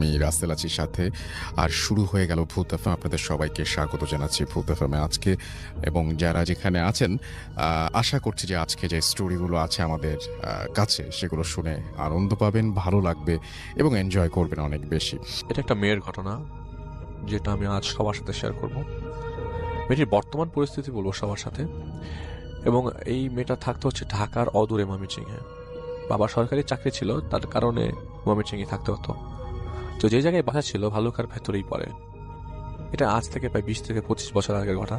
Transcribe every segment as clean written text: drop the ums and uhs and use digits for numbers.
আমি রাসেল আছি সাথে। আর শুরু হয়ে গেল ভূত এফএম। আপনাদের সবাইকে স্বাগত জানাচ্ছি ভূত এফএমে আজকে। এবং যারা যেখানে আছেন, আশা করছি যে আজকে যে স্টোরিগুলো আছে আমাদের কাছে, সেগুলো শুনে আনন্দ পাবেন, ভালো লাগবে এবং এনজয় করবেন অনেক বেশি। এটা একটা মেয়ের ঘটনা, যেটা আমি আজ সবার সাথে শেয়ার করব। মেয়েটির বর্তমান পরিস্থিতি বলবো সবার সাথে। এবং এই মেয়েটা থাকতে হচ্ছে ঢাকার অদূরে ময়মনসিংহে। বাবার সরকারি চাকরি ছিল, তার কারণে ময়মনসিংহে থাকতে হতো। তো যে জায়গায় বাসা ছিল ভালুকার ভেতরেই পড়ে। এটা আজ থেকে প্রায় 20 থেকে 25 বছর আগের কথা,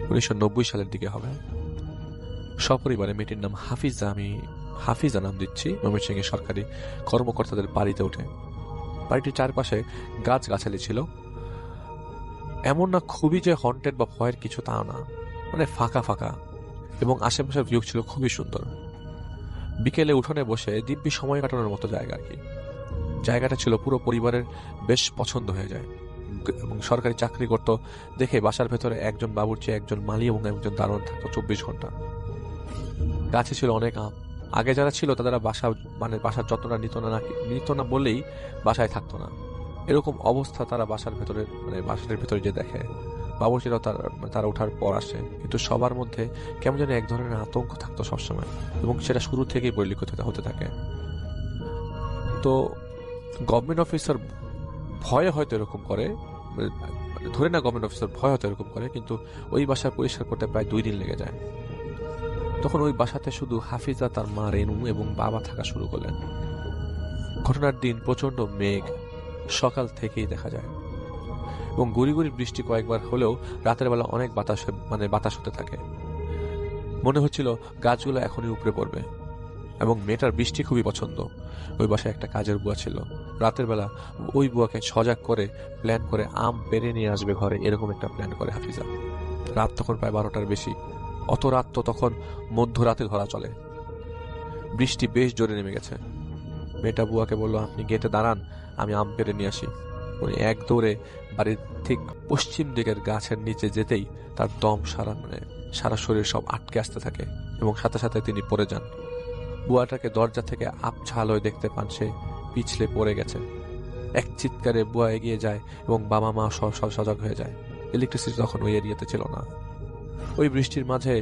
1990 সালের দিকে হবে। সপরিবারে মেয়েটির নাম হাফিজা, আমি হাফিজা নাম দিচ্ছি, ময়মনসিংহে সরকারি কর্মকর্তাদের বাড়িতে ওঠে। বাড়িটির চারপাশে গাছগাছালি ছিল। এমন না খুবই যে হন্টেড বা ভয়ের কিছু, তাও না, মানে ফাঁকা ফাঁকা। এবং আশেপাশের ভিউ ছিল খুবই সুন্দর। বিকেলে উঠোনে বসে দিব্যি সময় কাটানোর মতো জায়গা আর কি। জায়গাটা ছিল পুরো পরিবারের বেশ পছন্দ হয়ে যায়। এবং সরকারি চাকরি করত দেখে বাসার ভেতরে একজন বাবুর্চি, একজন মালি এবং একজন দারোয়ান থাকতো 24 ঘন্টা। গাছে ছিল অনেক আম। আগে যারা ছিল তারা বাসার যত্নটা নিত না বলেই বাসায় থাকতো না। এরকম অবস্থা তারা বাসার ভেতরে যে দেখে। বাবুর্চিরাও তারা ওঠার পর আসে, কিন্তু সবার মধ্যে কেমন যেন এক ধরনের আতঙ্ক থাকতো সবসময়, এবং সেটা শুরু থেকেই পরিলক্ষিত হতে থাকে। তো গভর্নমেন্ট অফিসার ভয়ে হয়তো এরকম করে, ধরে না গভর্নমেন্ট অফিসার ভয় হয়তো এরকম করে, কিন্তু ওই বাসা পরিষ্কার করতে প্রায় 2 দিন লেগে যায়। তখন ওই বাসাতে শুধু হাফিজা, তার মা রেনু এবং বাবা থাকা শুরু করলেন। ঘটনার দিন প্রচন্ড মেঘ সকাল থেকেই দেখা যায়, এবং গুড়ি গুড়ি বৃষ্টি কয়েকবার হলেও রাতের বেলা অনেক বাতাস হতে থাকে। মনে হচ্ছিল গাছগুলো এখনই উপরে পড়বে। এবং মেয়েটার বৃষ্টি খুবই পছন্দ। ওই বাসায় একটা কাজের বুয়া ছিল। রাতের বেলা ওই বুয়াকে সজাগ করে প্ল্যান করে আম পেড়ে নিয়ে আসবে ঘরে, এরকম একটা প্ল্যান করে হাফিজা। রাত তখন প্রায় 12টার বেশি। অত রাত তো তখন মধ্যরাতে ধরা চলে। বৃষ্টি বেশ জোরে নেমে গেছে। মেয়েটা বুয়াকে বলল, আপনি গেটে দাঁড়ান, আমি আম পেড়ে নিয়ে আসি। উনি এক দৌড়ে বাড়ির ঠিক পশ্চিম দিকের গাছের নিচে যেতেই তার দম সারা শরীর সব আটকে আসতে থাকে, এবং সাথে সাথে তিনি পড়ে যান। বুয়াটাকে দরজা থেকে আপঝাল হয়ে দেখতে পান সে পিছলে পড়ে গেছে। এক চিৎকারে বুয়া এগিয়ে যায় এবং বাবা মা সজাগ হয়ে যায়। ইলেকট্রিসিটি তখন ওই এরিয়াতে ছিল না। ওই বৃষ্টির মাঝে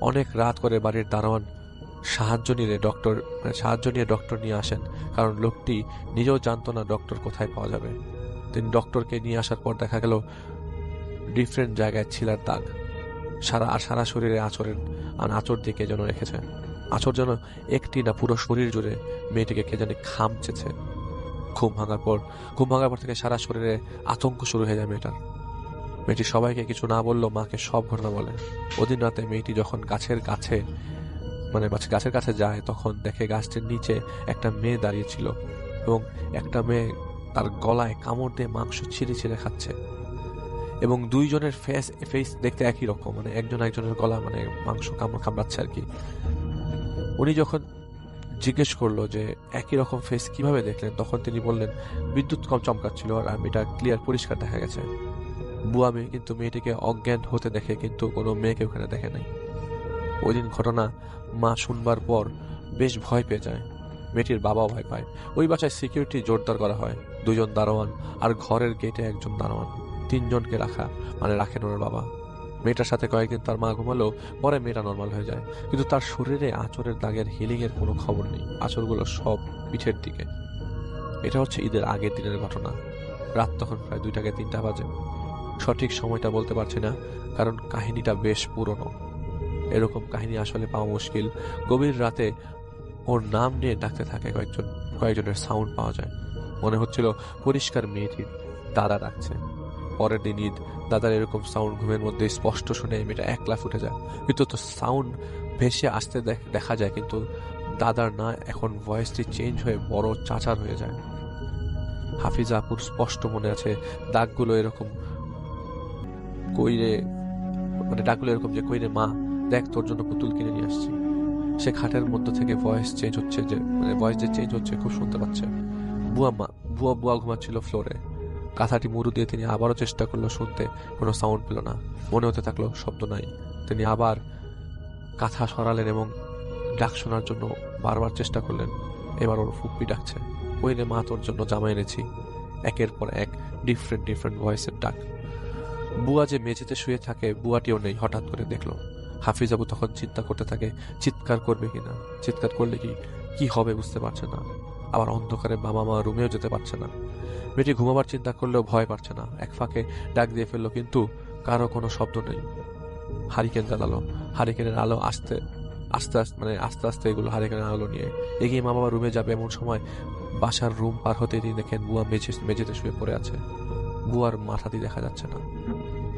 অনেক রাত করে বাড়ির দারোয়ান সাহায্য নিয়ে ডক্টর নিয়ে আসেন, কারণ লোকটি নিজেও জানতো না ডক্টর কোথায় পাওয়া যাবে। তিনি ডক্টরকে নিয়ে আসার পর দেখা গেল ডিফারেন্ট জায়গায় ছিলার দাগ, সারা শরীরে আঁচড় দিয়ে কে যেন রেখেছে। আঁচড় যেন একটি না, পুরো শরীর জুড়ে মেয়েটিকে কে জানি খামচেছে। ঘুম ভাঙার পর থেকে সারা শরীরে আতঙ্ক শুরু হয়ে যায় মেয়েটি সবাইকে কিছু না বললেও মাকে সব ঘটনা বলে। ওদিন রাতে মেয়েটি যখন গাছের কাছে যায়, তখন দেখে গাছটির নিচে একটা মেয়ে দাঁড়িয়ে ছিল, এবং একটা মেয়ে তার গলায় কামড় দিয়ে মাংস ছিঁড়ে খাচ্ছে। এবং দুইজনের ফেস দেখতে একই রকম, একজন একজনের গলা মাংস কামড়াচ্ছে আর কি। উনি যখন জিজ্ঞেস করলো যে একই রকম ফেস কিভাবে দেখলেন, তখন তিনি বললেন বিদ্যুৎ কম চমকাচ্ছিল আর এটা ক্লিয়ার পরিষ্কার দেখা গেছে। বুয়া মেয়ে কিন্তু মেয়েটিকে অজ্ঞান হতে দেখে, কিন্তু কোনো মেয়েকে ওখানে দেখে নাই। ওই দিন ঘটনা মা শুনবার পর বেশ ভয় পেয়ে যায়। মেয়েটির বাবাও ভয় পায়। ওই বাসায় সিকিউরিটি জোরদার করা হয়, 2 জন দারোয়ান আর ঘরের গেটে একজন দারোয়ান, 3 জনকে রাখেন ওনার বাবা। মেয়েটার সাথে কয়েকদিন তার মা ঘুমালো, পরে মেয়েটা নর্মাল হয়ে যায়, কিন্তু তার শরীরে আঁচড়ের দাগের হিলিং এর কোনো খবর নেই। আঁচড়গুলো সব পিঠের দিকে। এটা হচ্ছে ঈদের আগের দিনের ঘটনা। রাত তখন প্রায় 2টা থেকে 3টা বাজে। সঠিক সময়টা বলতে পারছি না, কারণ কাহিনীটা বেশ পুরনো। এরকম কাহিনী আসলে পাওয়া মুশকিল। গভীর রাতে ওর নাম নিয়ে ডাকতে থাকে কয়েকজনের সাউন্ড পাওয়া যায়। মনে হচ্ছিল পরিষ্কার মেয়েটির দাদা ডাকছে। পরের দিন ঈদ, দাদার এরকম সাউন্ড ঘুমের মধ্যে স্পষ্ট শুনে মেয়েটা এক লাফ উঠে যায়। কিন্তু তো সাউন্ড ভেসে আসতে দেখা যায়, কিন্তু দাদার না, এখন ভয়েসটি চেঞ্জ হয়ে বড় চাচার হয়ে যায়। হাফিজা আপুর স্পষ্ট মনে আছে দাগগুলো এরকম যে কইরে মা দেখ, তোর জন্য পুতুল কিনে নিয়ে আসছি। সে খাটের মধ্য থেকে ভয়েস চেঞ্জ হচ্ছে খুব শুনতে পাচ্ছে। বুয়া ঘুমাচ্ছিল ফ্লোরে। কাঁথাটি মুড়ু দিয়ে তিনি আবারও চেষ্টা করলো শুনতে, কোনো সাউন্ড পেল না। মনে হতে থাকলো শব্দ নাই। তিনি আবার কাঁথা সরালেন এবং ডাক শোনার জন্য বারবার চেষ্টা করলেন। এবার ওর ফুপ্পি ডাকছে, ওই রে মা, তোর জন্য জামা এনেছি। একের পর এক ডিফারেন্ট ডিফারেন্ট ভয়েসের ডাক। বুয়া যে মেঝেতে শুয়ে থাকে বুয়াটিও নেই, হঠাৎ করে দেখলো। হাফিজ আবু তখন চিন্তা করতে থাকে চিৎকার করবে কিনা, চিৎকার করলে কি হবে বুঝতে পারছে না। আবার অন্ধকারে বাবা মা রুমেও যেতে পারছে না। মেয়েটি ঘুমাবার চিন্তা করলেও ভয় পাচ্ছে না। এক ফাঁকে ডাক দিয়ে ফেললো, কিন্তু কারো কোনো শব্দ নেই। হারিকেন জ্বালালো। হারিকেনের আলো আস্তে আস্তে এগুলো হারিকেনের আলো নিয়ে এগিয়ে মা বাবা রুমে যাবে, এমন সময় বাসার রুম পার হতে তিনি দেখেন বুয়া মেঝেতে শুয়ে পড়ে আছে। বুয়ার মাথাটি দেখা যাচ্ছে না,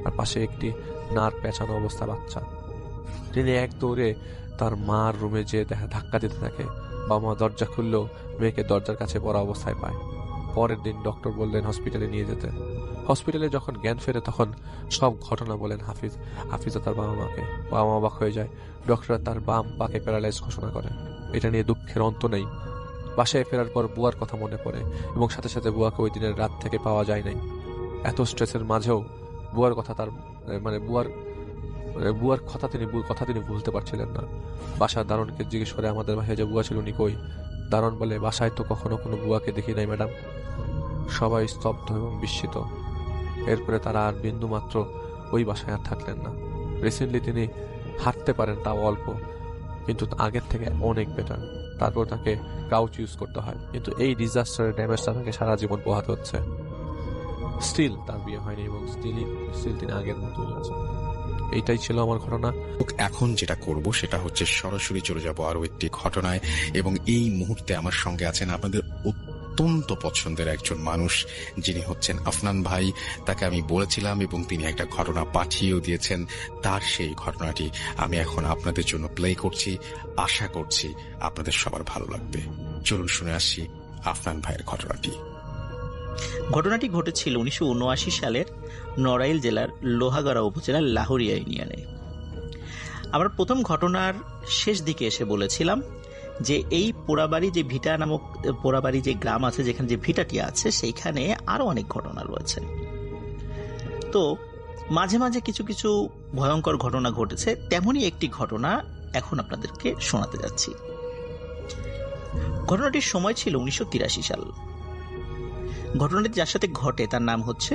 আর পাশে একটি নার পেঁচানো অবস্থা বাচ্চা। তিনি এক দৌড়ে তার মার রুমে যেয়ে ধাক্কা দিতে থাকে। বাবা মা দরজা খুললেও মেয়েকে দরজার কাছে পড়া অবস্থায় পায়। পরের দিন ডক্টর বললেন হসপিটালে নিয়ে যেতে। হসপিটালে যখন জ্ঞান ফেরে তখন সব ঘটনা বলেন হাফিজ ও তার বাবা মাকে। বাবা মা অবাক হয়ে যায়। ডক্টর তার বাম পাকে প্যারালাইজ ঘোষণা করে। এটা নিয়ে দুঃখের অন্ত নেই। বাসায় ফেরার পর বুয়ার কথা মনে পড়ে এবং সাথে সাথে বুয়াকে ওই দিনের রাত থেকে পাওয়া যায় নাই। এত স্ট্রেসের মাঝেও বুয়ার কথা বুয়ার কথা তিনি ভুলতে পারছিলেন না। বাসার দারোয়ানকে জিজ্ঞেস করে আমাদের বাসায় যে বুয়া ছিল উনি কই? দারোয়ান বলে বাসায় তো কখনো কোনো বুয়াকে দেখি নাই ম্যাডাম। সবাই স্তব্ধ এবং বিস্মিত। এরপরে তারা আর বিন্দু মাত্র ওই বাসায় আর থাকলেন না। রিসেন্টলি তিনি হাঁটতে পারেন, তাও অল্প, কিন্তু আগের থেকে অনেক বেটার। তারপর তাকে কাউচ ইউজ করতে হয়, কিন্তু এই ডিজাস্টারের ড্যামেজটা তাকে সারা জীবন পোহাতে হচ্ছে। স্টিল তার বিয়ে হয়নি এবং স্টিল তিনি আগের মতোই আছেন। এইটাই ছিল আমার ঘটনা। এখন যেটা করব সেটা হচ্ছে সরাসরি চলে যাব আরো একটি ঘটনায়, এবং এই মুহূর্তে আমার সঙ্গে আছেন আপনাদের অত্যন্ত পছন্দের একজন মানুষ, যিনি হচ্ছেন আফনান ভাই। তাকে আমি বলেছিলাম এবং তিনি একটা ঘটনা পাঠিয়েও দিয়েছেন। তার সেই ঘটনাটি আমি এখন আপনাদের জন্য প্লে করছি। আশা করছি আপনাদের সবার ভালো লাগবে। চলুন শুনে আসি আফনান ভাইয়ের ঘটনাটি। ঘটনাটি ঘটেছিল 1979 সালের নড়াইল জেলার লোহাগাড়া উপজেলার লাহোরিয়া ইউনিয়নে। আমরা প্রথম ঘটনার শেষ দিকে এসে বলেছিলাম যে এই পোড়াবাড়ি যে ভিটা নামক পোড়াবাড়ি যে গ্রাম আছে, যেখানে যে ভিটাটি আছে, সেইখানে আরো অনেক ঘটনা রয়েছে। তো মাঝে মাঝে কিছু কিছু ভয়ঙ্কর ঘটনা ঘটেছে, তেমনই একটি ঘটনা এখন আপনাদেরকে শোনাতে যাচ্ছি। ঘটনাটির সময় ছিল 1983 সাল। ঘটনাটি যার সাথে ঘটে তার নাম হচ্ছে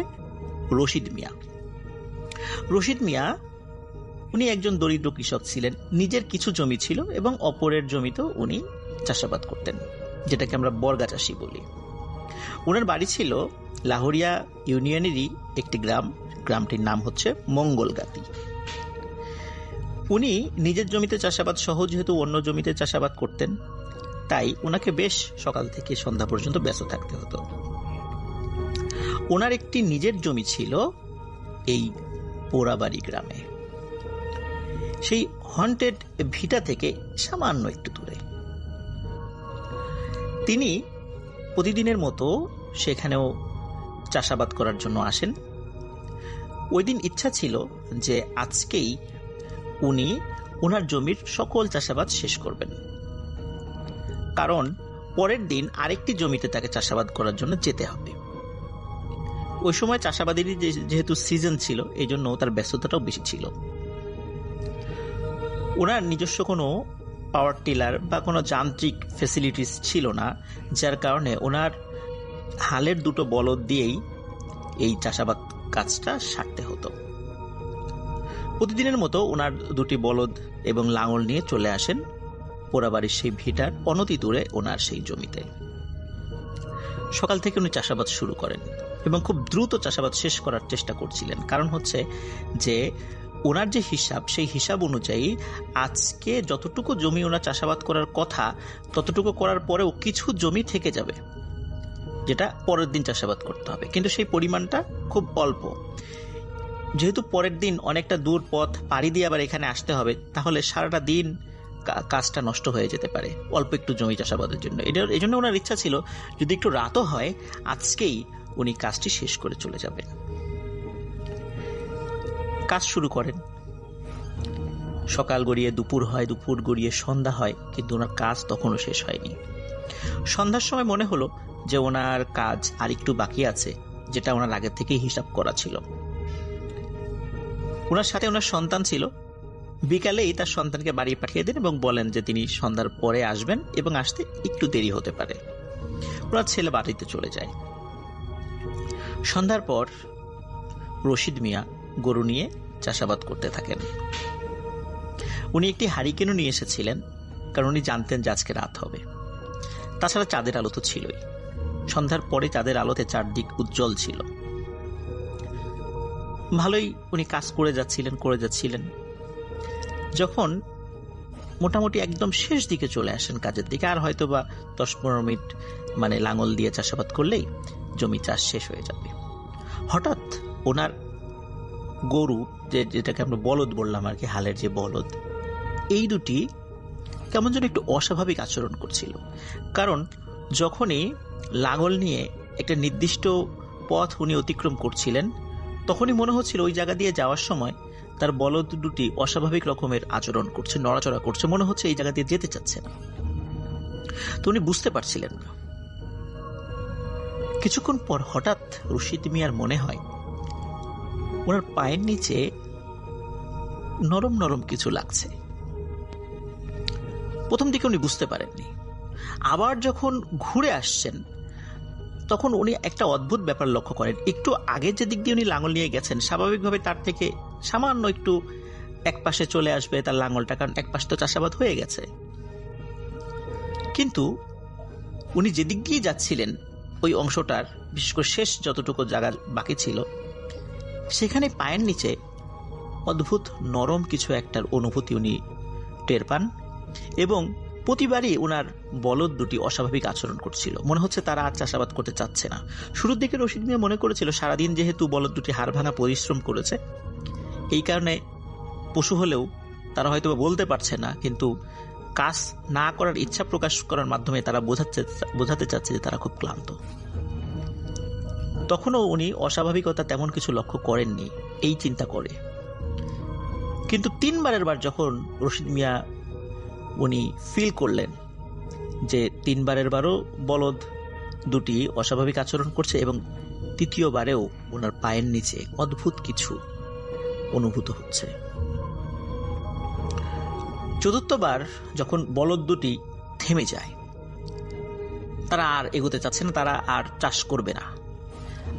রশিদ মিয়া। রশিদ মিয়া উনি একজন দরিদ্র কৃষক ছিলেন। নিজের কিছু জমি ছিল এবং অপরের জমিতেও উনি চাষাবাদ করতেন, যেটাকে আমরা বর্গা চাষি বলি। ওনার বাড়ি ছিল লাহোরিয়া ইউনিয়নেরই একটি গ্রামটির নাম হচ্ছে মঙ্গলগাতি। উনি নিজের জমিতে চাষাবাদ সহ যেহেতু অন্য জমিতে চাষাবাদ করতেন, তাই ওনাকে বেশ সকাল থেকে সন্ধ্যা পর্যন্ত ব্যস্ত থাকতে হতো। ওনার একটি নিজের জমি ছিল এই পোড়াবাড়ি গ্রামে, সেই হন্টেড ভিটা থেকে সামান্য একটু দূরে। তিনি প্রতিদিনের মতো সেখানেও চাষাবাদ করার জন্য আসেন। ওই দিন ইচ্ছা ছিল যে আজকেই উনি ওনার জমির সকল চাষাবাদ শেষ করবেন, কারণ পরের দিন আরেকটি জমিতে তাকে চাষাবাদ করার জন্য যেতে হবে। ওই সময় চাষাবাদেরই যেহেতু সিজন ছিল, এই জন্য তার ব্যস্ততাটাও বেশি ছিল। ওনার নিজস্ব কোনো পাওয়ার টিলার বা কোনো যান্ত্রিক ফেসিলিটিস ছিল না, যার কারণে ওনার হালের দুটো বলদ দিয়েই এই চাষাবাদ কাজটা সারতে হতো। প্রতিদিনের মতো ওনার দুটি বলদ এবং লাঙল নিয়ে চলে আসেন পোড়াবাড়ির সেই ভিটার অনতি দূরে ওনার সেই জমিতে। সকাল থেকে উনি চাষাবাদ শুরু করেন এবং খুব দ্রুত চাষাবাদ শেষ করার চেষ্টা করছিলেন। কারণ হচ্ছে যে ওনার যে হিসাব, সেই হিসাব অনুযায়ী আজকে যতটুকু জমি ওনার চাষাবাদ করার কথা, ততটুকু করার পরেও কিছু জমি থেকে যাবে, যেটা পরের দিন চাষাবাদ করতে হবে, কিন্তু সেই পরিমাণটা খুব অল্প। যেহেতু পরের দিন অনেকটা দূর পথ পাড়ি দিয়ে আবার এখানে আসতে হবে, তাহলে সারাটা দিন কাজটা নষ্ট হয়ে যেতে পারে অল্প একটু জমি চাষাবাদের জন্য। এই জন্য ওনার ইচ্ছা ছিল যদি একটু রাতও হয়, আজকেই উনি কাজটি শেষ করে চলে যাবেন। কাজ শুরু করেন। সকাল গড়িয়ে দুপুর হয়, দুপুর গড়িয়ে সন্ধ্যা হয়, কিন্তু ওনার কাজ তখনও শেষ হয়নি। সন্ধ্যার সময় মনে হলো যে ওনার কাজ আর একটু বাকি আছে, যেটা ওনার আগের থেকেই হিসাব করা ছিল। ওনার সাথে ওনার সন্তান ছিল। বিকালেই তার সন্তানকে বাড়ি পাঠিয়ে দেন এবং বলেন যে তিনি সন্ধ্যার পরে আসবেন এবং আসতে একটু দেরি হতে পারে। ওনার ছেলে বাড়িতে চলে যায়। সন্ধ্যার পর রশিদ মিয়া গরু নিয়ে চাষাবাদ করতে থাকেন। উনি একটি হারিকেনও নিয়ে এসেছিলেন, কারণ উনি জানতেন যে আজকে রাত হবে। তাছাড়া চাঁদের আলো তো ছিলই। সন্ধ্যার পরে চাঁদের আলোতে চারদিক উজ্জ্বল ছিল। ভালোই উনি কাজ করে যাচ্ছিলেন। যখন মোটামুটি একদম শেষ দিকে চলে আসেন কাজের দিকে, আর হয়তো বা 10-15 মিনিট লাঙল দিয়ে চাষাবাদ করলেই জমি চাষ শেষ হয়ে যাবে, হঠাৎ ওনার গরু, যেটাকে আমরা বলদ বললাম আর কি, হালের যে বলদ, এই দুটি কেমন যেন একটু অস্বাভাবিক আচরণ করছিল। কারণ যখনই লাঙল নিয়ে একটা নির্দিষ্ট পথ উনি অতিক্রম করছিলেন, তখনই মনে হচ্ছিল ওই জায়গা দিয়ে যাওয়ার সময় তার বলদ দুটি অস্বাভাবিক রকমের আচরণ করছে, নড়াচড়া করছে, মনে হচ্ছে এই জায়গা দিয়ে যেতে চাচ্ছে না। তো উনি বুঝতে পারছিলেন না। কিছুক্ষণ পর হঠাৎ রশিদ মিয়ার মনে হয় ওনার পায়ের নিচে নরম নরম কিছু লাগছে। প্রথম দিকে উনি বুঝতে পারেননি। আবার যখন ঘুরে আসছেন, তখন উনি একটা অদ্ভুত ব্যাপার লক্ষ্য করেন। একটু আগে যে দিক দিয়ে উনি লাঙল নিয়ে গেছেন, স্বাভাবিকভাবে তার থেকে সামান্য একটু এক পাশে চলে আসবে তার লাঙলটা, কারণ এক পাশে তো চাষাবাদ হয়ে গেছে। কিন্তু উনি যেদিক দিয়ে যাচ্ছিলেন, ওই অংশটার বিশেষ করে শেষ যতটুকু জায়গা বাকি ছিল, সেখানে পায়ের নিচে অদ্ভুত নরম কিছু একটার অনুভূতি উনি টের পান। এবং প্রতিবারই ওনার বলদ দুটি অস্বাভাবিক আচরণ করছিল, মনে হচ্ছে তারা আর চাষাবাদ করতে চাচ্ছে না। শুরুর দিকে রশিদ মিয়া মনে করেছিল সারাদিন যেহেতু বলদ দুটি হাড় ভাঙা পরিশ্রম করেছে, এই কারণে পশু হলেও তারা হয়তো বলতে পারছে না, কিন্তু কাজ না করার ইচ্ছা প্রকাশ করার মাধ্যমে তারা বোঝাতে চাচ্ছে যে তারা খুব ক্লান্ত। তখনও উনি অস্বাভাবিকতা তেমন কিছু লক্ষ্য করেননি, এই চিন্তা করে। কিন্তু 3বারের বার যখন রশিদ মিয়া উনি ফিল করলেন যে 3বারের বারও বলদ দুটি অস্বাভাবিক আচরণ করছে, এবং 3য়বারেও ওনার পায়ের নিচে অদ্ভুত কিছু অনুভূত হচ্ছে। 4র্থবার যখন বলদ দুটি থেমে যায়, তারা আর এগোতে চাচ্ছে না, তারা আর চাষ করবে না,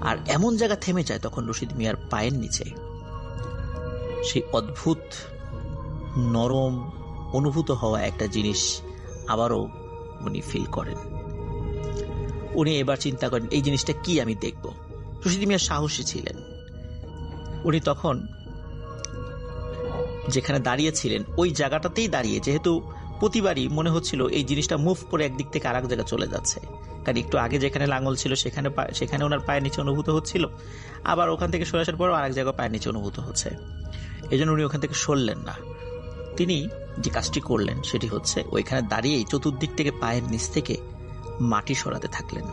আর এমন জায়গা থেমে যায়, তখন রশিদ মিয়ার পায়ের নিচে সেই অদ্ভুত নরম অনুভূত হওয়া একটা জিনিস আবারও উনি ফিল করেন। উনি এবার চিন্তা করেন, এই জিনিসটা কি, আমি দেখব। রশিদ মিয়া সাহসী ছিলেন। উনি তখন যেখানে দাঁড়িয়েছিলেন ওই জায়গাটাতেই দাঁড়িয়ে, যেহেতু প্রতিবারই মনে হচ্ছিল এই জিনিসটা মুভ করে একদিক থেকে আরেক জায়গায় চলে যাচ্ছে, কারণ একটু আগে যেখানে লাঙল ছিল সেখানে ওনার পায়ের নিচে অনুভূত হচ্ছিল, আবার ওখান থেকে সরে আসার পরও আরেক জায়গায় পায়ের নিচে অনুভূত হচ্ছে। এই জন্য উনি ওখান থেকে সরলেন না। তিনি যে কাজটি করলেন সেটি হচ্ছে ওইখানে দাঁড়িয়েই চতুর্দিক থেকে পায়ের নিচ থেকে মাটি সরাতে থাকলেন।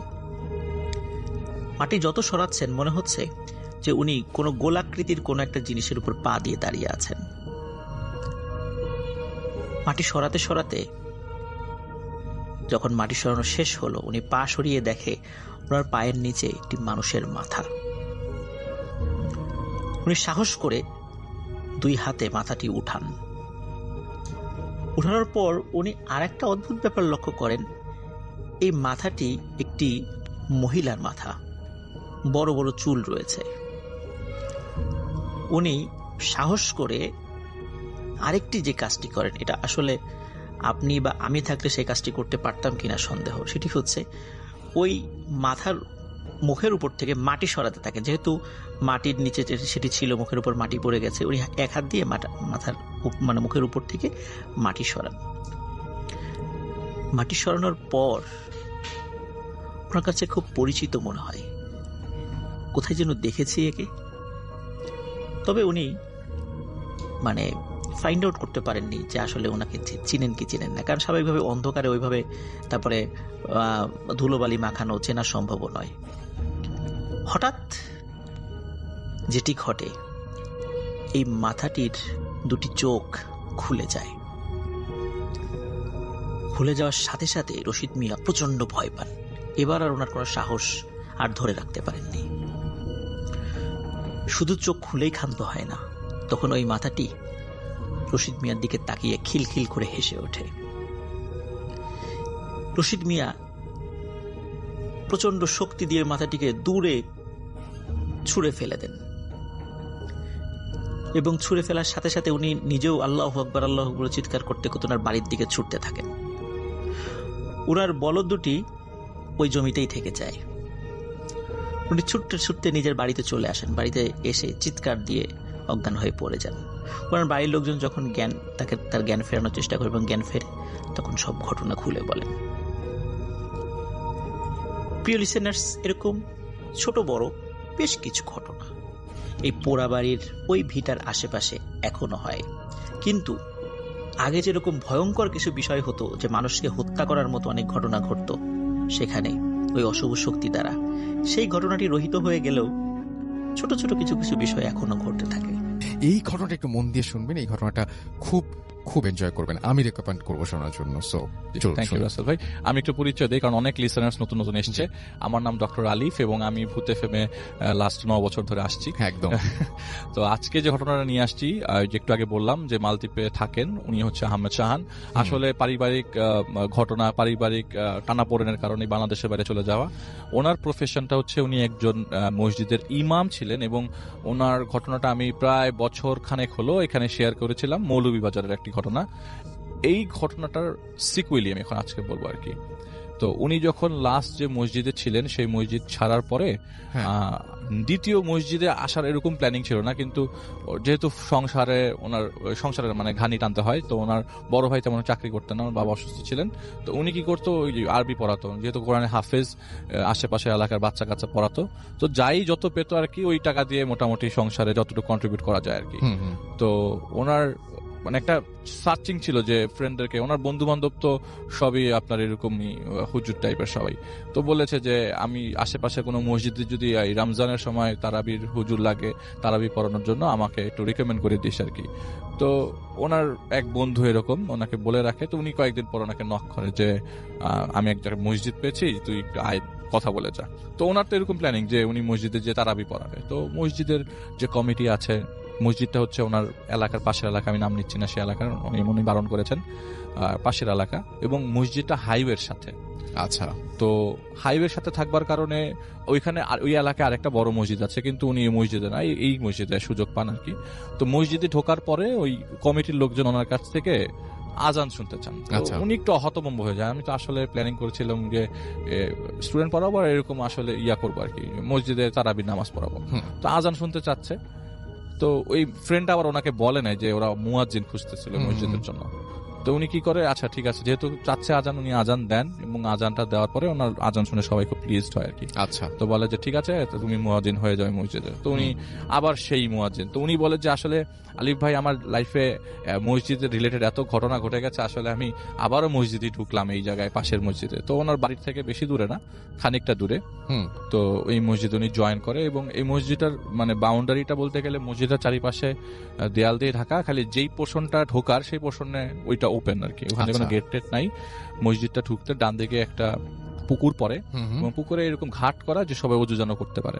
মাটি যত সরাচ্ছেন মনে হচ্ছে যে উনি কোনো গোলাকৃতির কোনো একটা জিনিসের উপর পা দিয়ে দাঁড়িয়ে আছেন। মাটি সরাতে সরাতে যখন মাটি সরানো শেষ হলো, উনি পা সরিয়ে দেখে ওনার পায়ের নিচে একটি মানুষের মাথা। উনি সাহস করে 2 হাতে মাথাটি উঠান। উঠানোর পর উনি আরেকটা অদ্ভুত ব্যাপার লক্ষ্য করেন। এই মাথাটি একটি মহিলার মাথা, বড় বড় চুল রয়েছে। উনি সাহস করে আরেকটি যে কাজটি করেন, এটা আসলে আপনি বা আমি থাকলে সেই কাজটি করতে পারতাম কিনা সন্দেহ, সেটি হচ্ছে ওই মাথার মুখের উপর থেকে মাটি সরাতে থাকে। যেহেতু মাটির নিচে সেটি ছিল, মুখের উপর মাটি পড়ে গেছে, উনি এক হাত দিয়ে মাথার মুখের উপর থেকে মাটি সরান। মাটি সরানোর পর ওনার কাছে খুব পরিচিত মনে হয়, কোথায় যেন দেখেছি একে। তবে উনি ফাইন্ড আউট করতে পারেননি যে আসলে ওনাকে চিনেন কি চিনেন না, কারণ স্বাভাবিকভাবে অন্ধকারে ওইভাবে তারপরে ধুলোবালি মাখানো চেনা সম্ভব নয়। হঠাৎ যেটি ঘটে, এই মাথাটির 2টি চোখ খুলে যায়। খুলে যাওয়ার সাথে সাথে রশিদ মিয়া প্রচন্ড ভয় পান। এবার আর ওনার কোনো সাহস আর ধরে রাখতে পারেননি। শুধু চোখ খুলেই ক্ষান্ত হয় না, তখন ওই মাথাটি রশিদ মিয়ার দিকে তাকিয়ে খিলখিল করে হেসে ওঠে। রশিদ মিয়া প্রচন্ড শক্তি দিয়ে মাথাটিকে দূরে ছুঁড়ে ফেলে দেন, এবং ছুঁড়ে ফেলার সাথে সাথে উনি নিজেও আল্লাহু আকবার আল্লাহু আকবার চিৎকার করতে করতে ওনার বাড়ির দিকে ছুটতে থাকেন। ওনার বলদ দুটি ওই জমিতেই থেকে যায়। উনি ছুটতে ছুটতে নিজের বাড়িতে চলে আসেন। বাড়িতে এসে চিৎকার দিয়ে অজ্ঞান হয়ে পড়ে যান। ওনার বাড়ির লোকজন যখন তার জ্ঞান ফেরানোর চেষ্টা করে এবং জ্ঞান ফেরে, তখন সব ঘটনা খুলে বলেন। প্রিয় লিসেনার্স, এরকম ছোট বড় বেশ কিছু ঘটনা এই পোড়াবাড়ির ওই ভিটার আশেপাশে এখনো হয়। কিন্তু আগে যেরকম ভয়ঙ্কর কিছু বিষয় হতো, যে মানুষকে হত্যা করার মতো অনেক ঘটনা ঘটতো, সেখানে ওই অশুভ শক্তি দ্বারা সেই ঘটনাটি রহিত হয়ে গেলেও ছোট ছোট কিছু কিছু বিষয় এখনো ঘটতে থাকে। এই ঘটনাটা একটু মন দিয়ে শুনবেন, এই ঘটনাটা খুব খুব এনজয় করবেন, আমি রেকমেন্ড করবো শোনার জন্য। সো থ্যাংক ইউ রাসেল ভাই। আমি একটু পরিচয় দিই, কারণ অনেক লিসেনার্স নতুন নতুন এসছে। আমার নাম ডক্টর আলিফ এবং আমি ভূত এফএমে লাস্ট 9 বছর ধরে আসছি। একদম। তো আজকে যে ঘটনাটা নিয়ে আসছি, যে একটু আগে বললাম যে মালদ্বীপে থাকেন, উনি হচ্ছে আহমেদ শাহান। আসলে পারিবারিক ঘটনা, পারিবারিক টানাপোড়েনের কারণে বাংলাদেশের বাইরে চলে যাওয়া। ওনার প্রফেশনটা হচ্ছে উনি একজন মসজিদের ইমাম ছিলেন, এবং ওনার ঘটনাটা আমি প্রায় বছর খানেক হলো এখানে শেয়ার করেছিলাম, মৌলভীবাজারের একটি ঘটনা। এই ঘটনাটার সিকুয়েলি আমি এখন আজকে বলবো আর কি। তো উনি যখন লাস্ট যে মসজিদে ছিলেন, সেই মসজিদ ছাড়ার পরে দ্বিতীয় মসজিদে আসার এরকম প্ল্যানিং ছিল না, কিন্তু যেহেতু সংসারের মানে ঘানি টানতে হয়, তো ওনার বড় ভাই তেমন চাকরি করতেন না, ওনার বাবা অসুস্থ ছিলেন। তো উনি কি করতো, ওই আরবি পড়াতো, যেহেতু কোরআনে হাফেজ, আশেপাশে এলাকার বাচ্চা কাচ্চা পড়াতো। তো যাই যত পেত আর কি, ওই টাকা দিয়ে মোটামুটি সংসারে যতটুকু কন্ট্রিবিউট করা যায় আর কি। তো ওনার মানে একটা সার্চিং ছিল যে ফ্রেন্ডদেরকে, ওনার বন্ধু বান্ধব তো সবই আপনার এরকমই হুজুর টাইপের সবাই। তো বলেছে যে আমি আশেপাশে কোনো মসজিদে যদি এই রমজানের সময় তারাবির হুজুর লাগে, তারাবি পড়ানোর জন্য আমাকে একটু রিকমেন্ড করে দিস আর কি। তো ওনার এক বন্ধু এরকম ওনাকে বলে রাখে। তো উনি কয়েকদিন পর ওনাকে নক করে যে আমি এক জায়গায় মসজিদ পেয়েছি, তুই একটু আয়, কথা বলে যা। তো ওনার তো এরকম প্ল্যানিং যে উনি মসজিদে যে তারাবি পড়াবে। তো মসজিদের যে কমিটি আছে, মসজিদটা হচ্ছে ওনার এলাকার পাশের এলাকা, আমি নাম নিচ্ছি না সে এলাকার, উনি বারণ করেছেন, পাশের এলাকা, এবং মসজিদটা হাইওয়ের সাথে। আচ্ছা। তো হাইওয়ের সাথে থাকবার কারণে ওইখানে ওই এলাকায় আরেকটা বড় মসজিদ আছে, কিন্তু উনি এই মসজিদে না, এই মসজিদে সুযোগ পান আর কি। তো মসজিদে ঢোকার পরে ওই কমিটির লোকজন ওনার কাছ থেকে আজান শুনতে চান। উনি একটু হতভম্ব হয়ে যায়। আমি তো আসলে প্ল্যানিং করেছিলাম যে স্টুডেন্ট পড়াবো আর এরকম আসলে করবো আর কি, মসজিদে তারাবির নামাজ পড়াবো। তো আজান শুনতে চাচ্ছে। তো ওই ফ্রেন্ড আবার ওনাকে বলে নাই যে ওরা মুয়াজ্জিন খুঁজতেছিল মসজিদের জন্য। তো উনি কি করে, আচ্ছা ঠিক আছে, যেহেতু চাচ্ছে আজান, উনি আজান দেন, এবং আজানটা দেওয়ার পরে ওনার আজান শুনে সবাই খুব প্লিজড হয় আর কি। আচ্ছা। তো বলে যে ঠিক আছে, তুমি মুয়াজ্জিন হয়ে যাও মসজিদে। তো উনি আবার সেই মুয়াজ্জিন। তো উনি বলে যে আসলে আলিফ ভাই, আমার লাইফে মসজিদের রিলেটেড এত ঘটনা ঘটে গেছে, আসলে আমি আবারও মসজিদে ঢুকলাম এই জায়গায়, পাশের মসজিদে। তো ওনার বাড়ির থেকে বেশি দূরে না, খানিকটা দূরে। তো এই মসজিদ উনি জয়েন করে, এবং এই মসজিদটার মানে বাউন্ডারিটা বলতে গেলে মসজিদের চারিপাশে দেয়াল দিয়ে ঢাকা, খালি যেই পোর্শনটা ঢোকার সেই পোর্শনে ওইটা ওপেন আর কি, ওখানে কোনো গেট টেট নাই। মসজিদটা ঢুকতে ডান দিকে একটা পুকুর পড়ে, এবং পুকুরে এরকম ঘাট করা যে সবাই ওযু যেন করতে পারে।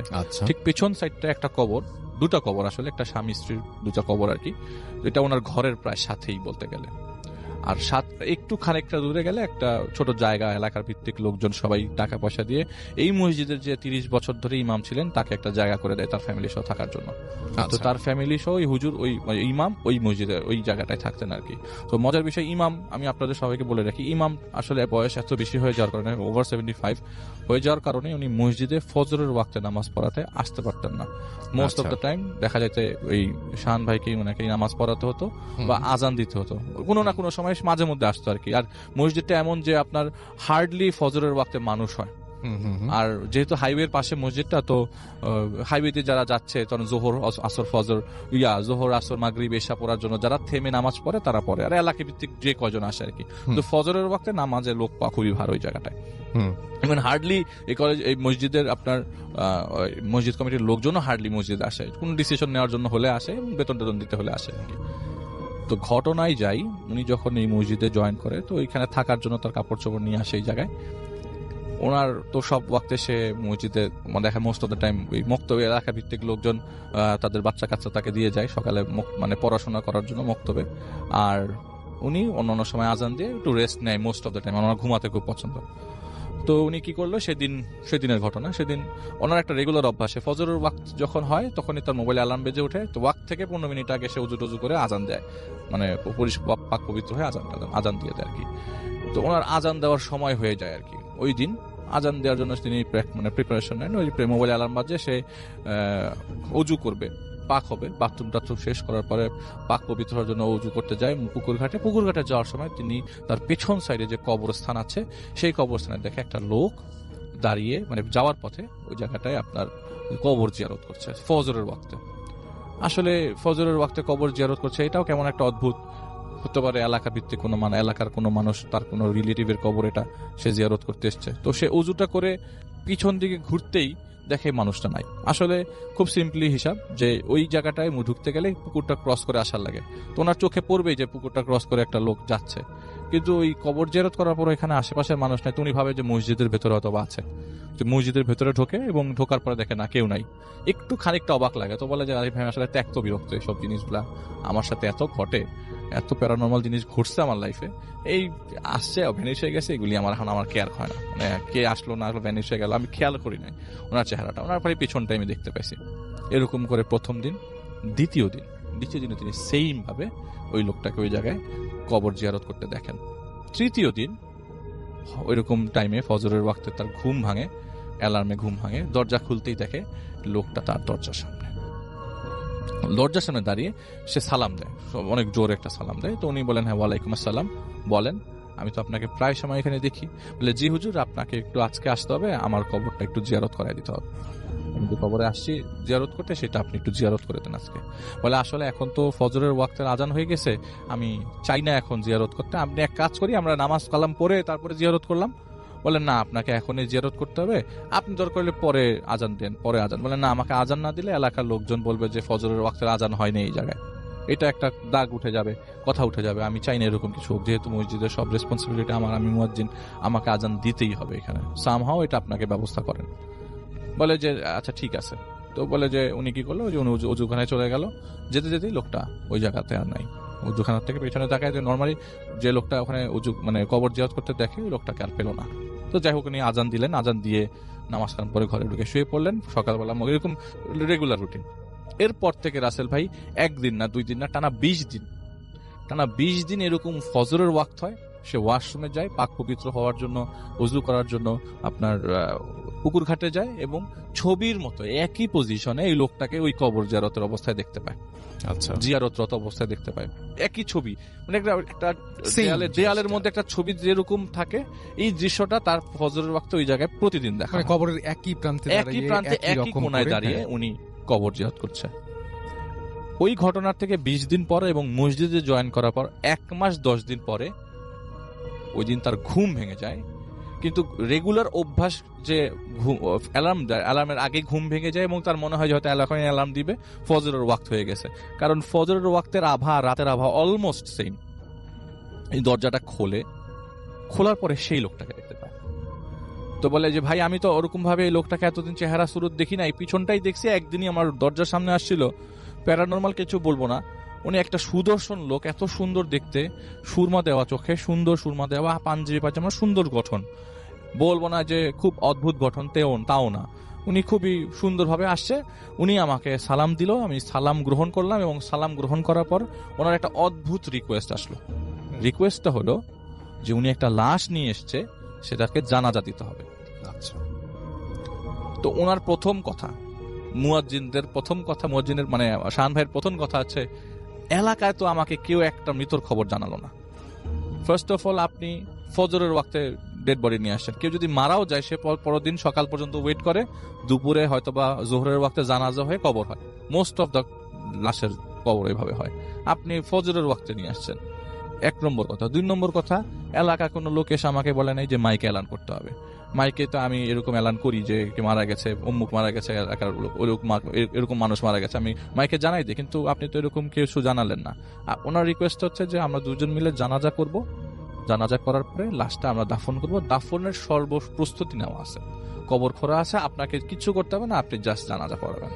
ঠিক পেছন সাইডটা একটা কবর, দুটা কবর আসলে, একটা স্বামী স্ত্রীর দুটা কবর আর কি। এটা ওনার ঘরের প্রায় সাথেই বলতে গেলে। আর একটু খানিকটা দূরে গেলে একটা ছোট জায়গা, এলাকার ভিত্তিক লোকজন সবাই টাকা পয়সা দিয়ে এই মসজিদের যে 30 বছর ধরে ইমাম ছিলেন তাকে একটা জায়গা করে দেয় তার ফ্যামিলি সহ থাকার জন্য। তো তার ফ্যামিলি সহ ওই হুজুর, ওই ইমাম ওই মসজিদের ওই জায়গাটায় থাকতেন আর কি। তো মজার বিষয়, ইমাম, আমি আপনাদের সবাইকে বলে রাখি, ইমাম আসলে বয়স এত বেশি হয়ে যাওয়ার কারণে, ওভার 75 হয়ে যাওয়ার কারণে উনি মসজিদে ফজরের ওয়াক্তে নামাজ পড়াতে আসতে পারতেন না। মোস্ট অফ দ্য টাইম দেখা যাইতে ওই শাহান ভাইকেই ওনাকে নামাজ পড়াতে হতো বা আজান দিতে হতো, কোনো না কোনো সময় মাঝে মধ্যে আসতো আর কি। আর মসজিদটা এমন যে আপনার হার্ডলি ফজরের ওয়াক্তে মানুষ হয়। আর যেহেতু হাইওয়ের পাশে মসজিদটা, তো হাইওয়েতে যারা যাচ্ছে তখন জোহর আসর ফজর জোহর আসর মাগরিব এশা পড়ার জন্য যারা থেমে নামাজ পড়ে তারা পড়ে, আর এলাকা ভিত্তিক যে কয়জন আসে আর কি। তো ফজরের ওয়াক্তে নামাজের লোক পাওয়া খুবই ভালো ওই জায়গাটায়। ইভেন হার্ডলি এই মসজিদের আপনার মসজিদ কমিটির লোকজনও হার্ডলি মসজিদে আসে, কোন ডিসিশন নেওয়ার জন্য হলে আসে, এবং বেতন টেতন দিতে হলে আসে আর কি। তো ঘটনায় যাই, উনি যখন এই মসজিদে জয়েন করে, তো ওইখানে থাকার জন্য তার কাপড় চোপড় নিয়ে আসে এই জায়গায়। ওনার তো সব ওয়াক্তে সে মসজিদে দেখা, মোস্ট অফ দ্য টাইম ওই মক্তবে এলাকা ভিত্তিক লোকজন তাদের বাচ্চা কাচ্চা তাকে দিয়ে যায় সকালে মানে পড়াশোনা করার জন্য মক্তবে। আর উনি অন্যান্য সময় আজান দিয়ে একটু রেস্ট নেয় মোস্ট অফ দ্য টাইম। ওনার ঘুমাতে খুব পছন্দ। তো উনি কি করলো, সেদিনের ঘটনা, সেদিন ওনার একটা রেগুলার অভ্যাসে ফজরের ওয়াক্ত যখন হয় তখনই তার মোবাইলে অ্যালার্ম বেজে ওঠে, তো ওয়াক্ত থেকে 15 মিনিট আগে সে উজু টুজু করে আজান দেয়, মানে পাক পবিত্র হয়ে আজান দিয়ে দেয় আর কি। তো ওনার আজান দেওয়ার সময় হয়ে যায় আর কি। ওই দিন আজান দেওয়ার জন্য তিনি মানে প্রিপারেশন নেন। ওই মোবাইলে অ্যালার্ম বাজে, সে উজু করবে, পাক হবে, বাথরুম টাথরুম শেষ করার পরে পাক পবিত্র হওয়ার জন্য উজু করতে যায় পুকুর ঘাটে যাওয়ার সময় তিনি তার পেছন সাইডে যে কবরস্থান আছে সেই কবরস্থানে দেখে একটা লোক দাঁড়িয়ে, মানে যাওয়ার পথে ওই জায়গাটায় আপনার কবর জিয়ারত করছে ফজরের ওয়াক্তে। আসলে ফজরের ওয়াক্তে কবর জিয়ারত করছে, এটাও কেমন একটা অদ্ভুত, হতে পারে এলাকা ভিত্তিক কোনো এলাকার কোনো মানুষ, তার কোনো রিলেটিভের কবর এটা সে জিয়ারত করতে এসছে। তো সে উজুটা করে পিছন দিকে ঘুরতেই দেখে মানুষটা নাই। আসলে খুব সিম্পলি হিসাব যে ওই জায়গাটায় ঢুকতে গেলে পুকুরটা ক্রস করে আসার লাগে, তো ওনার চোখে পড়বেই যে পুকুরটা ক্রস করে একটা লোক যাচ্ছে, কিন্তু ওই কবর জিয়ারত করার পর এখানে আশেপাশের মানুষ নাই। তো উনি ভাবে যে মসজিদের ভেতরে হয়তো আছে, যে মসজিদের ভেতরে ঢোকে এবং ঢোকার পরে দেখে না কেউ নাই, একটু খানিকটা অবাক লাগে। তো বলে যে আরে ভাই আসলে ত্যাক্ত বিরক্ত এইসব জিনিসগুলা, আমার সাথে এত ঘটে, এত প্যারানর্মাল জিনিস ঘটছে আমার লাইফে, এই আসছে ভ্যানিশ হয়ে গেছে, এগুলি আমার কেয়ার হয় না, মানে কে আসলো না আসলো ভ্যানিশ হয়ে গেল আমি খেয়াল করি নাই ওনার চেহারাটা, ওনার পরে পিছনটা আমি দেখতে পাইছি। এরকম করে প্রথম দিন, দ্বিতীয় দিনে তিনি সেইম ভাবে ওই লোকটাকে ওই জায়গায় কবর জিয়ারত করতে দেখেন। তৃতীয় দিন ওইরকম টাইমে ফজরের ওয়াক্তে তার ঘুম ভাঙে, অ্যালার্মে ঘুম ভাঙে, দরজা খুলতেই দেখে লোকটা তার দরজার সামনে দাঁড়িয়ে সে সালাম দেয়, অনেক জোরে একটা সালাম দেয়। তো উনি বলেন হ্যাঁ ওয়ালাইকুম আসসালাম, বলেন আমি তো আপনাকে প্রায় সময় এখানে দেখি। বলে জি হুজুর, আপনাকে একটু আজকে আসতে হবে, আমার কবরটা একটু জিয়ারত করাই দিতে হবে, আমি যে কবরে আসছি জিয়ারত করতে, সেটা আপনি একটু জিয়ারত করে দেন আজকে। বলে আসলে এখন তো ফজরের ওয়াক্তের আজান হয়ে গেছে, আমি চাই না এখন জিয়ারত করতে, আপনি এক কাজ করি আমরা নামাজ কালাম পরে তারপরে জিয়ারত করলাম। বলেন না, আপনাকে এখনই জিয়ারত করতে হবে, আপনি দরকার হলে পরে আজান দেন, পরে আজান। বলেন না, আমাকে আজান না দিলে এলাকার লোকজন বলবে যে ফজরের ওয়াক্তের আজান হয়নি এই জায়গায়, এটা একটা দাগ উঠে যাবে, কথা উঠে যাবে, আমি চাই না এরকম কিছু হোক, যেহেতু মসজিদের সব রেসপন্সিবিলিটি আমার, আমি মুয়াজ্জিন, আমাকে আজান দিতেই হবে এখানে, সামহাও এটা আপনাকে ব্যবস্থা করেন। বলে যে আচ্ছা ঠিক আছে। তো বলে যে উনি কি করলো, যে উনি অজুখানায় চলে গেল, যেতেই লোকটা ওই জায়গাতে আর নাই। অজুখানার থেকে পেছনে তাকায়, যে নর্মালি যে লোকটা ওখানে মানে কবর জিয়ারত করতে দেখে ওই লোকটাকে আর পেল না। তো যাই হোক উনি আজান দিলেন, আজান দিয়ে নামাজ কালাম পরে ঘরে ঢুকে শুয়ে পড়লেন, সকালবেলা এরকম রেগুলার রুটিন। এরপর থেকে রাসেল ভাই একদিন না 2 দিন না টানা 20 দিন এরকম ফজরের ওয়াক্ত হয়, সে ওয়াশরুমে যায় পাক পবিত্র হওয়ার জন্য, ওযু করার জন্য আপনার পুকুর ঘাটে যায়, এবং ছবির মতো একই পজিশনে এই লোকটাকে ওই কবর জিয়ারতের অবস্থায় দেখতে পায়। আচ্ছা, জিয়ারতরত অবস্থায় দেখতে পায়, একই ছবি, মানে একটা দেয়ালের মধ্যে একটা ছবি যেরকম থাকে, এই দৃশ্যটা তার ফজরের ওয়াক্তে ওই জায়গায় প্রতিদিন দেখা, মানে কবরের একই প্রান্তে একই কোণায় দাঁড়িয়ে উনি কবর জিয়ারত করছে। ওই ঘটনার থেকে 20 দিন পরে এবং মসজিদে জয়েন করার পর 1 মাস 10 দিন পরে ওই দিন তার ঘুম ভেঙে যায়। কিন্তু রেগুলার অভ্যাস যে অ্যালার্ম দেয়, অ্যালার্মের আগে ঘুম ভেঙে যায় এবং তার মনে হয় যে হয়তো এলাকায় অ্যালার্ম দিবে, ফজরের ওয়াক্ত হয়ে গেছে, কারণ ফজরের ওয়াক্তের আভা রাতের আভা অলমোস্ট সেম। এই দরজাটা খোলার পরে সেই লোকটাকে দেখতে পায়। তো বলে যে ভাই আমি তো ওরকম ভাবে এই লোকটাকে এতদিন চেহারা সুরত দেখি নাই, পিছনটাই দেখছি, একদিনই আমার দরজার সামনে আসছিল, প্যারানর্মাল কিছু বলবো না, উনি একটা সুদর্শন লোক, এত সুন্দর দেখতে, সুরমা দেওয়া চোখে, সুন্দর সুরমা দেওয়া পাঞ্জাবি পায়জামা, সুন্দর গঠন, বলবো না যে খুব অদ্ভুত গঠন তাও না, উনি খুবই সুন্দরভাবে আসছে। উনি আমাকে সালাম দিল, আমি সালাম গ্রহণ করলাম, এবং সালাম গ্রহণ করার পর ওনার একটা অদ্ভুত রিকোয়েস্ট আসলো। রিকোয়েস্টটা হলো যে উনি একটা লাশ নিয়ে এসছে, সেটাকে জানাজা দিতে হবে। আচ্ছা, তো ওনার প্রথম কথা, মুয়াজ্জিনের মানে শাহান ভাইয়ের প্রথম কথা আছে, এলাকায় তো আমাকে কেউ একটা মৃতর খবর জানালো না। ফার্স্ট অফ অল আপনি ফজরের ওয়াক্তে ডেড বডি নিয়ে আসছেন, কেউ যদি মারাও যায় সে পরের দিন সকাল পর্যন্ত ওয়েট করে, দুপুরে হয়তোবা জোহরের ওয়াক্তে জানাজা হয়ে কবর হয়, মোস্ট অফ দ্য লাশের কবর এভাবে হয়, আপনি ফজরের ওয়াক্তে নিয়ে আসছেন, 1 নম্বর কথা। 2 নম্বর কথা, এলাকা কোনো লোক এসে আমাকে বলে নাই যে মাইকে এলান করতে হবে, মাইকে তো আমি এরকম এলান করি যে মারা গেছে, অমুক মারা গেছে, এলাকার এরকম মানুষ মারা গেছে, আমি মাইকে জানাই দিই, কিন্তু আপনি তো এরকম কিছু জানালেন না। ওনার রিকোয়েস্ট হচ্ছে যে আমরা 2জন মিলে জানাজা করব, জানাজা করার পরে লাশটা আমরা দাফন করব, দাফনের সর্বপ্রস্তুতি নেওয়া আছে, কবর খোঁড়া আছে, আপনাকে কিছু করতে হবে না, আপনি জাস্ট জানাজা পড়াবেন।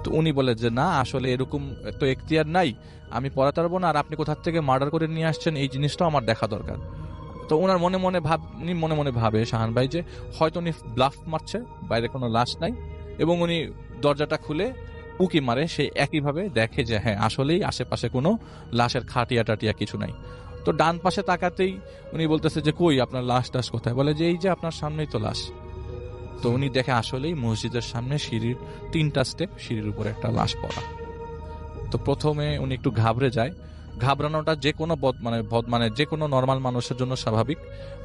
তো উনি বলে যে না, আসলে এরকম তো এখতিয়ার নাই, আমি পড়াতে পারবো না, আর আপনি কোথা থেকে মার্ডার করে নিয়ে আসছেন এই জিনিসটাও আমার দেখা দরকার। তো ওনার মনে মনে ভাবে শাহান ভাই যে হয়তো উনি ব্লাফ মারছে, বাইরে কোনো লাশ নাই, এবং উনি দরজাটা খুলে উকি মারে, সে একইভাবে দেখে যে হ্যাঁ আসলেই আশেপাশে কোনো লাশের খাটিয়া টাটিয়া কিছু নাই। তো ডান পাশে তাকাতেই উনি বলতেছে যে কই আপনার লাশ টাশ কোথায়? বলে যে এই যে আপনার সামনেই তো লাশ। তো উনি দেখে আসলেই মসজিদের সামনে সিঁড়ির 3টা স্টেপ, সিঁড়ির উপরে একটা লাশ পড়া। তো প্রথমে উনি একটু ঘাবড়ে যায়। ঘাবড়ানোটা যে কোনো মানে যে কোনো নর্মাল মানুষের জন্য স্বাভাবিক।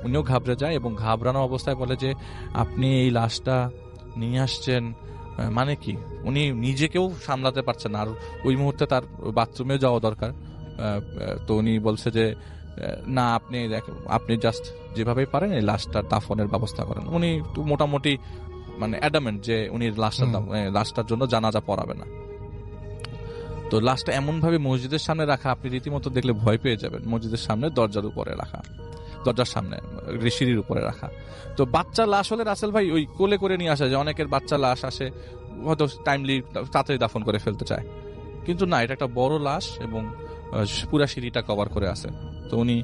উনিও ঘাবড়ে যায় এবং ঘাবড়ানো অবস্থায় বলে যে আপনি এই লাশটা নিয়ে আসছেন মানে কি? উনি নিজেকেও সামলাতে পারছেন না, আর ওই মুহূর্তে তার বাথরুমে যাওয়া দরকার। তো উনি বলছে যে না, আপনি জাস্ট যেভাবেই পারেন এই লাশটার দাফনের ব্যবস্থা করেন। উনি তো মোটামুটি মানে অ্যাডামেন্ট যে উনি লাশটার জন্য জানাজা পড়াবে না। তো লাশটা এমন ভাবে মসজিদের সামনে রাখা, আপনি রীতিমতো দেখলে ভয় পেয়ে যাবেন। মসজিদের সামনে দরজার উপরে রাখা, দরজার সামনে সিঁড়ির উপরে রাখা। তো বাচ্চা লাশ হলে রাসেল ভাই ওই কোলে করে নিয়ে আসা যায়, অনেকের বাচ্চা লাশ আসে হয়তো টাইমলি তাড়াতাড়ি দাফন করে ফেলতে চায়, কিন্তু না, এটা একটা বড় লাশ এবং পুরা সিঁড়িটা কভার করে আছে। তো উনি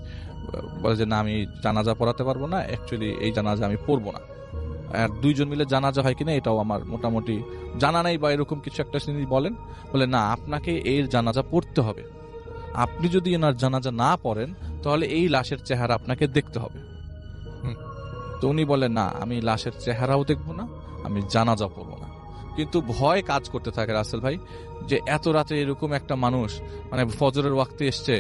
বলে যে না, আমি জানাজা পড়াতে পারবো না, অ্যাকচুয়ালি এই জানাজা আমি পড়বো না। আর 2 জন মিলে জানাজা হয় কিনা এটাও আমার মোটামুটি জানা নাই, বা এরকম কিছু একটা তিনি বলে না, আপনাকে এর জানাজা পড়তে হবে। আপনি যদি এনার জানাজা না পড়েন তাহলে এই লাশের চেহারা আপনাকে দেখতে হবে। তো উনি বলে না, আমি লাশের চেহারাও দেখবো না, আমি জানাজা পড়বো না। কিন্তু ভয় কাজ করতে থাকে রাসেল ভাই, যে এত রাতে এরকম একটা মানুষ মানে ফজরের ওয়াক্তে এসছে,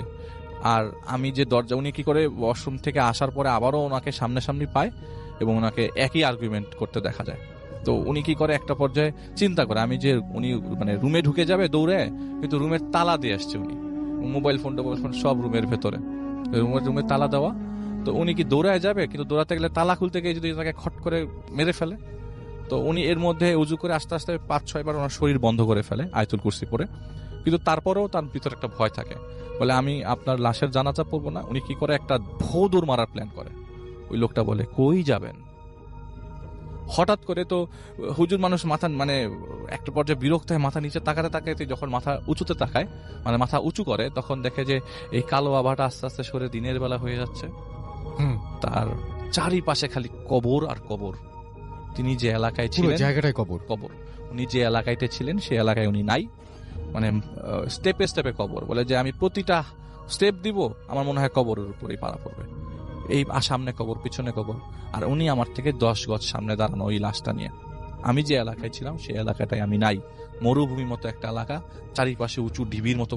আর আমি যে দরজা, উনি কি করে ওয়াশরুম থেকে আসার পরে আবারও ওনাকে সামনাসামনি পায় এবং ওনাকে একই আর্গুমেন্ট করতে দেখা যায়। তো উনি কি করে, একটা পর্যায়ে চিন্তা করে আমি যে উনি মানে রুমে ঢুকে যাবে দৌড়ে, কিন্তু রুমের তালা দিয়ে আসছে উনি, মোবাইল ফোন সব রুমের ভেতরে, রুমের তালা দেওয়া। তো উনি কি দৌড়ায় যাবে, কিন্তু দৌড়াতে গেলে তালা খুলতে গিয়ে যদি তাকে খট করে মেরে ফেলে। তো উনি এর মধ্যে উজু করে আস্তে আস্তে 5-6 বার ওনার শরীর বন্ধ করে ফেলে আয়াতুল কুরসি পড়ে, কিন্তু তারপরেও তার ভিতরে একটা ভয় থাকে। বলে আমি আপনার লাশের জানাজা পড়বো না। উনি কি করে, একটা ভৌ দৌড় মারার প্ল্যান করে। ওই লোকটা বলে কই যাবেন? হঠাৎ করে তো হুজুর মানুষ মাথা মানে একটা পর্যায়ে বিরক্ত হয়ে মাথা নিচে তাকাতে যখন মাথা উঁচুতে তাকায়, মানে মাথা উঁচু করে, তখন দেখে যে এই কালো আভাটা আস্তে আস্তে সরে দিনের বেলা হয়ে যাচ্ছে। তার চারিপাশে খালি কবর আর কবর। তিনি যে এলাকায় ছিলেন, জায়গাটাই কবর। উনি যে এলাকাইতে ছিলেন সে এলাকায় উনি নাই, মানে স্টেপে স্টেপে কবর। বলে যে আমি প্রতিটা স্টেপ দিব, আমার মনে হয় কবরের উপরেই পাড়া পড়বে। এই সামনে কবর, পিছনে কবর, আর উনি আমার থেকে 10 গজ সামনে দাঁড়ানো ওই লাশটা নিয়ে। আমি যে এলাকায় ছিলাম সেই এলাকাটাই আমি নাই। মরুভূমি মতো একটা এলাকা, চারিপাশে উঁচু ঢিবির মতো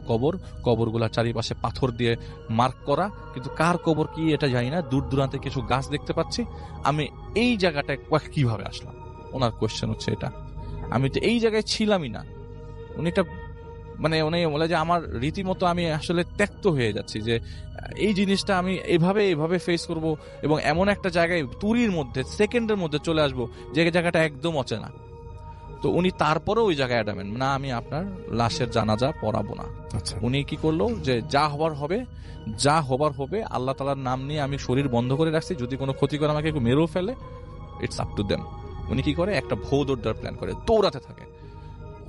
কবরগুলা চারিপাশে পাথর দিয়ে মার্ক করা, কিন্তু কার কবর কি এটা জানি না। দূর দূরান্তে কিছু গাছ দেখতে পাচ্ছি। আমি এই জায়গাটায় কিভাবে আসলাম? ওনার কোয়েশ্চেন হচ্ছে এটা। আমি তো এই জায়গায় ছিলামই না। উনি একটা মানে উনি বলে যে আমার রীতিমতো আমি আসলে ত্যক্ত হয়ে যাচ্ছি, যে এই জিনিসটা আমি এভাবে ফেস করব এবং এমন একটা জায়গায় তুরির মধ্যে সেকেন্ডের মধ্যে চলে আসবো যে জায়গাটা একদম অচেনা। তো উনি তারপরেও ওই জায়গায় অ্যাডামেন্ট, না আমি আপনার লাশের জানাজা পড়াবো না। আচ্ছা, উনি কি করলো, যে যা হবার হবে, আল্লাহ তাআলার নাম নিয়ে আমি শরীর বন্ধ করে রাখছি, যদি কোনো ক্ষতি করে আমাকে মেরেও ফেলে, ইটস আপ টু দেম। উনি কি করে, একটা ভৌ দৌড়ার প্ল্যান করে, দৌড়াতে থাকে,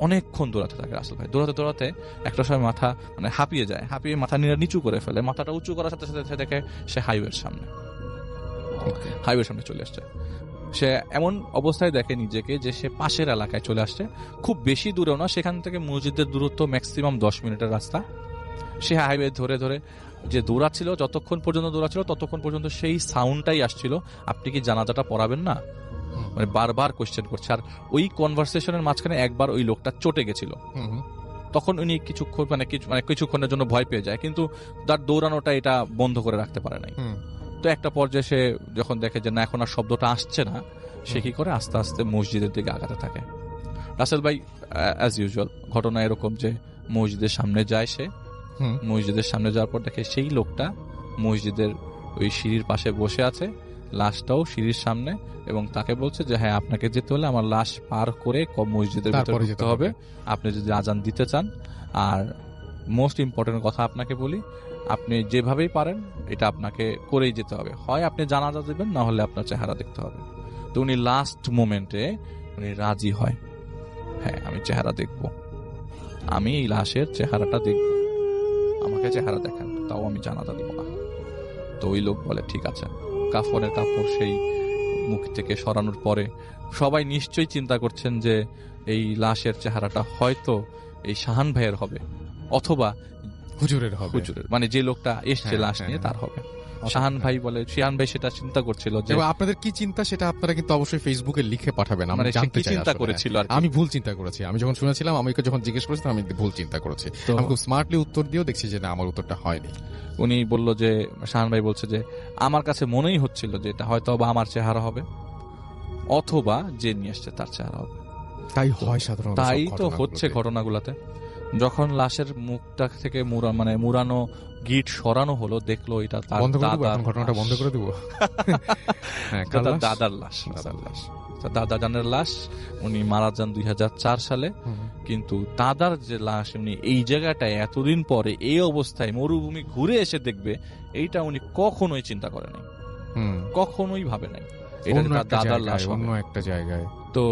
অনেকক্ষণ দৌড়াতে থাকে রাসেল ভাই। দৌড়াতে একটা সময় মাথা মানে হাঁপিয়ে যায়, হাঁপিয়ে মাথা নিচু করে ফেলে। মাথাটা উঁচু করার সাথে সাথে দেখে সে হাইওয়ের সামনে চলে আসছে। সে এমন অবস্থায় দেখে নিজেকে যে সে পাশের এলাকায় চলে আসছে, খুব বেশি দূরেও না, সেখান থেকে মসজিদের দূরত্ব ম্যাক্সিমাম 10 মিনিটের রাস্তা। সে হাইওয়ে ধরে যে দৌড়াচ্ছিল, যতক্ষণ পর্যন্ত দৌড়াচ্ছিল ততক্ষণ পর্যন্ত সেই সাউন্ডটাই আসছিল, আপনি কি জানাজাটা পড়াবেন না? মানে বারবার কোয়েশ্চেন করছে। আর ওই কনভারসেশনের মাঝখানে একবার ওই লোকটা চটে গেছিল, তখন উনি কিছুক্ষণের জন্য ভয় পেয়ে যায়, কিন্তু তার দৌড়ানোটা এটা বন্ধ করে রাখতে পারে নাই। তো একটা পর্যায়ে সে যখন দেখে যে না, এখন আর শব্দটা আসছে না, সে কি করে আস্তে আস্তে মসজিদের দিকে আগাতে থাকে। রাসেল ভাই অ্যাজ ইউজুয়াল ঘটনা এরকম যে মসজিদের সামনে যায় সে, মসজিদের সামনে যাওয়ার পর দেখে সেই লোকটা মসজিদের ওই সিঁড়ির পাশে বসে আছে, লাশটাও সিঁড়ির সামনে, এবং তাকে বলছে যে হ্যাঁ, আপনাকে যেতে হলে আমার লাশ পার করে মসজিদের ভিতরে যেতে হবে, আপনি যদি আজান দিতে চান। আর মোস্ট ইম্পর্টেন্ট কথা আপনাকে বলি, আপনি যেভাবেই পারেন এটা আপনাকে করেই যেতে হবে, হয় আপনি জানাজা দেবেন, না হলে আপনার চেহারা দেখতে হবে। তো উনি লাস্ট মোমেন্টে উনি রাজি হয়, হ্যাঁ আমি চেহারা দেখব, আমি এই লাশের চেহারাটা দেখব, আমাকে চেহারা দেখান, তাও আমি জানাজা দিব না। তো ওই লোক বলে ঠিক আছে। কাফনের কাপড় সেই মুখ থেকে সরানোর পরে সবাই নিশ্চয়ই চিন্তা করছেন যে এই লাশের চেহারাটা হয়তো এই শাহান ভাইয়ের হবে অথবা হুজুরের হবে। হুজুরের, মানে যে লোকটা এসছে হ্যাঁ, লাশ হ্যাঁ, নিয়ে হ্যাঁ। তার হবে। শাহান ভাই বলে, শাহান ভাই সেটা চিন্তা করছিল যে এবং আপনাদের কি চিন্তা সেটা আপনারা কিন্তু অবশ্যই ফেসবুকে লিখে পাঠাবেন, আমি মানে সে জানতে কি চাই চিন্তা আসলে। করেছিল আর কি। আমি ভুল চিন্তা করেছি, আমি যখন শুনেছিলাম আমি যখন জিজ্ঞেস করেছিলাম আমি ভুল চিন্তা করেছি। তো আমি খুব স্মার্টলি উত্তর দিয়েও দেখছি যে না, আমার উত্তরটা হয়নি। উনি বলল যে, শাহান ভাই বলছে যে আমার কাছে মনেই হচ্ছিল যে এটা হয়তো বা আমার চেহারা হবে অথবা যে নিয়ে আসছে তার চেহারা হবে। তাই হয় সাধারণত, তাই সব তো হচ্ছে ঘটনাগুলোতে। ঘটনাগুলাতে। যখন লাশের মুখটা থেকে মুরানো গিট সরানো হলো, দেখলো এটা তার বন্ধ করে দেবো দাদার এখন, ঘটনাটা লাশ। বন্ধ করে দেবো। হ্যাঁ, এটা কার তার লাশ? দাদার লাশ। দাদার লাশ। তার দাদা জানের লাশ। উনি মারা যান 2004 সালে। হুম। কিন্তু দাদার যে লাশ উনি এই জায়গাটায় এতদিন পরে এই অবস্থায় মরুভূমি ঘুরে এসে দেখবে, এইটা উনি কখনোই চিন্তা করে নাই, হুম। কখনোই ভাবে নাই এটা অন্য তার একটা দাদার জায়গায়, লাশ হবে। অন্য একটা জায়গায়। তো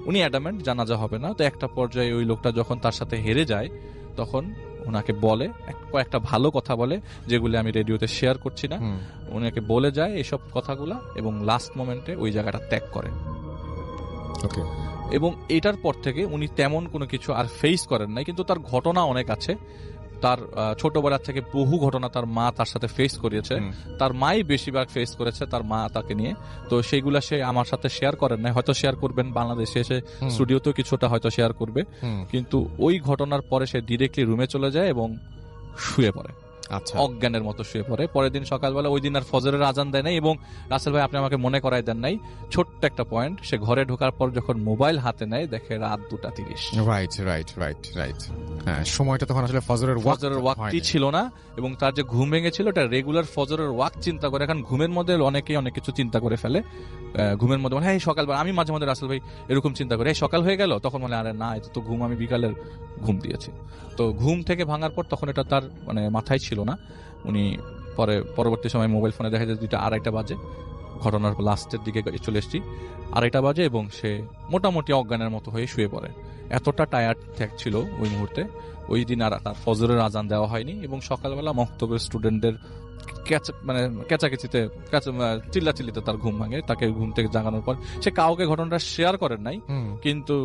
উনি অ্যাডামেন্ট জানাজা হবে না। তো একটা পর্যায়ে ওই লোকটা যখন তার সাথে হেরে যায় তখন ওনাকে বলে, কয়েকটা ভালো কথা বলে যেগুলি আমি রেডিওতে শেয়ার করছি না, হুম। ওনাকে বলে যায় এসব কথাগুলা এবং লাস্ট মোমেন্টে ওই জায়গাটা ত্যাগ করে। ওকে। এবং এটার পর থেকে উনি তেমন কোনো কিছু আর ফেস করেন নাই, কিন্তু তার ঘটনা অনেক আছে। তার ছোটবেলা থেকে বহু ঘটনা তার মা তার সাথে ফেস করিয়েছে। হুম। তার মাই বেশিরভাগ ফেস করেছে তার মা তাকে নিয়ে। তো সেইগুলা সে আমার সাথে শেয়ার করেন নাই, হয়তো শেয়ার করবেন বাংলাদেশে এসে হুম। স্টুডিওতেও কিছুটা হয়তো শেয়ার করবে। হুম। কিন্তু ওই ঘটনার পরে সে ডিরেক্টলি রুমে চলে যায় এবং শুয়ে পড়ে, আচ্ছা। অজ্ঞানের মতো শুয়ে পড়ে। পরের দিন সকালবেলা, ওই দিন আর ফজরের আজান দেয় নাই। এবং রাসেল ভাই আপনি আমাকে মনে করাই দেন নাই ছোট্ট একটা পয়েন্ট, সে ঘরে ঢোকার পর যখন মোবাইল হাতে নেয় দেখে রাত 2:30। Right right right right. হ্যাঁ, সময়টা তখন আসলে ফজরের ফজরের ওয়াক্তই ছিল না। এবং তার যে ঘুম ভেঙেছিল এটা রেগুলার ফজরের ওয়াক্ত চিন্তা করে। এখন ঘুমের মধ্যে অনেকেই অনেক কিছু চিন্তা করে ফেলে। ঘুমের মধ্যে হ্যাঁ সকালবেলা, আমি মাঝে মাঝে রাসেল ভাই এরকম চিন্তা করি, এই সকাল হয়ে গেল, তখন বলে আরে না, এটা তো ঘুম, আমি বিকালের ঘুম দিয়েছি। তো ঘুম থেকে ভাঙার পর তখন এটা তার মানে মাথায় ছিল না। উনি পরবর্তী সময় মোবাইল ফোনে দেখা যায় 2:30 বাজে, ঘটনার লাস্টের দিকে চলে এসেছি, 2:30 বাজে এবং সে মোটামুটি অজ্ঞানের মতো হয়ে শুয়ে পড়ে। এতটা টায়ার্ড ছিল ওই মুহূর্তে। ওই দিন আর তার ফজরের আজান দেওয়া হয়নি এবং সকালবেলা মক্তবের স্টুডেন্টদের কেচাকেচিতে চিল্লাচিল্লিতে তার ঘুম ভাঙে। তাকে ঘুম থেকে জাগানোর পর সে কাউকে ঘটনাটা শেয়ার করেন নাই, হুম। কিন্তু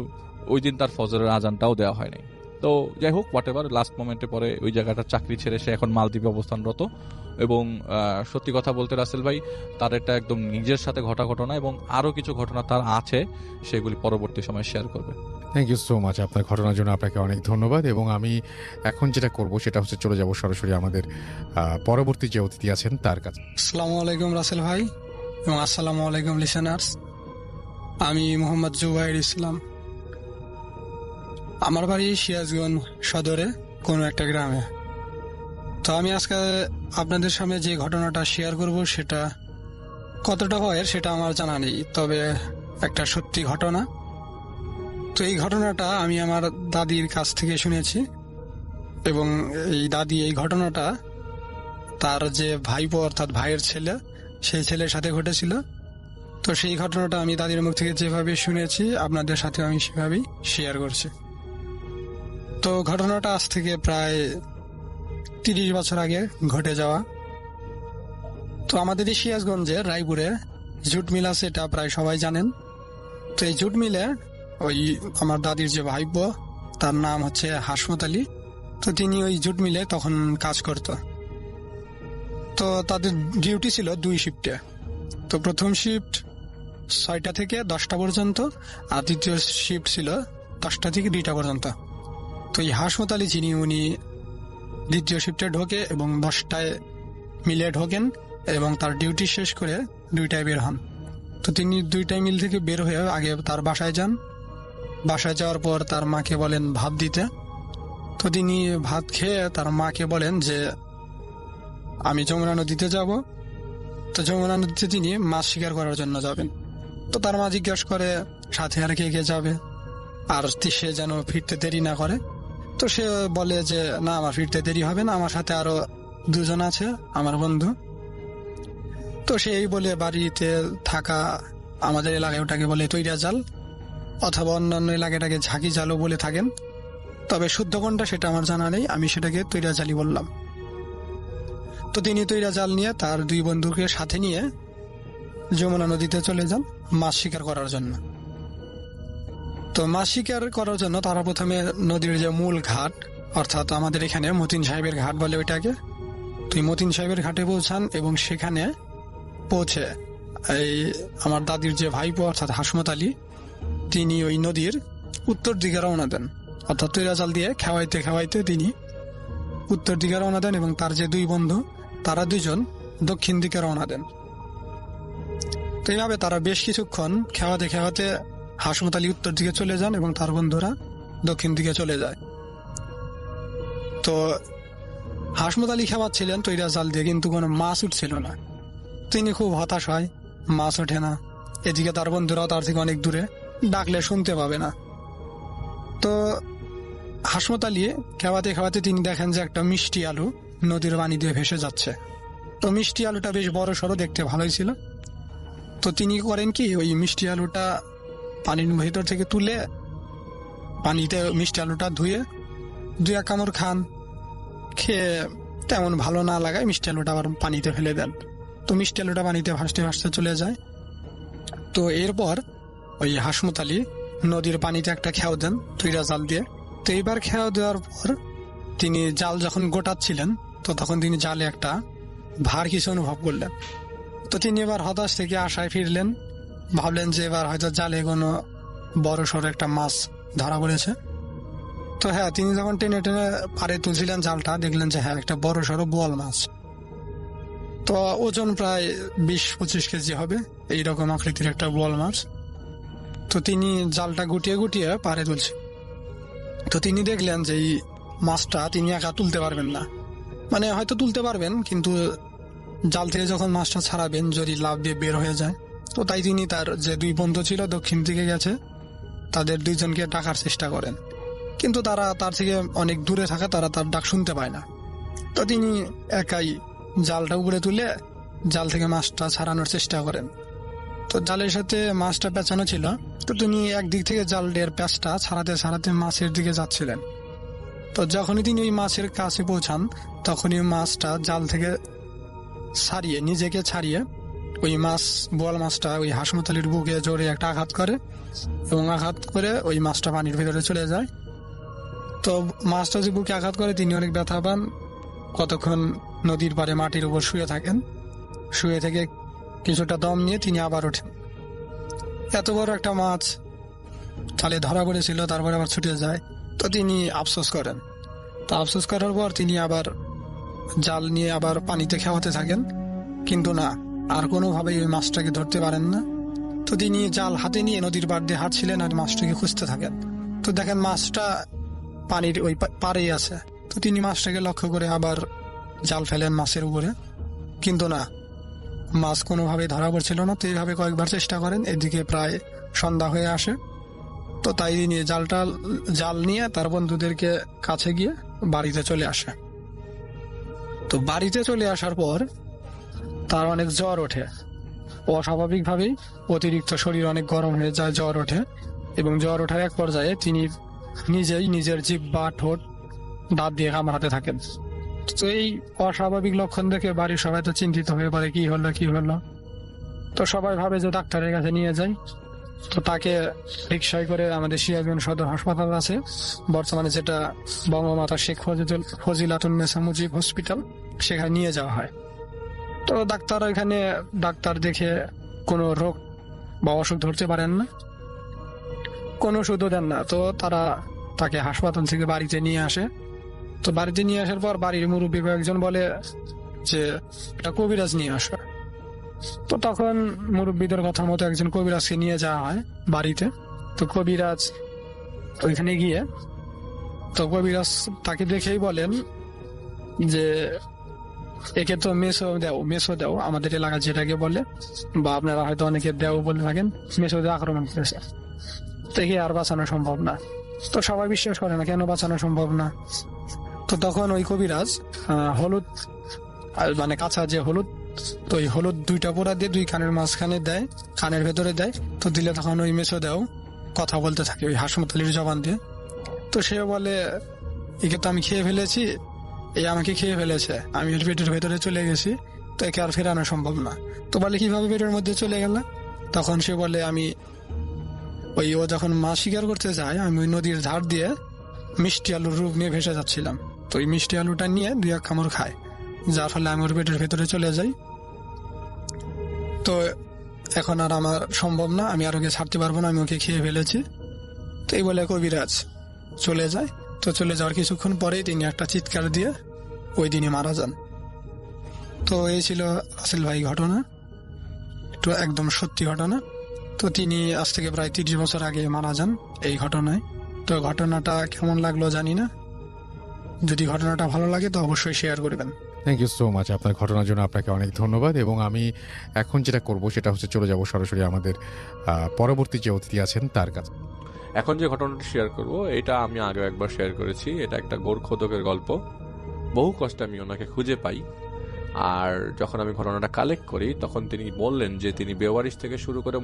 ওই দিন তার ফজরের আজানটাও দেওয়া হয়নি। তো যাই হোক, হোয়াট এভার, লাস্ট মোমেন্টে পরে ওই জায়গাটার চাকরি ছেড়ে সে এখন মালদ্বীপে অবস্থানরত। এবং সত্যি কথা বলতে রাসেল ভাই, তার এটা একদম নিজের সাথে ঘটা ঘটনা এবং আরো কিছু ঘটনা তার আছে, সেগুলি পরবর্তী সময় শেয়ার করবে। থ্যাংক ইউ সো মাচ, আপনার ঘটনার জন্য আপনাকে অনেক ধন্যবাদ। এবং আমি এখন যেটা করব সেটা হচ্ছে চলে যাব সরাসরি আমাদের পরবর্তী যে অতিথি আছেন তার কাছে। আসসালামু আলাইকুম রাসেল ভাই এবং আসসালামু আলাইকুম লিসেনার্স। আমি মোহাম্মদ জুবাইর ইসলাম। আমার বাড়ি সিরাজগঞ্জ সদরে কোনো একটা গ্রামে। তো আমি আজকে আপনাদের সামনে যে ঘটনাটা শেয়ার করব সেটা কতটা হয় সেটা আমার জানা নেই, তবে একটা সত্যি ঘটনা। তো এই ঘটনাটা আমি আমার দাদির কাছ থেকে শুনেছি এবং এই দাদি এই ঘটনাটা তার যে ভাইপো অর্থাৎ ভাইয়ের ছেলে, সেই ছেলের সাথে ঘটেছিল। তো সেই ঘটনাটা আমি দাদির মুখ থেকে যেভাবে শুনেছি আপনাদের সাথে আমি সেভাবেই শেয়ার করছি। তো ঘটনাটা আজ থেকে প্রায় 30 বছর আগে ঘটে যাওয়া। তো আমাদের এই সিরাজগঞ্জে রায়পুরে জুট মিল আছে, এটা প্রায় সবাই জানেন। তো এই জুট মিলে ওই আমার দাদির যে ভাইপো, তার নাম হচ্ছে হাসমত আলী। তো তিনি ওই জুট মিলে তখন কাজ করত। তো তাদের ডিউটি ছিল 2 শিফটে। তো প্রথম শিফট 6টা থেকে 10টা পর্যন্ত, আর দ্বিতীয় শিফট ছিল 10টা থেকে 2টা পর্যন্ত। তো এই হাসমত আলী যিনি, উনি দ্বিতীয় শিফটে ঢোকে এবং 10টায় মিলে ঢোকেন এবং তার ডিউটি শেষ করে 2টায় বের হন। তো তিনি 2টায় মিল থেকে বের হয়ে আগে তার বাসায় যান। বাসায় যাওয়ার পর তার মাকে বলেন ভাত দিতে। তো তিনি ভাত খেয়ে তার মাকে বলেন যে আমি যমুনা নদীতে যাব। তো যমুনা নদীতে তিনি মাছ শিকার করার জন্য যাবেন। তো তার মা জিজ্ঞাসা করে সাথে আর কে কে যাবে, আর সে যেন ফিরতে দেরি না করে। তো সে বলে যে না, আমার ফিরতে দেরি হবে না, আমার সাথে আরো 2 জন আছে আমার বন্ধু। তো সেই বলে বাড়িতে থাকা, আমাদের এলাকায় ওটাকে বলে তৈরা জাল, অথবা অন্যান্য এলাকাটাকে ঝাঁকি জালও বলে থাকেন। তবে শুদ্ধ কোনটা সেটা আমার জানা নেই, আমি সেটাকে তৈরা জালি বললাম। তো তিনি তৈরা জাল নিয়ে তার 2 বন্ধুকে সাথে নিয়ে যমুনা নদীতে চলে যান মাছ শিকার করার জন্য। তো মাছ শিকার করার জন্য তারা প্রথমে নদীর যে মূল ঘাট, অর্থাৎ আমাদের এখানে মতিন সাহেবের ঘাট বলে ওইটাকে, তো এই মতিন সাহেবের ঘাটে পৌঁছান এবং সেখানে পৌঁছে এই আমার দাদির যে ভাইপো অর্থাৎ হাসমত আলী, তিনি ওই নদীর উত্তর দিকে রওনা দেন, অর্থাৎ তৈরা জাল দিয়ে খেওয়াইতে খেওয়াইতে তিনি উত্তর দিকে রওনা দেন এবং তার যে 2 বন্ধু তারা 2জন দক্ষিণ দিকে রওনা দেন। তো এইভাবে তারা বেশ কিছুক্ষণ খেওয়াতে খেওয়াতে হাসমত আলী উত্তর দিকে চলে যান এবং তার বন্ধুরা দক্ষিণ দিকে চলে যায়। তো হাসমত আলী খেওয়াচ্ছিলেন তৈরা জাল দিয়ে, কিন্তু কোনো মাছ উঠছিল না। তিনি খুব হতাশ হয়, মাছ ওঠে না। এদিকে তার বন্ধুরাও তার থেকে অনেক দূরে, ডাকলে শুনতে পাবে না। তো হাসমত আলী খেওয়াতে খেওয়াতে তিনি দেখেন যে একটা মিষ্টি আলু নদীর পানি দিয়ে ভেসে যাচ্ছে। তো মিষ্টি আলুটা বেশ বড় সড়ো, দেখতে ভালোই ছিল। তো তিনি করেন কি, ওই মিষ্টি আলুটা পানির ভেতর থেকে তুলে পানিতে মিষ্টি আলুটা ধুয়ে 2-1 কামড় খান। খেয়ে তেমন ভালো না লাগায় মিষ্টি আলুটা আবার পানিতে ফেলে দেন। তো মিষ্টি আলুটা পানিতে ভাসতে ভাসতে চলে যায়। তো এরপর ওই হাসমত আলী নদীর পানিতে একটা খেয়াও দেন তৈরা জাল দিয়ে। তো এইবার খেয়াও দেওয়ার পর তিনি জাল যখন গোটাচ্ছিলেন, তো তখন তিনি জালে একটা ভার কিছু অনুভব করলেন। তো তিনি এবার হতাশ থেকে আশায় ফিরলেন, ভাবলেন যে এবার হয়তো জালে কোনো বড় সড়ো একটা মাছ ধরা পড়েছে। তো হ্যাঁ, তিনি যখন টেনে টেনে পাড়ে তুলছিলেন জালটা, দেখলেন যে হ্যাঁ, একটা বড় সড়ো বোয়াল মাছ। তো ওজন প্রায় 20-25 কেজি হবে, এইরকম আকৃতির একটা বোয়াল মাছ। তো তিনি জালটা গুটিয়ে গুটিয়ে পাড়ে তুলছেন। তো তিনি দেখলেন যে এই মাছটা তিনি একা তুলতে পারবেন না, মানে হয়তো তুলতে পারবেন, কিন্তু জাল থেকে যখন মাছটা ছাড়াবেন যদি লাফ দিয়ে বের হয়ে যায়। তো তাই তিনি তার যে 2 বন্ধু ছিল দক্ষিণ দিকে গেছে, তাদের 2জনকে ডাকার চেষ্টা করেন, কিন্তু তারা তার থেকে অনেক দূরে থাকে, তারা তার ডাক শুনতে পায় না। তো তিনি একাই জালটা উপরে তুলে জাল থেকে মাছটা ছাড়ানোর চেষ্টা করেন। তো জালের সাথে মাছটা পেঁচানো ছিল, তো তিনি একদিক থেকে জালের প্যাঁচটা ছাড়াতে ছাড়াতে মাছের দিকে যাচ্ছিলেন। তো যখনই তিনি ওই মাছের কাছে পৌঁছান, তখনই মাছটা জাল থেকে ছাড়িয়ে নিজেকে ছাড়িয়ে ওই বোয়াল মাছটা ওই হাসমত আলীর বুকে জোরে একটা আঘাত করে এবং আঘাত করে ওই মাছটা পানির ভিতরে চলে যায়। তো মাছটা যে বুকে আঘাত করে তিনি অনেক ব্যথা পান। কতক্ষণ নদীর পাড়ে মাটির উপর শুয়ে থাকেন, শুয়ে থেকে কিছুটা দম নিয়ে তিনি আবার ওঠেন। এত বড় একটা মাছ জালে ধরা পড়েছিল, তারপরে আবার ছুটে যায়। তো তিনি আফসোস করেন। তো আফসোস করার পর তিনি আবার জাল নিয়ে আবার পানিতে খেওয়াতে থাকেন, কিন্তু না, আর কোনোভাবেই ওই মাছটাকে ধরতে পারেন না। তো তিনি জাল হাতে নিয়ে নদীর পাড় দিয়ে হাঁটছিলেন আর মাছটাকে খুঁজতে থাকেন। তো দেখেন মাছটা পানির ওই পাড়েই আছে। তো তিনি মাছটাকে লক্ষ্য করে আবার জাল ফেলেন মাছের উপরে, কিন্তু না, মাছ কোনোভাবেই ধরা পড়ছিল না। তো এইভাবে কয়েকবার চেষ্টা করেন, এদিকে প্রায় সন্ধ্যা হয়ে আসে। তো তাই তিনি জাল নিয়ে তার বন্ধুদেরকে কাছে গিয়ে বাড়িতে চলে আসে। তো বাড়িতে চলে আসার পর তার অনেক জ্বর ওঠে, অস্বাভাবিকভাবেই অতিরিক্ত শরীর অনেক গরম হয়ে যায়, জ্বর ওঠে। এবং জ্বর ওঠার এক পর্যায়ে তিনি নিজেই নিজের জিহ্বা, ঠোঁট, দাঁত দিয়ে কামড়াতে থাকেন। তো এই অস্বাভাবিক লক্ষণ দেখে বাড়ির সবাই তো চিন্তিত হয়ে পড়ে, কি হলো। তো সবাই ভাবে যে ডাক্তারের কাছে নিয়ে যায়। তো তাকে রিকশায় করে আমাদের সিরাজগঞ্জ সদর হাসপাতাল আছে বর্তমানে, যেটা বঙ্গমাতা শেখ ফজিলাতুন্নেসা মুজিব হসপিটাল, সেখানে নিয়ে যাওয়া হয়। তো ডাক্তার দেখে কোনো রোগ বা অসুখ ধরতে পারেন না, কোনো ওষুধও দেন না। তো তারা তাকে হাসপাতাল থেকে বাড়িতে নিয়ে আসে। তো বাড়িতে নিয়ে আসার পর বাড়ির মুরব্বী একজন বলে যে এটা কবিরাজ নিয়ে আসে। তো তখন মুরব্বীদের কথা মতো একজন কবিরাজকে নিয়ে যাওয়া হয় বাড়িতে। তো কবিরাজ ওইখানে গিয়ে, তো কবিরাজ তাকে দেখেই বলেন যে একে তো মেসো দেও আমাদের এলাকা যেটাকে বলে, বা আপনারা হয়তো অনেকে দেও বলে থাকেন, মেসো দেও আক্রমণ করেছে, থেকে আর বাঁচানো সম্ভব না। তো সবাই বিশ্বাস করে না, কেন বাঁচানো সম্ভব না। তো তখন ওই কবিরাজ হলুদ, মানে কাঁচা যে হলুদ, তো ওই হলুদ 2টা পোড়া দিয়ে 2 কানের মাঝখানে দেয়, কানের ভেতরে দেয়। তো দিলে তখন ওই মেসো দেও কথা বলতে থাকে ওই হাসমত আলীর জবান দিয়ে। তো সে বলে একে তো আমি খেয়ে ফেলেছি, এই আমাকে খেয়ে ফেলেছে, আমি এর পেটের ভেতরে চলে গেছি, তো একে আর ফেরানো সম্ভব না। তো বলে কিভাবে পেটের মধ্যে চলে গেল? তখন সে বলে আমি ও যখন মাছ শিকার করতে যায়, আমি ওই নদীর ধার দিয়ে মিষ্টি আলুর রূপ নিয়ে ভেসে যাচ্ছিলাম, তো ওই মিষ্টি আলুটা নিয়ে 2-1 কামড় খায়, যার ফলে আমি ওর পেটের ভেতরে চলে যাই। তো এখন আর আমার সম্ভব না, আমি আর ওকে ছাড়তে পারবো না, আমি ওকে খেয়ে ফেলেছি। তো এই বলে কবিরাজ চলে যায়। তো চলে যাওয়ার কিছুক্ষণ পরেই তিনি একটা চিৎকার দিয়ে ওই দিনই মারা যান। তো এই ছিল রাসেল ভাই ঘটনা, একটু একদম সত্যি ঘটনা। তো তিনি আজ থেকে প্রায় 30 বছর আগে মারা যান এই ঘটনায়। তো ঘটনাটা কেমন লাগলো জানি না, যদি ঘটনাটা ভালো লাগে তো অবশ্যই শেয়ার করবেন। থ্যাংক ইউ সো মাচ, আপনার ঘটনার জন্য আপনাকে অনেক ধন্যবাদ। এবং আমি এখন যেটা করব সেটা হচ্ছে চলে যাব সরাসরি আমাদের পরবর্তী যে অতিথি আছেন তার কাছে। এখন যে ঘটনাটা শেয়ার করব এটা আমি আগেও একবার শেয়ার করেছি। এটা একটা গোরখোদকের গল্প। বহু কষ্টে আমি ওনাকে খুঁজে পাই, আর যখন আমি ঘটনাটা কালেক্ট করি তখন তিনি বললেন যে তিনি বেওয়ারিশ থেকে শুরু করে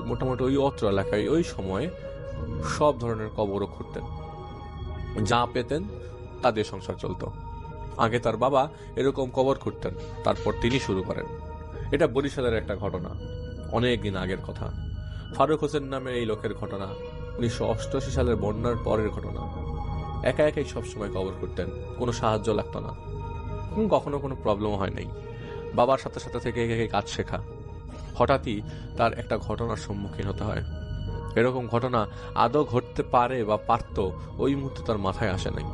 মোটামুটি ওই অত্র এলাকায় ওই সময়ে সব ধরনের কবরও খুঁড়তেন, যা পেতেন তা দিয়ে সংসার চলতো। আগে তার বাবা এরকম কবর খুঁড়তেন, তারপর তিনি শুরু করেন। এটা বরিশালের একটা ঘটনা, অনেক দিন আগের কথা। ফারুক হোসেন নামের এই লোকের ঘটনা 1988 সালের বন্যার পরের ঘটনা। একা একাই সবসময় কবর করতেন, কোনো সাহায্য লাগতো না, কখনো কোনো প্রবলেম হয় নাই। বাবার সাথে সাথে থেকে একে কাজ শেখা। হঠাৎই তার একটা ঘটনার সম্মুখীন হতে হয়। এরকম ঘটনা আদৌ ঘটতে পারে বা পারত ওই মুহূর্তে তার মাথায় আসে নাই।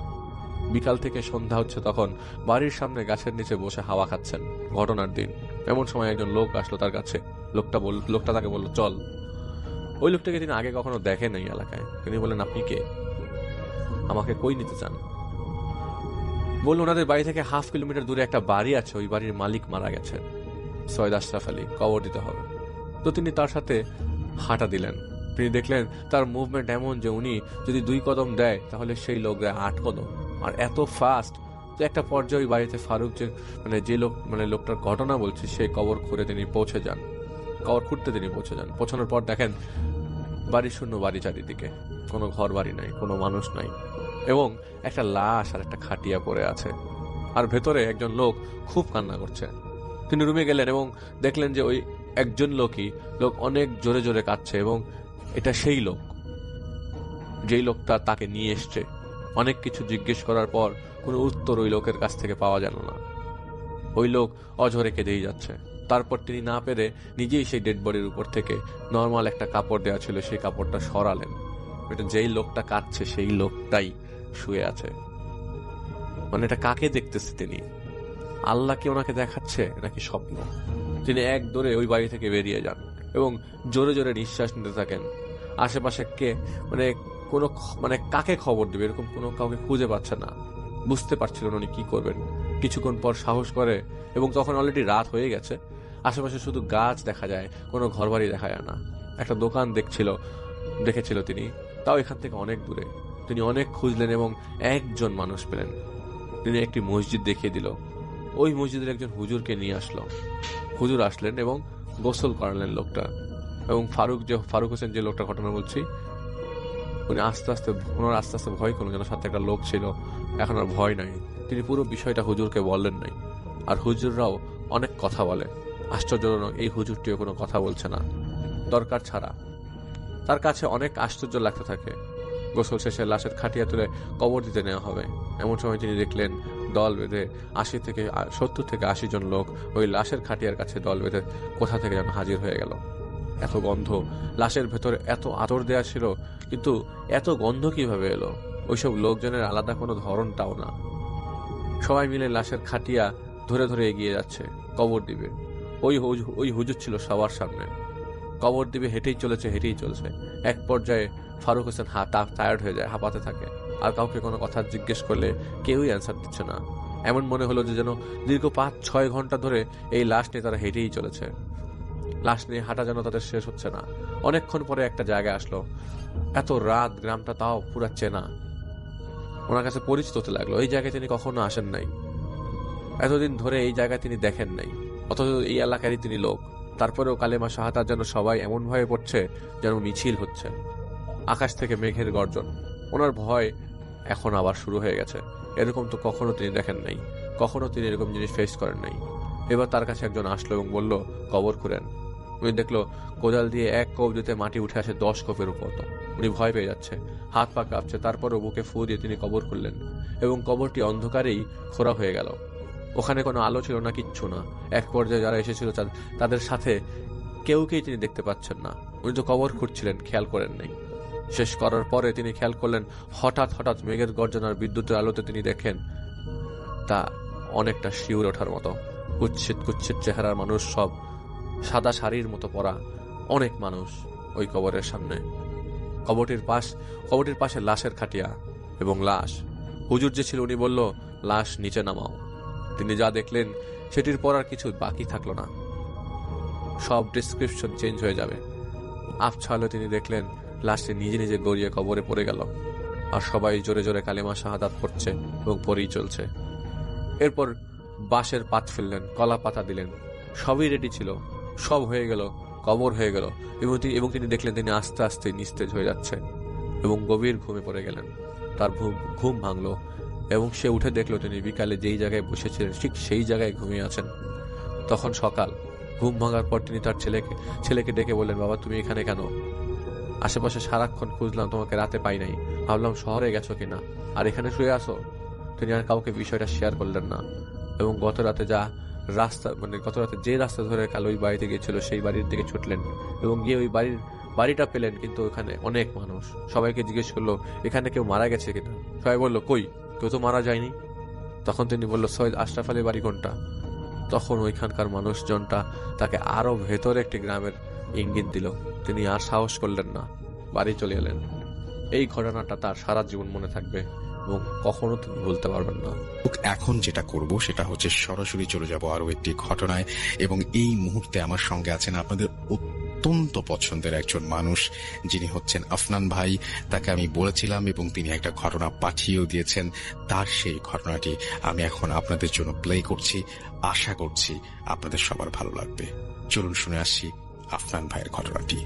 বিকাল থেকে সন্ধ্যা হচ্ছে তখন বাড়ির সামনে গাছের নিচে বসে হাওয়া খাচ্ছেন। ঘটনার দিন এমন সময় একজন লোক আসলো তার কাছে। লোকটা তাকে বলল চল। ওই লোকটাকে তিনি আগে কখনো দেখেন এই এলাকায়। তিনি বললেন আপনি কে, আমাকে কই নিতে চান? বলল ওনাদের বাড়ি থেকে 1/2 কিলোমিটার দূরে একটা বাড়ি আছে, ওই বাড়ির মালিক মারা গেছেন, সৈয়দ আশরাফ আলী, কবর দিতে হবে। তো তিনি তার সাথে হাঁটা দিলেন। তিনি দেখলেন তার মুভমেন্ট এমন যে উনি যদি 2 কদম দেয় তাহলে সেই লোক দেয় 8 কদম, আর এত ফাস্ট যে একটা পর্যায়ে ওই বাড়িতে ফারুক লোকটার ঘটনা বলছে সেই কবর খুঁড়ে তিনি পৌঁছে যান। কবর খুঁড়তে তিনি পৌঁছে যান। পৌঁছানোর পর দেখেন বাড়ি শূন্য, বাড়ি চারিদিকে কোনো ঘর বাড়ি নাই, কোনো মানুষ নাই, এবং একটা লাশ আর একটা খাটিয়া পড়ে আছে, আর ভেতরে একজন লোক খুব কান্না করছে। তিনি রুমে গেলেন এবং দেখলেন যে ওই একজন লোক অনেক জোরে জোরে কাঁদছে, এবং এটা সেই লোক যেই লোকটা তাকে নিয়ে এসছে। অনেক কিছু জিজ্ঞেস করার পর কোনো উত্তর ওই লোকের কাছ থেকে পাওয়া গেল না। ওই লোক অঝরে কেঁদেই যাচ্ছে। তারপর তিনি না পেরে নিজেই সেই ডেড বডির উপর থেকে নর্মাল একটা কাপড় দেওয়া ছিল সেই কাপড়টা সরালেন। এটা যেই লোকটা কাঁদছে সেই লোকটাই শুয়ে আছে। মানে এটা কাকে দেখতেছে তিনি? আল্লাহ কি ওনাকে দেখাচ্ছে নাকি স্বপ্ন? তিনি এক দৌড়ে ওই বাড়ি থেকে বেরিয়ে যান এবং জোরে জোরে নিঃশ্বাস নিতে থাকেন। আশেপাশে কাকে খবর দেবে এরকম কোনো কাউকে খুঁজে পাচ্ছে না। বুঝতে পারছিলেন উনি কি করবেন। কিছুক্ষণ পর সাহস করে, এবং তখন অলরেডি রাত হয়ে গেছে, আশেপাশে শুধু গাছ দেখা যায়, কোনো ঘরবাড়ি দেখা যায় না। একটা দোকান দেখেছিল তিনি, তাও এখান থেকে অনেক দূরে। তিনি অনেক খুঁজলেন এবং একজন মানুষ পেলেন। তিনি একটি মসজিদ দেখিয়ে দিল। ওই মসজিদের একজন হুজুরকে নিয়ে আসলো। হুজুর আসলেন এবং গোসল করালেন লোকটা। এবং ফারুক হোসেন যে লোকটা ঘটনা বলছি, উনি আস্তে আস্তে ভয় করলেন, যেন সাথে একটা লোক ছিল, এখন আর ভয় নাই। তিনি পুরো বিষয়টা হুজুরকে বললেন নাই। আর হুজুররাও অনেক কথা বলে। আশ্চর্যজনক, এই হুজুরটিও কোনো কথা বলছে না, দরকার ছাড়া। তার কাছে অনেক আশ্চর্য লাগতে থাকে। গোসল শেষে লাশের খাটিয়া তুলে কবর দিতে নেওয়া হবে। এমন সময় তিনি দেখলেন দল বেঁধে 70 থেকে 80 জন লোক ওই লাশের খাটিয়ার কাছে দল বেঁধে কোথা থেকে যেন হাজির হয়ে গেল। এত গন্ধ, লাশের ভেতরে এত আতর দেয়া ছিল, কিন্তু এত গন্ধ কিভাবে এলো? ওইসব লোকজনের আলাদা কোনো ধরনটাও না। সবাই মিলে লাশের খাটিয়া ধরে ধরে এগিয়ে যাচ্ছে, কবর দিবে। ওই হুজুর ছিল সবার সামনে। কবর দিবে, হেঁটেই চলেছে। এক পর্যায়ে ফারুক হোসেন টায়ার্ড হয়ে যায়, হাঁপাতে থাকে। আর কাউকে কোনো কথা জিজ্ঞেস করলে কেউই অ্যান্সার দিচ্ছে না। এমন মনে হলো যে যেন দীর্ঘ 5-6 ঘন্টা ধরে এই লাশ নিয়ে তারা হেঁটেই চলেছে। লাশ নিয়ে হাঁটা যেন তাদের শেষ হচ্ছে না। অনেকক্ষণ পরে একটা জায়গায় আসলো। এত রাত, গ্রামটা তাও পুরা চেনা, ওনার কাছে পরিচিত হতে লাগলো। এই জায়গায় তিনি কখনো আসেন নাই, এতদিন ধরে এই জায়গায় তিনি দেখেন নাই, অথচ এই এলাকারই তিনি লোক। তারপরেও কালেমা শাহাদাত যেন সবাই এমন ভয়ে পড়ছে যেন মিছিল হচ্ছে। আকাশ থেকে মেঘের গর্জন। ওনার ভয় এখন আবার শুরু হয়ে গেছে। এরকম তো কখনো তিনি দেখেন নাই, কখনো তিনি এরকম জিনিস ফেস করেন নাই। এবার তার কাছে একজন আসলো এবং বলল, কবর খুঁড়েন। উনি দেখলো কোদাল দিয়ে এক কোপ দিতে মাটি উঠে আসে 10 কোপের উপর। উনি ভয় পেয়ে যাচ্ছে, হাত পা কাঁপছে। তারপরও বুকে ফু দিয়ে তিনি কবর খুললেন এবং কবরটি অন্ধকারেই খোঁড়া হয়ে গেল। ওখানে কোনো আলো ছিল না, কিচ্ছু না। এক পর্যায়ে যারা এসেছিল তাদের সাথে কেউকেই তিনি দেখতে পাচ্ছেন না। উনি তো কবর খুঁড়ছিলেন, খেয়াল করেন নাই। শেষ করার পরে তিনি খেয়াল করলেন, হঠাৎ হঠাৎ মেঘের গর্জনার বিদ্যুতের আলোতে তিনি দেখেন তা অনেকটা শিউরে ওঠার মতো। কুৎসিত কুৎসিত চেহারার মানুষ, সব সাদা শাড়ির মতো পরা অনেক মানুষ ওই কবরের সামনে। কবরটির পাশে লাশের খাটিয়া এবং লাশ। হুজুর যে ছিল উনি বলল, লাশ নিচে নামাও। তিনি যা দেখলেন সেটির পর আর কিছু বাকি থাকলো না, সব ডিসক্রিপশন চেঞ্জ হয়ে যাবে। আবছা আলো তিনি দেখলেন লাশটি নিজে নিজে গড়িয়ে কবরে পড়ে গেল, আর সবাই জোরে জোরে কালেমা শাহাদাত পড়ছে এবং পড়েই চলছে। এরপর বাঁশের পাত ফেললেন, কলা পাতা দিলেন, সবই রেডি ছিল, সব হয়ে গেল, কবর হয়ে গেল। এবং তিনি দেখলেন তিনি আস্তে আস্তে নিস্তেজ হয়ে যাচ্ছে এবং গভীর ঘুমে পড়ে গেলেন। তার ঘুম ভাঙলো এবং সে উঠে দেখলো তিনি বিকালে যেই জায়গায় বসেছিলেন ঠিক সেই জায়গায় ঘুমিয়ে আছেন। তখন সকাল। ঘুম ভাঙার পর তিনি তার ছেলেকে ডেকে বললেন, বাবা তুমি এখানে কেন? আশেপাশে সারাক্ষণ খুঁজলাম, তোমাকে রাতে পাই নাই, ভাবলাম শহরে গেছো কিনা, আর এখানে শুয়ে আসো। তিনি আর কাউকে বিষয়টা শেয়ার করলেন না এবং গত রাতে যে রাস্তা ধরে কাল ওই বাড়িতে গিয়েছিল সেই বাড়ির দিকে ছুটলেন এবং গিয়ে ওই বাড়িটা পেলেন, কিন্তু ওখানে অনেক মানুষ। সবাইকে জিজ্ঞেস করলো, এখানে কেউ মারা গেছে কিনা? সবাই বললো, কই, কেউ তো মারা যায়নি। তখন তিনি বলল, সৈয়দ আশরাফ আলী বাড়ি কোনটা? তখন ওইখানকার মানুষজনটা তাকে আরো ভেতরে একটি গ্রামের ইঙ্গিত দিল। তিনি আর সাহস করলেন না, বাড়ি চলে এলেন। এই ঘটনাটা তার সারা জীবন মনে থাকবে এবং কখনো তিনি ভুলতে পারবেন না। এখন যেটা করব সেটা হচ্ছে সরাসরি চলে যাব আরো একটি ঘটনায়, এবং এই মুহূর্তে আমার সঙ্গে আছেন আপনাদের অত্যন্ত পছন্দের একজন মানুষ, যিনি হচ্ছেন আফনান ভাই। তাকে আমি বলেছিলাম এবং তিনি একটা ঘটনা পাঠিয়েও দিয়েছেন। তার সেই ঘটনাটি আমি এখন আপনাদের জন্য প্লে করছি। আশা করছি আপনাদের সবার ভালো লাগবে। চলুন শুনে আসি আফনান ভাইয়ের ঘটনাটি।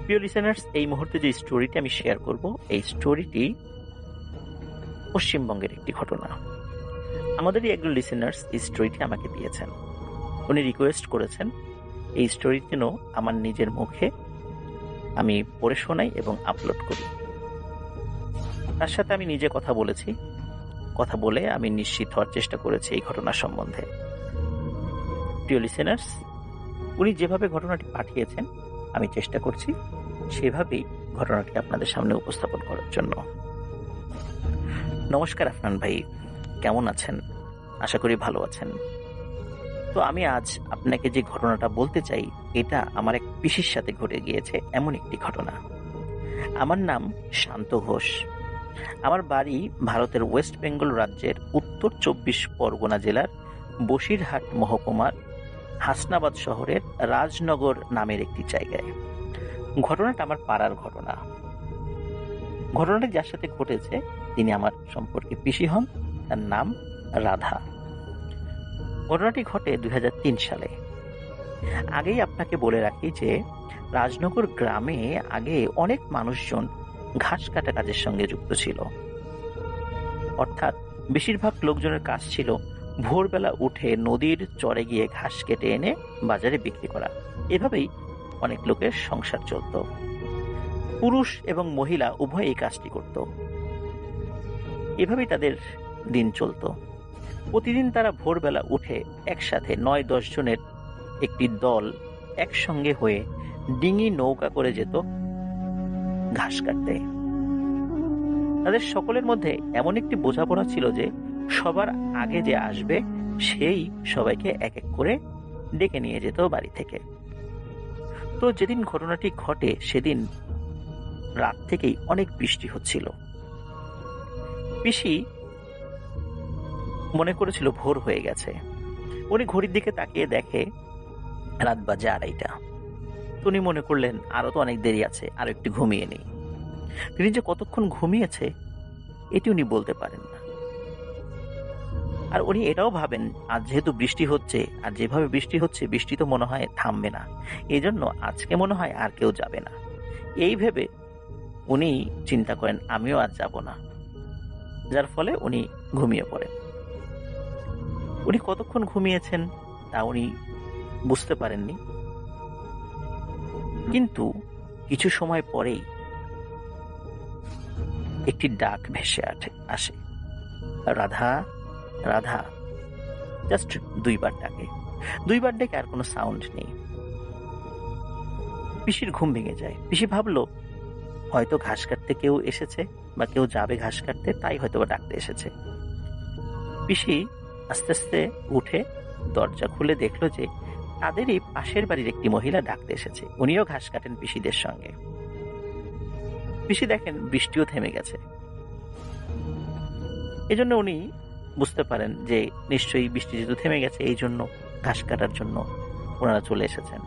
প্রিয় লিসেনার্স, এই মুহূর্তে যে স্টোরিটি আমি শেয়ার করব, এই স্টোরিটি পশ্চিমবঙ্গের একটি ঘটনা। আমাদেরই একজন লিসেনার্স এই স্টোরিটি আমাকে দিয়েছেন। উনি রিকোয়েস্ট করেছেন এই স্টোরির জন্য আমার নিজের মুখে আমি পড়ে শোনাই এবং আপলোড করি। তার সাথে আমি নিজে কথা বলেছি, কথা বলে আমি নিশ্চিত হওয়ার চেষ্টা করেছি এই ঘটনা সম্বন্ধে। প্রিয় লিসেনার্স, উনি যেভাবে ঘটনাটি পাঠিয়েছেন আমি চেষ্টা করছি সেভাবেই ঘটনাটি আপনাদের সামনে উপস্থাপন করার জন্য। নমস্কার আফনান ভাই, কেমন আছেন? আশা করি ভালো আছেন। তো আমি আজ আপনাকে যে ঘটনাটা বলতে চাই, এটা আমার এক পিসির সাথে ঘটে গিয়েছে এমন একটি ঘটনা। আমার নাম শান্ত ঘোষ। আমার বাড়ি ভারতের ওয়েস্ট বেঙ্গল রাজ্যের উত্তর 24 পরগনা জেলার বসিরহাট মহকুমার হাসনাবাদ শহরের রাজনগর নামের একটি জায়গায়। ঘটনাটা আমার পাড়ার ঘটনা। ঘটনাটি যার সাথে ঘটেছে তিনি আমার সম্পর্কে পিসি হন, তার নাম রাধা। ঘটনাটি ঘটে 2003 সালে। আগেই আপনাকে বলে রাখি যে রাজনগর গ্রামে আগে অনেক মানুষজন ঘাস কাটা কাজের সঙ্গে যুক্ত ছিল। অর্থাৎ বেশিরভাগ লোকজনের কাজ ছিল ভোরবেলা উঠে নদীর চরে গিয়ে ঘাস কেটে এনে বাজারে বিক্রি করা। এভাবেই অনেক লোকের সংসার চলত। পুরুষ এবং মহিলা উভয় এই কাজটি করত। এভাবেই তাদের দিন চলত। প্রতিদিন তারা ভোরবেলা উঠে একসাথে 9-10 জনের একটি দল একসঙ্গে হয়ে ডিঙি নৌকা করে যেত ঘাস কাটতে। তাদের সকলের মধ্যে এমন একটি বোঝাপড়া ছিল যে সবার আগে যে আসবে সেই সবাইকে এক এক করে ডেকে নিয়ে যেত বাড়ি থেকে। তো যেদিন ঘটনাটি ঘটে সেদিন রাত থেকেই অনেক বৃষ্টি হচ্ছিল। পিসি মনে করেছিল ভোর হয়ে গেছে। উনি ঘড়ির দিকে তাকিয়ে দেখে রাত বাজে 2:30। উনি মনে করলেন আরো তো অনেক দেরি আছে, আর একটু ঘুমিয়ে নেই। তিনি যে কতক্ষণ ঘুমিয়েছে এটি উনি বলতে পারেন না। আর উনি এটাও ভাবেন আজ যেহেতু বৃষ্টি হচ্ছে, আর যেভাবে বৃষ্টি হচ্ছে বৃষ্টি তো মনে হয় থামবে না, এই জন্য আজকে মনে হয় আর কেউ যাবে না। এই ভেবে উনি চিন্তা করেন আমিও আজ যাব না। যার ফলে উনি ঘুমিয়ে পড়েন। উনি কতক্ষণ ঘুমিয়েছেন তা উনি বুঝতে পারেননি, কিন্তু কিছু সময় পরেই একটি ডাক ভেসে আসে, রাধা রাধা। জাস্ট 2 বার ডাকে, 2 বার ডেকে আর কোনো সাউন্ড নেই। পিসির ঘুম ভেঙে যায়। পিসি ভাবলো হয়তো ঘাস কাটতে কেউ এসেছে বা কেউ যাবে ঘাস কাটতে, তাই হয়তো বা ডাকতে এসেছে। পিসি আস্তে আস্তে উঠে দরজা খুলে দেখলো যে তাদেরই পাশের বাড়ির একটি মহিলা ডাকতে এসেছে। উনিও ঘাস কাটেন পিসিদের সঙ্গে। পিসি দেখেন বৃষ্টিও থেমে গেছে। এজন্য উনি বুঝতে পারেন যে নিশ্চয়ই বৃষ্টি যেহেতু থেমে গেছে, এই জন্য ঘাস কাটার জন্য ওনারা চলে এসেছেন।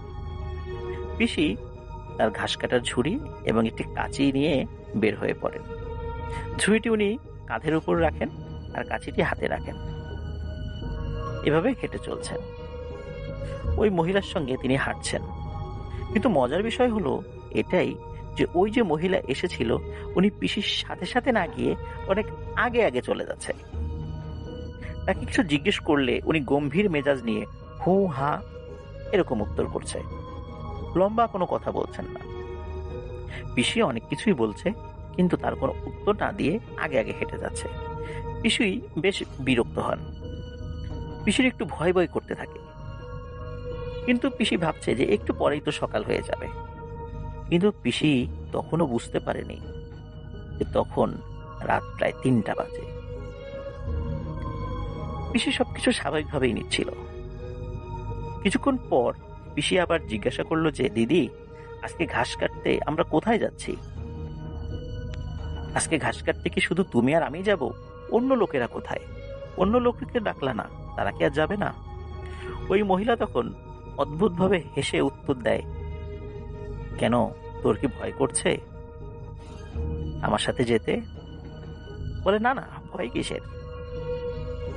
পিসি তার ঘাস কাটার ঝুড়ি এবং একটি কাঁচি নিয়ে বের হয়ে পড়েন। ঝুড়িটি উনি কাঁধের উপর রাখেন আর কাঁচিটি হাতে রাখেন। এভাবে হেঁটে চলছেন। ওই মহিলার সঙ্গে তিনি হাঁটছেন। কিন্তু মজার বিষয় হলো এটাই যে ওই যে মহিলা এসেছিল উনি পিসির সাথে সাথে না গিয়ে অনেক আগে আগে চলে যাচ্ছে। তাকে কিছু জিজ্ঞেস করলে উনি গম্ভীর মেজাজ নিয়ে হু হা এরকম উত্তর করছে, লম্বা কোনো কথা বলছেন না। পিসি অনেক কিছুই বলছে, কিন্তু তার কোনো উত্তর না দিয়ে আগে আগে হেঁটে যাচ্ছে। পিসি বেশ বিরক্ত হন। পিসির একটু ভয় ভয় করতে থাকে, কিন্তু পিসি ভাবছে যে একটু পরেই তো সকাল হয়ে যাবে। কিন্তু পিসি তখনও বুঝতে পারেনি যে তখন রাত প্রায় 3টা বাজে। পিসি সবকিছু স্বাভাবিকভাবেই নিচ্ছিল। কিছুক্ষণ পর পিসি আবার জিজ্ঞাসা করলো যে দিদি, আজকে ঘাস কাটতে আমরা কোথায় যাচ্ছি? আজকে ঘাস কাটতে কি শুধু তুমি আর আমি যাব? অন্য লোকেরা কোথায়? অন্য লোককে ডাকলা না, তারা কি আর যাবে না? ওই মহিলা তখন অদ্ভুতভাবে হেসে উত্তর দেয়, কেন, তোর কি ভয় করছে আমার সাথে যেতে? বলে না না, ভয় কিসের,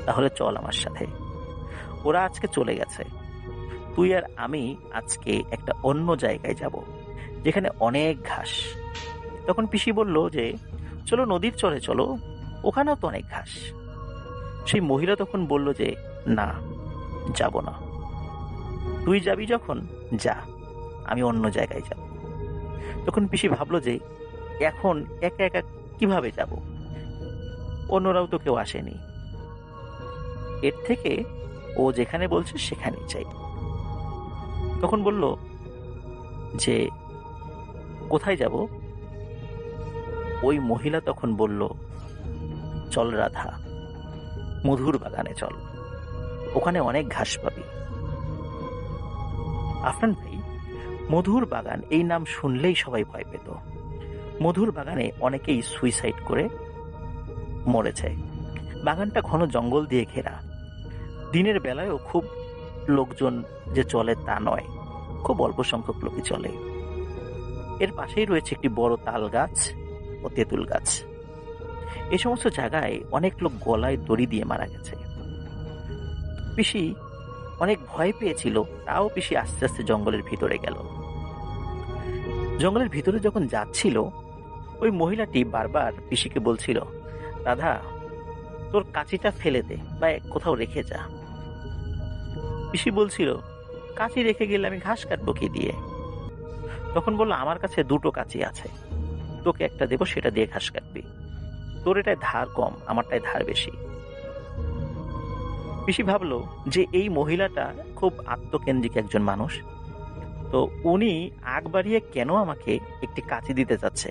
তাহলে চল আমার সাথে। ওরা আজকে চলে গেছে, তুই আর আমি আজকে একটা অন্য জায়গায় যাব যেখানে অনেক ঘাস। তখন পিসি বলল যে চলো নদীর চরে চলো, ওখানেও তো অনেক ঘাস। সেই মহিলা তখন বলল যে না, যাব না, তুই যাবি যখন যা, আমি অন্য জায়গায় যাব। তখন পিসি ভাবলো যে এখন একা একা কিভাবে যাব, অন্যরাও তো কেউ আসেনি, এর থেকে ও যেখানে বলছে সেখানেই চাই। তখন বলল যে কোথায় যাব? ওই মহিলা তখন বলল, চল রাধা, মধুর বাগানে চল, ওখানে অনেক ঘাস পাবি। আফরান ভাই, মধুর বাগান এই নাম শুনলেই সবাই ভয় পেত। মধুর বাগানে অনেকেই সুইসাইড করে মরেছে। বাগানটা ঘন জঙ্গল দিয়ে ঘেরা। দিনের বেলায়ও খুব লোকজন যে চলে তা নয়, খুব অল্প সংখ্যক লোকই চলে। এর পাশেই রয়েছে একটি বড় তাল গাছ ও তেঁতুল গাছ। এই সমস্ত জায়গায় অনেক লোক গলায় দড়ি দিয়ে মারা গেছে। পিসি অনেক ভয় পেয়েছিল, তাও পিসি আস্তে আস্তে জঙ্গলের ভিতরে গেল। জঙ্গলের ভিতরে যখন যাচ্ছিল, ওই মহিলাটি বারবার পিসিকে বলছিল, রাধা, তোর কাঁচিটা ফেলে দে বা কোথাও রেখে যা। পিসি বলছিল, কাঁচি রেখে গেলে আমি ঘাস কাটবো কি দিয়ে? তখন বললো, আমার কাছে 2টো কাঁচি আছে, তোকে একটা দেবো, সেটা দিয়ে ঘাস কাটবি। তোর এটায় ধার কম, আমারটায় ধার বেশি। পিসি ভাবলো যে এই মহিলাটা খুব আত্মকেন্দ্রিক একজন মানুষ, তো উনি আগ বাড়িয়ে কেন আমাকে একটি কাঁচি দিতে চাচ্ছে,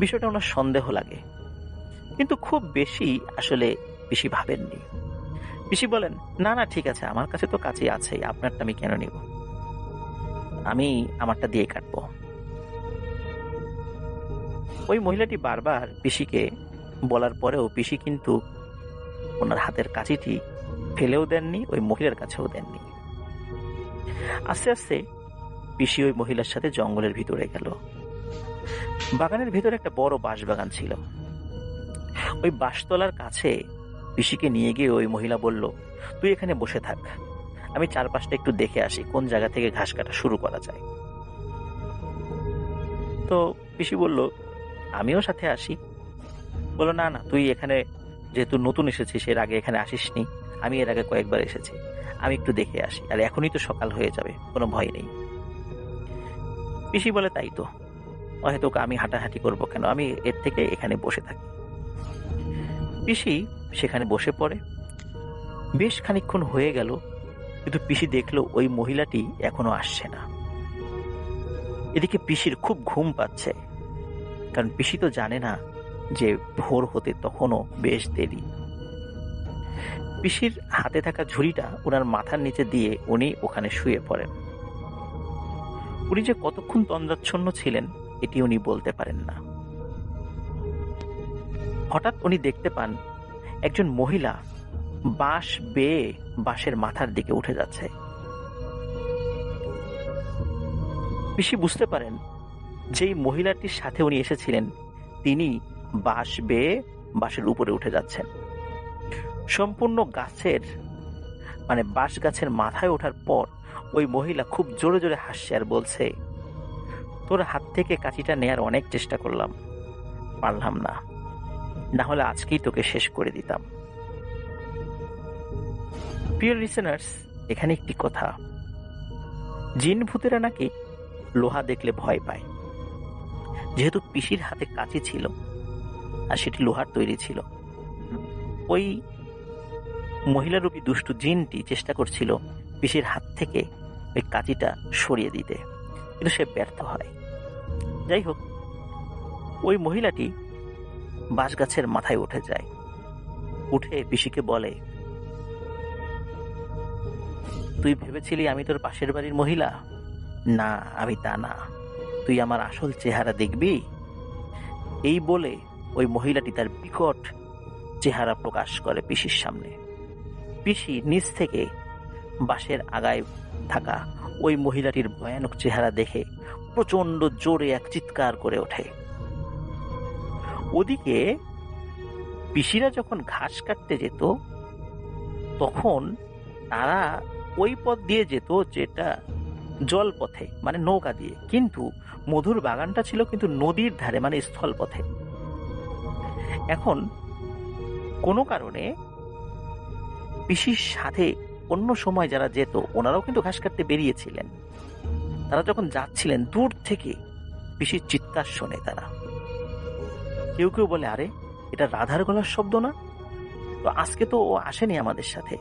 বিষয়টা ওনার সন্দেহ লাগে। কিন্তু খুব বেশি আসলে পিসি ভাবেননি। পিসি বলেন, না না ঠিক আছে, আমার কাছে তো কাঁচি আছেই, আপনারটা আমি কেন নিব, আমি আমারটা দিয়ে কাটবো। ওই মহিলাটি বারবার পিসিকে বলার পরেও পিসি কিন্তু ওনার হাতের কাঁচিটি ফেলেও দেননি, ওই মহিলার কাছেও দেননি। আস্তে আস্তে পিসি ওই মহিলার সাথে জঙ্গলের ভিতরে গেল। বাগানের ভিতরে একটা বড় বাঁশ বাগান ছিল। ওই বাঁশতলার কাছে পিসিকে নিয়ে গিয়ে ওই মহিলা বলল, তুই এখানে বসে থাক, আমি চারপাশটা একটু দেখে আসি কোন জায়গা থেকে ঘাস কাটা শুরু করা যায়। তো পিসি বলল, আমিও সাথে আসি। বললো, না না, তুই এখানে যেহেতু নতুন এসেছিস, এর আগে এখানে আসিসনি, আমি এর আগে কয়েকবার এসেছি, আমি একটু দেখে আসি, আর এখনই তো সকাল হয়ে যাবে, কোনো ভয় নেই। পিসি বলে, তাই তো, হয়তো আমি হাঁটাহাঁটি করবো কেন, আমি এর থেকে এখানে বসে থাকি। পিসি সেখানে বসে পড়ে। বেশ খানিকক্ষণ হয়ে গেল, কিন্তু পিসি দেখলো ওই মহিলাটি এখনো আসছে না। এদিকে পিসির খুব ঘুম পাচ্ছে, কারণ পিসি তো জানে না যে ভোর হতে তখনও বেশ দেরি। পিসির হাতে থাকা ঝুড়িটা ওনার মাথার নিচে দিয়ে উনি ওখানে শুয়ে পড়েন। উনি যে কতক্ষণ তন্দ্রাচ্ছন্ন ছিলেন এটি উনি বলতে পারেন না। হঠাৎ উনি দেখতে পান একজন মহিলা বাঁশ বেয়ে বাঁশের মাথার দিকে উঠে যাচ্ছে। পিসি বুঝতে পারেন যেই মহিলাটির সাথে উনি এসেছিলেন তিনি বাঁশ বেয়ে বাঁশের উপরে উঠে যাচ্ছেন। সম্পূর্ণ গাছের বাঁশ গাছের মাথায় ওঠার পর ওই মহিলা খুব জোরে জোরে হাসছে আর বলছে, তোর হাত থেকে কাঁচিটা নেয়ার অনেক চেষ্টা করলাম, পারলাম না, না হলে আজকেই তোকে শেষ করে দিতাম। প্রিয় লিসেনার্স, এখানে একটি কথা, জিন ভূতেরা নাকি লোহা দেখলে ভয় পায়। যেহেতু পিসির হাতে কাঁচি ছিল আর সেটি লোহার তৈরি ছিল, ওই মহিলারূপী দুষ্টু জিনটি চেষ্টা করছিল পিসির হাত থেকে ওই কাঁচিটা সরিয়ে দিতে, কিন্তু সে ব্যর্থ হয়। যাই হোক, ওই মহিলাটি বাঁশ গাছের মাথায় উঠে যায়। উঠে পিসিকে বলে, তুই ভেবেছিলি আমি তোর পাশের বাড়ির মহিলা? না, আমি তা না, তুই আমার আসল চেহারা দেখবি। এই বলে ওই মহিলাটি তার বিকট চেহারা প্রকাশ করে পিসির সামনে। পিসি নিচ থেকে বাঁশের আগায় থাকা ওই মহিলাটির ভয়ানক চেহারা দেখে প্রচন্ড জোরে এক চিৎকার করে ওঠে। ওদিকে পিসিরা যখন ঘাস কাটতে যেত তখন তারা ওই পথ দিয়ে যেত যেটা জল পথে, নৌকা দিয়ে, কিন্তু মধুর বাগানটা ছিল কিন্তু নদীর ধারে, স্থল পথে। এখন কোনো কারণে পিসির সাথে অন্য সময় যারা যেত ওনারাও কিন্তু ঘাস কাটতে বেরিয়েছিলেন। তারা যখন যাচ্ছিলেন দূর থেকে পিসির চিৎকার শোনে তারা। কেউ কেউ বলে, আরে এটা রাধার গলার শব্দ না? তো আজকে তো ও আসেনি আমাদের সাথে,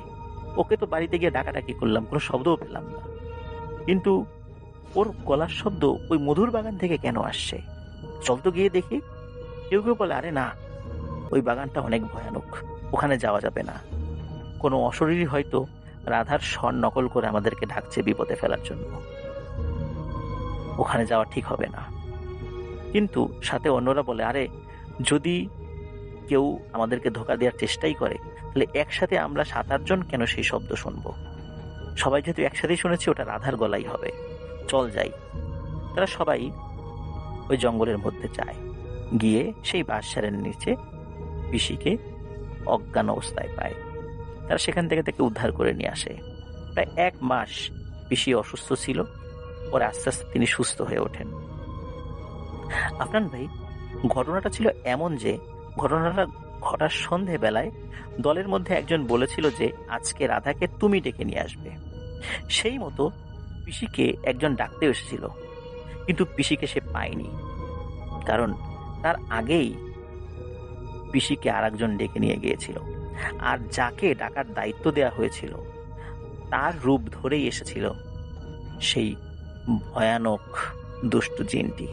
ওকে তো বাড়িতে গিয়ে ডাকাডাকি করলাম, কোনো শব্দও পেলাম না, কিন্তু ওর গলার শব্দ ওই মধুর বাগান থেকে কেন আসছে? চল তো গিয়ে দেখি। কেউ কেউ বলে, আরে না, ওই বাগানটা অনেক ভয়ানক, ওখানে যাওয়া যাবে না, কোনো অশরীরী হয়তো রাধার স্বর নকল করে আমাদেরকে ঢাকছে বিপদে ফেলার জন্য, ওখানে যাওয়া ঠিক হবে না। কিন্তু সাথে অন্যরা বলে, আরে যদি কেউ আমাদেরকে ধোঁকা দেওয়ার চেষ্টাই করে তাহলে একসাথে আমরা 7-8 জন কেন সেই শব্দ শুনবো? সবাই যেহেতু একসাথেই শুনেছি ওটা রাধার গলাই হবে, চল যাই। তারা সবাই ওই জঙ্গলের মধ্যে যায়, গিয়ে সেই বাঁশঝাড়ের নিচে পিসিকে অজ্ঞান অবস্থায় পায়। তারা সেখান থেকে তাকে উদ্ধার করে নিয়ে আসে। প্রায় 1 মাস পিসি অসুস্থ ছিল, পরে আস্তে আস্তে তিনি সুস্থ হয়ে ওঠেন। আফনান ভাই, ঘটনাটা ছিল এমন যে ঘটনাটা ঘটার সন্ধেবেলায় দলের মধ্যে একজন বলেছিল যে আজকে রাধাকে তুমি ডেকে নিয়ে আসবে। সেই মতো পিসিকে একজন ডাকতে এসেছিল, কিন্তু পিসিকে সে পায়নি, কারণ তার আগেই পিসিকে আর একজন ডেকে নিয়ে গিয়েছিল, আর যাকে ডাকার দায়িত্ব দেওয়া হয়েছিল তার রূপ ধরেই এসেছিল সেই ভয়ানক দুষ্টু জিনটি।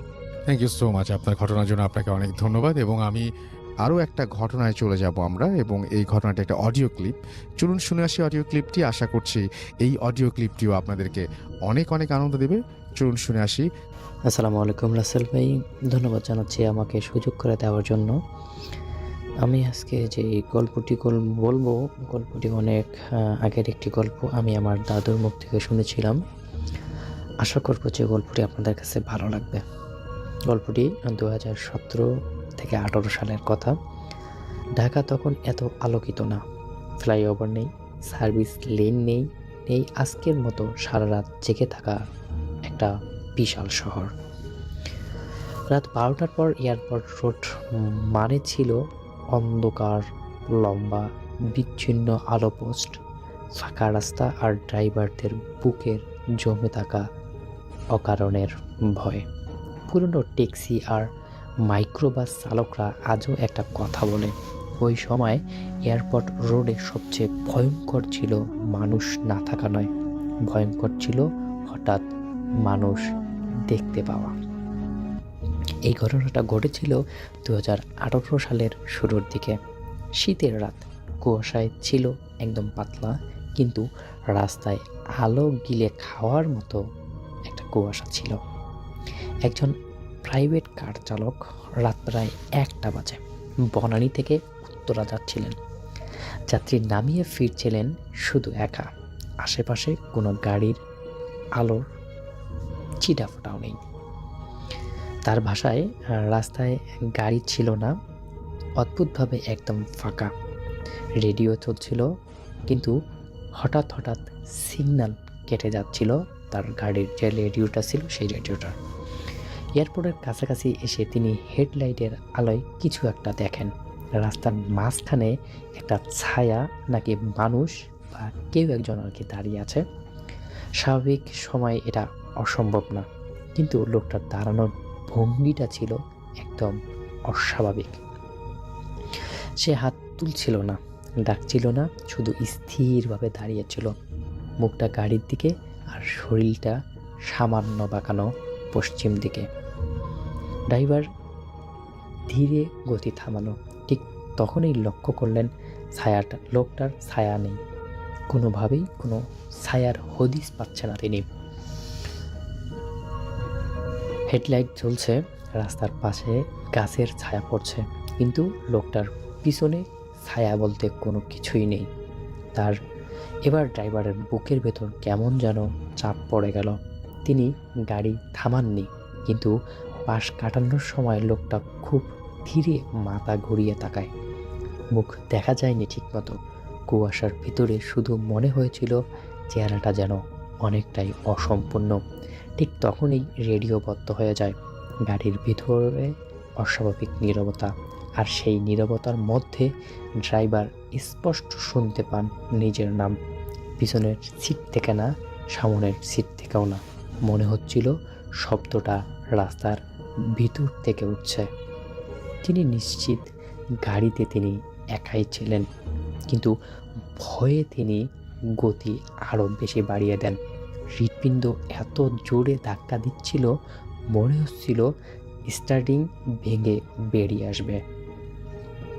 থ্যাংক ইউ সো মাচ আপনার ঘটনার জন্য, আপনাকে অনেক ধন্যবাদ। এবং আমি আরও একটা ঘটনায় চলে যাব আমরা, এবং এই ঘটনাটা একটা অডিও ক্লিপ। চলুন শুনে আসি অডিও ক্লিপটি। আশা করছি এই অডিও ক্লিপটিও আপনাদেরকে অনেক অনেক আনন্দ দেবে। চলুন শুনে আসি। আসসালামু আলাইকুম রাসেল ভাই, ধন্যবাদ জানাচ্ছি আমাকে সুযোগ করে দেওয়ার জন্য। আমি আজকে যে গল্পটি বলবো, গল্পটি অনেক আগের একটি গল্প, আমি আমার দাদুর মুখ থেকে শুনেছিলাম। আশা করবো যে গল্পটি আপনাদের কাছে ভালো লাগবে। গল্পটি 2017 থেকে 18 সালের কথা। ঢাকা তখন এত আলোকিত না, ফ্লাইওভার নেই, সার্ভিস লেন নেই, আজকের মতো সারা রাত জেগে থাকা একটা বিশাল শহর। রাত 12টার পর এয়ারপোর্ট রোড ছিল অন্ধকার, লম্বা বিচ্ছিন্ন আলো পোস্ট, ফাঁকা রাস্তা আর ড্রাইভারদের বুকের জমে থাকা অকারণের ভয়। পুরনো ট্যাক্সি আর মাইক্রোবাস চালকরা আজও একটা কথা বলে, ওই সময় এয়ারপোর্ট রোডে সবচেয়ে ভয়ঙ্কর ছিল মানুষ না থাকা নয়, ভয়ঙ্কর ছিল হঠাৎ মানুষ দেখতে পাওয়া। এই ঘটনাটা ঘটেছিল 2018 সালের শুরুর দিকে। শীতের রাত, কুয়াশায় ছিল একদম পাতলা, কিন্তু রাস্তায় আলো গিলে খাওয়ার মতো একটা কুয়াশা ছিল। একজন প্রাইভেট কার চালক রাত প্রায় 1টা বাজে বনানী থেকে উত্তরা যাচ্ছিলেন। যাত্রী নামিয়ে ফিরছিলেন শুধু একা, আশেপাশে কোনো গাড়ির আলোর চিটাফোটাও নেই। তার ভাষায় রাস্তায় গাড়ি ছিল না, অদ্ভুতভাবে একদম ফাঁকা। রেডিও চলছিল, কিন্তু হঠাৎ হঠাৎ সিগন্যাল কেটে যাচ্ছিল তার গাড়ির যে রেডিওটা ছিল সেই রেডিওটা। এয়ারপোর্টের কাছাকাছি এসে তিনি হেডলাইটের আলোয় কিছু একটা দেখেন। রাস্তার মাঝখানে একটা ছায়া, নাকি মানুষ বা কেউ একজন আর কি দাঁড়িয়ে আছে। স্বাভাবিক সময় এটা অসম্ভব না, কিন্তু লোকটার দাঁড়ানোর ভঙ্গিটা ছিল একদম অস্বাভাবিক। সে হাত তুলছিল না, ডাকছিল না, শুধু স্থিরভাবে দাঁড়িয়েছিল, মুখটা গাড়ির দিকে আর শরীরটা সামান্য বাঁকানো পশ্চিম দিকে। ড্রাইভার ধীরে গতি থামালো। ঠিক তখনই লক্ষ্য করলেন লোকটার ছায়া নেই, কোনোভাবেই কোনো ছায়ার হদিস পাচ্ছে না তিনি। হেডলাইট জ্বলছে, রাস্তার পাশে গাছের ছায়া পড়ছে, কিন্তু লোকটার পিছনে ছায়া বলতে কোনো কিছুই নেই। তার এবার ড্রাইভারের বুকের ভেতর কেমন যেন চাপ পড়ে গেল। তিনি গাড়ি থামাননি, কিন্তু পাশ কাটানোর সময় লোকটা খুব ধীরে মাথা ঘুরিয়ে তাকায়। মুখ দেখা যায়নি ঠিকমতো, কুয়াশার ভিতরে শুধু মনে হয়েছিল চেহারাটা যেন অনেকটাই অসম্পূর্ণ। ঠিক তখনই রেডিও বন্ধ হয়ে যায়। গাড়ির ভিতরে অস্বাভাবিক নীরবতা, আর সেই নীরবতার মধ্যে ড্রাইভার স্পষ্ট শুনতে পান নিজের নাম। পিছনের সিট থেকে না, সামনের সিট থেকেও না, মনে হচ্ছিল শব্দটা রাস্তার ভিতর থেকে উঠছে। তিনি নিশ্চিত গাড়িতে তিনি একাই ছিলেন, কিন্তু ভয়ে তিনি গতি আরও বেশি বাড়িয়ে দেন। হৃৎপিণ্ড এত জোরে ধাক্কা দিচ্ছিল, মনে হচ্ছিল স্টার্টিং ভেঙে বেরিয়ে আসবে।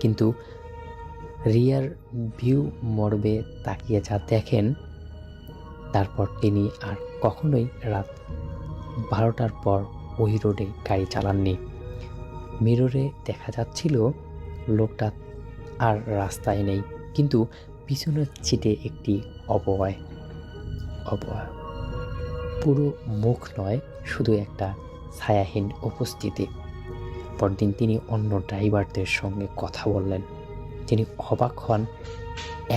কিন্তু রিয়ার ভিউ মোড়বে তাকিয়ে যা দেখেন, তারপর তিনি আর কখনোই রাত 12টার পর ওই রোডে গাড়ি চালাননি। মিররে দেখা যাচ্ছিল লোকটা আর রাস্তায় নেই, কিন্তু পিছনের সিটে একটি অপয়, পুরো মুখ নয়, শুধু একটা ছায়াহীন উপস্থিতি। পরদিন তিনি অন্য ড্রাইভারদের সঙ্গে কথা বললেন। তিনি অবাক হন,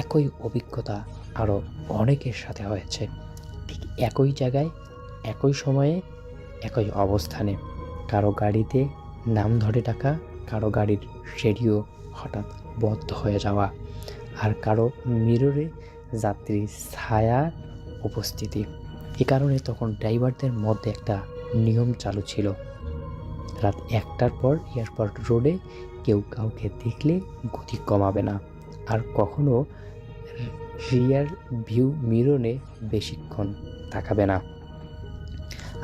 একই অভিজ্ঞতা আরও অনেকের সাথে হয়েছে, ঠিক একই জায়গায়, একই সময়ে, একই অবস্থানে। কারো গাড়িতে নাম ধরে ডাকা, কারো গাড়ির রেডিও হঠাৎ বন্ধ হয়ে যাওয়া, আর কারো মিররে যাত্রীর ছায়া উপস্থিতি। এ কারণে তখন ড্রাইভারদের মধ্যে একটা নিয়ম চালু ছিল, রাত 1টার পর এয়ারপোর্ট রোডে কেউ কাউকে দেখলে গতি কমাবে না, আর কখনো রিয়ার ভিউ মিররে বেশিক্ষণ তাকাবে না।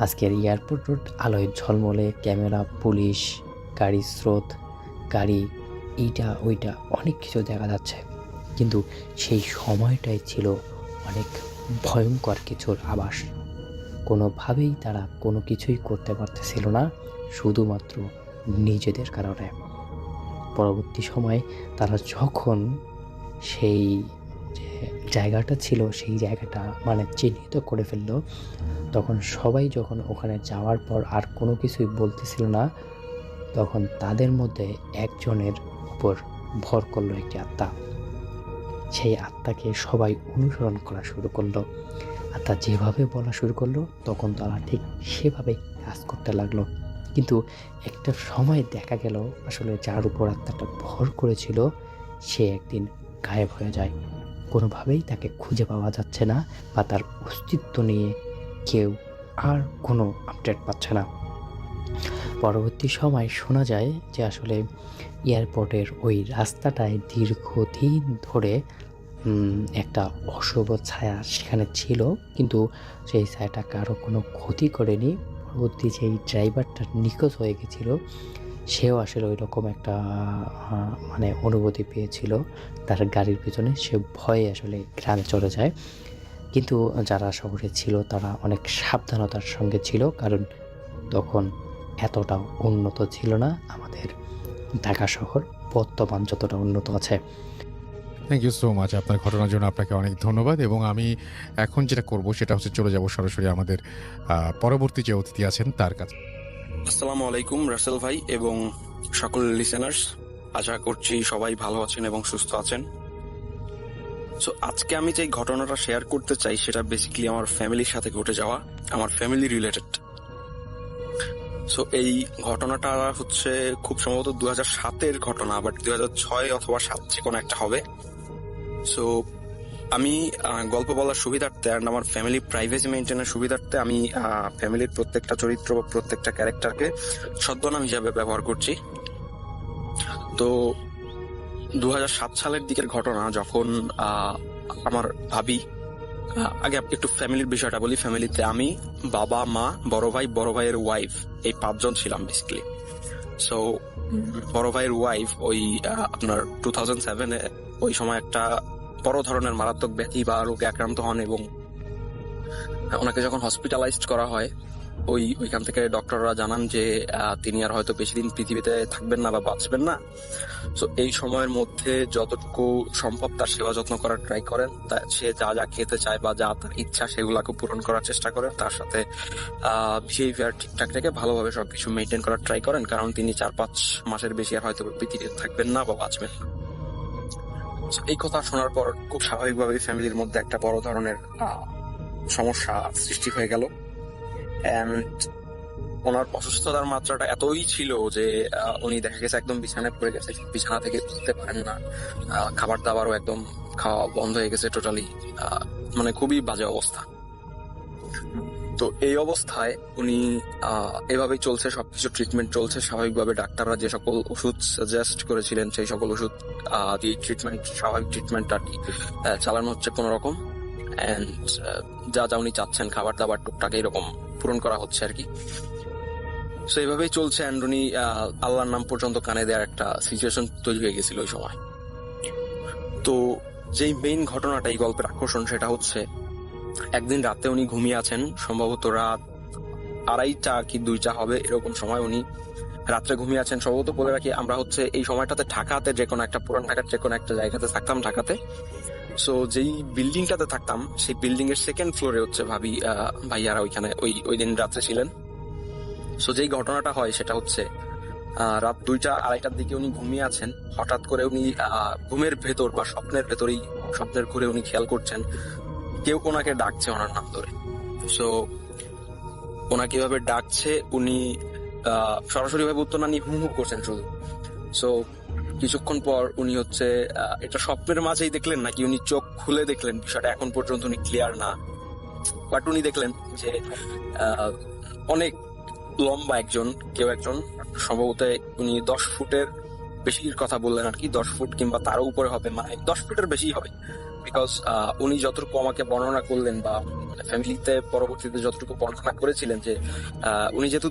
আজকের এয়ারপোর্ট রোড আলোয় ঝলমলে, ক্যামেরা, পুলিশ, গাড়ির স্রোত, গাড়ি এইটা ওইটা অনেক কিছু দেখা যাচ্ছে, কিন্তু সেই সময়টাই ছিল অনেক ভয়ঙ্কর কিছুর আভাস। কোনোভাবেই তারা কোনো কিছুই করতে পারতেছিল না, শুধুমাত্র নিজেদের কারণে। পরবর্তী সময় তারা যখন সেই যে জায়গাটা ছিল সেই জায়গাটা চিহ্নিত করে ফেলল, তখন সবাই যখন ওখানে যাওয়ার পর আর কোনো কিছুই বলতেছিল না, তখন তাদের মধ্যে একজনের উপর ভর করলো একটি আত্মা। সেই আত্মাকে সবাই অনুসরণ করা শুরু করলো। আত্মা যেভাবে বলা শুরু করলো, তখন তারা ঠিক সেভাবেই কাজ করতে লাগলো। কিন্তু একটা সময় দেখা গেল আসলে যার উপর আত্মাটা ভর করেছিল সে একদিন গায়েব হয়ে যায়। কোনোভাবেই তাকে খুঁজে পাওয়া যাচ্ছে না বা তার অস্তিত্ব নিয়ে কেউ আর কোনো আপডেট পাচ্ছে না। পরবর্তী সময় শোনা যায় যে আসলে এয়ারপোর্টের ওই রাস্তাটায় দীর্ঘদিন ধরে একটা অশুভ ছায়া সেখানে ছিল, কিন্তু সেই ছায়াটা কারো কোনো ক্ষতি করেনি। পরবর্তী যেই ড্রাইভারটা নিখোঁজ হয়ে গেছিল সেও আসলে ওই রকম একটা মানে অনুভূতি পেয়েছিল তার গাড়ির পিছনে, সে ভয়ে আসলে গ্রামে চলে যায়। কিন্তু যারা শহরে ছিল তারা অনেক সাবধানতার সঙ্গে ছিল, কারণ তখন এতটাও উন্নত ছিল না আমাদের ঢাকা শহর বর্তমান যতটা উন্নত আছে। থ্যাংক ইউ সো মাচ আপনার ঘটনার জন্য, আপনাকে অনেক ধন্যবাদ। এবং আমি এখন যেটা করব সেটা হচ্ছে চলে যাব সরাসরি আমাদের পরবর্তী যে অতিথি আছেন তার কাছে। আসসালামু আলাইকুম রাসেল ভাই এবং সকল লিসেনার্স, আশা করছি সবাই ভালো আছেন এবং সুস্থ আছেন। সো আজকে আমি যে ঘটনাটা শেয়ার করতে চাই সেটা বেসিক্যালি আমার ফ্যামিলির সাথে ঘটে যাওয়া, আমার ফ্যামিলি রিলেটেড। সো এই ঘটনাটা হচ্ছে খুব সম্ভবত 2007-এর ঘটনা, বাট 2006 অথবা 7 যে কোনো একটা হবে। সো আমি গল্প বলার সুবিধার্থে আর আমার ফ্যামিলি প্রাইভেসি মেনটেনের সুবিধার্থে আমি ফ্যামিলির প্রত্যেকটা চরিত্র বা প্রত্যেকটা ক্যারেক্টারকে ছদ্মনাম হিসাবে ব্যবহার করছি। তো 2007 সালের দিকের ঘটনা, যখন আমার ভাবি, আগে একটু ফ্যামিলির বিষয়টা বলি। ফ্যামিলিতে আমি, বাবা, মা, বড় ভাইয়ের ওয়াইফ, এই 5 জন ছিলাম বেসিক্যালি। সো বড় ভাইয়ের ওয়াইফ ওই আপনার 2007-এ ওই সময় একটা বড় ধরনের মারাত্মক ব্যাধি বা রোগে আক্রান্ত হন এবং ওনাকে যখন হসপিটালাইজড করা হয় ওইখান থেকে ডক্টররা জানান যে তিনি আর হয়তো বেশি দিন পৃথিবীতে থাকবেন না বা বাঁচবেন না। সো এই সময়ের মধ্যে যতটুকু সম্ভব তার সেবা যত্ন করার ট্রাই করেন, সে যা যা খেতে চায় বা যা তার ইচ্ছা সেগুলাকে পূরণ করার চেষ্টা করেন, তার সাথে বিহেভিয়ার ঠিকঠাক রেখে ভালোভাবে সবকিছু মেনটেন করার ট্রাই করেন, কারণ তিনি 4-5 মাসের বেশি আর হয়তো পৃথিবীতে থাকবেন না বা বাঁচবেন না। এই কথা শোনার পর খুব স্বাভাবিকভাবেই ফ্যামিলির মধ্যে একটা বড় ধরনের সমস্যা সৃষ্টি হয়ে গেল। এন্ড ওনার অসুস্থতার মাত্রাটা এতই ছিল যে উনি দেখা গেছে একদম বিছানায় পড়ে গেছে, বিছানা থেকে উঠতে পারেন না, খাবার দাবারও একদম খাওয়া বন্ধ হয়ে গেছে টোটালি, মানে খুবই বাজে অবস্থা। তো এই অবস্থায় উনি এভাবেই চলছে, সবকিছু ট্রিটমেন্ট চলছে স্বাভাবিকভাবে। ডাক্তাররা যে সকল ওষুধ সাজেস্ট করেছিলেন সেই সকল ওষুধ দিয়ে ট্রিটমেন্ট, স্বাভাবিক ট্রিটমেন্ট আর কি চালানো হচ্ছে কোন রকম। এন্ড যা যা উনি চাচ্ছেন খাবার দাবার টুকটাক এরকম পূরণ করা হচ্ছে আর কি। সো এইভাবেই চলছে। এন্ড উনি আল্লাহর নাম পর্যন্ত কানে দেওয়ার একটা সিচুয়েশন তৈরি হয়ে গেছিল ওই সময়। তো যেই মেইন ঘটনাটা এই গল্পের আকর্ষণ সেটা হচ্ছে একদিন রাতে উনি ঘুমিয়ে আছেন, সম্ভবত রাত 2:30 কি 2টা হবে এরকম সময় উনি রাত্রে ঘুমিয়ে আছেন। সম্ভবত বলে রাখি আমরা হচ্ছে এই সময়টাতে ঢাকাতে যে কোনো একটা পুরান ঢাকার যে কোনো একটা জায়গাতে থাকতাম ঢাকাতে। সো যেই বিল্ডিংটাতে থাকতাম সেই বিল্ডিং এর 2nd ফ্লোরে হচ্ছে ভাইয়ারা ওইখানে ওই দিন রাত্রে ছিলেন। সো যেই ঘটনাটা হয় সেটা হচ্ছে রাত 2টা-2:30টার দিকে উনি ঘুমিয়ে আছেন। হঠাৎ করে উনি ঘুমের ভেতর বা স্বপ্নের ঘুরে উনি খেয়াল করছেন কেউ ওনাকে ডাকছে ওনার নাম ধরে। সো ওনাকে এভাবে ডাকছে, উনি সরাসরি ভাবে উত্তর না নিয়ে হু হু করছেন শুধু। সো কিছুক্ষণ পর উনি হচ্ছে এটা স্বপ্নের মাঝেই দেখলেন নাকি উনি চোখ খুলে দেখলেন বিষয়টা এখন পর্যন্ত উনি ক্লিয়ার না, বাট উনি দেখলেন যে অনেক লম্বা কেউ একজন, সম্ভবত উনি 10 ফুটের বেশির কথা বললেন আর কি, 10 ফুট কিংবা তারও উপরে হবে, মানে 10 ফুটের বেশি হবে। বিকজ উনি যতটুকু আমাকে বর্ণনা করলেন বা ফ্যামিলিতে পরবর্তীতে যতটুকু বর্ণনা করেছিলেন যে উনি যেহেতু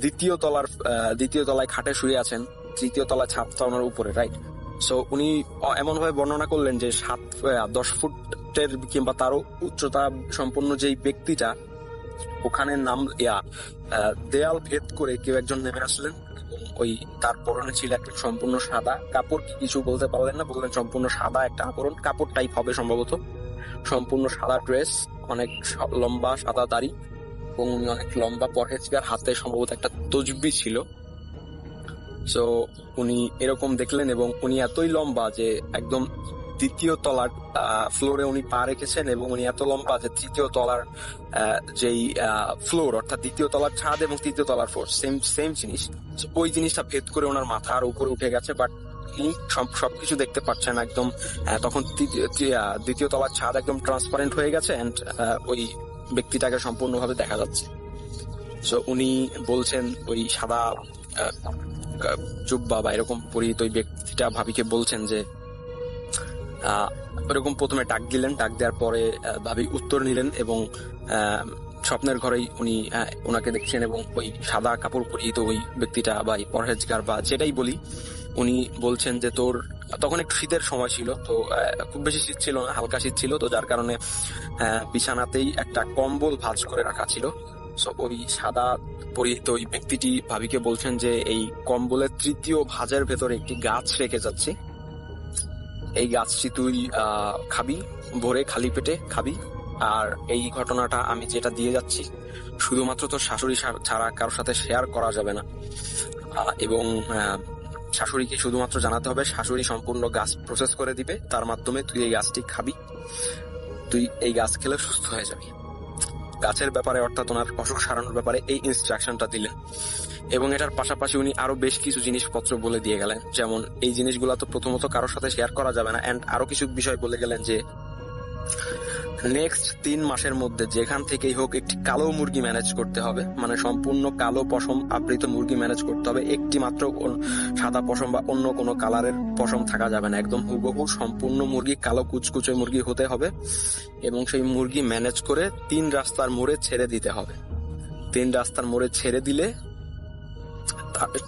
দ্বিতীয় তলায় খাটে শুয়ে আছেন, 3য় তলায় ছাদটা ওনার উপরে, রাইট? সো উনি এমন ভাবে বর্ণনা করলেন যে 10 ফুটের কিংবা তারও উচ্চতা সম্পন্ন যেই ব্যক্তিটা, ওখানে দেয়াল ভেদ করে কেউ একজন নেমে আসলেন। ওই তার পরনে ছিল একটা সম্পূর্ণ সাদা কাপড়, কিছু বলতে পারলেন না, বললেন সম্পূর্ণ সাদা একটা কাপড় টাইপ হবে সম্ভবত, সম্পূর্ণ সাদা ড্রেস, অনেক লম্বা সাদা দাড়ি এবং উনি অনেক লম্বা পরহেজগার, হাতে সম্ভবত একটা তসবিহ ছিল। সো উনি এরকম দেখলেন এবং উনি এতই লম্বা যে একদম দ্বিতীয় তলার ফ্লোরে উনি পা রেখেছেন এবং উনি এত লম্বা যে তৃতীয় তলার যেই ফ্লোর অর্থাৎ দ্বিতীয় তলার ছাদ এবং তৃতীয় তলার ফ্লোর সেম জিনিস, ওই জিনিসটা ভেদ করে ওনার মাথার উপরে উঠে গেছে, বাট উনি সবকিছু দেখতে পাচ্ছেন একদম। তখন দ্বিতীয় তলার ছাদ একদম ট্রান্সপারেন্ট হয়ে গেছে এন্ড ওই ব্যক্তিটাকে সম্পূর্ণভাবে দেখা যাচ্ছে। সো উনি বলছেন ওই সাদা জুব্বা বা এরকম পরিহিত ওই ব্যক্তিটা ভাবিকে বলছেন যে ওরকম প্রথমে ডাক দিলেন, ডাক দেওয়ার পরে ভাবি উত্তর নিলেন এবং স্বপ্নের ঘরেই উনি ওনাকে দেখছেন এবং ওই সাদা কাপড় পরিহিত ওই ব্যক্তিটা বা পরহেজগার বা যেটাই বলি, উনি বলছেন যে তোর তখন একটু শীতের সময় ছিল, তো খুব বেশি শীত ছিল না, হালকা শীত ছিল, তো যার কারণে বিছানাতেই একটা কম্বল ভাঁজ করে রাখা ছিল। সো ওই সাদা পরিহিত ওই ব্যক্তিটি ভাবিকে বলছেন যে এই কম্বলের তৃতীয় ভাঁজের ভেতরে একটি গাছ রেখে যাচ্ছে, এই গাছটি তুই খাবি, ভোরে খালি পেটে খাবি, আর এই ঘটনাটা আমি যেটা দিয়ে যাচ্ছি শুধুমাত্র তোর শাশুড়ি ছাড়া কারোর সাথে শেয়ার করা যাবে না, এবং শাশুড়িকে শুধুমাত্র জানাতে হবে, শাশুড়ি সম্পূর্ণ গাছ প্রসেস করে দিবে, তার মাধ্যমে তুই এই গাছটি খাবি, তুই এই গাছ খেলে সুস্থ হয়ে যাবি। গাছের ব্যাপারে অর্থাৎ ওনার অসুখ সারানোর ব্যাপারে এই ইনস্ট্রাকশনটা দিলেন এবং এটার পাশাপাশি উনি আরো বেশ কিছু জিনিসপত্র বলে দিয়ে গেলেন, যেমন এই জিনিসগুলো তো প্রথমত কারোর সাথে শেয়ার করা যাবে না, এন্ড আরো কিছু বিষয় বলে গেলেন যে নেক্সট 3 মাসের মধ্যে যেখান থেকেই হোক একটি কালো মুরগি ম্যানেজ করতে হবে, মানে সম্পূর্ণ কালো পশম আবৃত মুরগি ম্যানেজ করতে হবে, একটি মাত্র সাদা পশম বা অন্য কোনো কালারের পশম থাকা যাবে না, একদম হুবহু সম্পূর্ণ মুরগি কালো কুচকুচে মুরগি হতে হবে এবং সেই মুরগি ম্যানেজ করে 3 রাস্তার মোড়ে ছেড়ে দিতে হবে। 3 রাস্তার মোড়ে ছেড়ে দিলে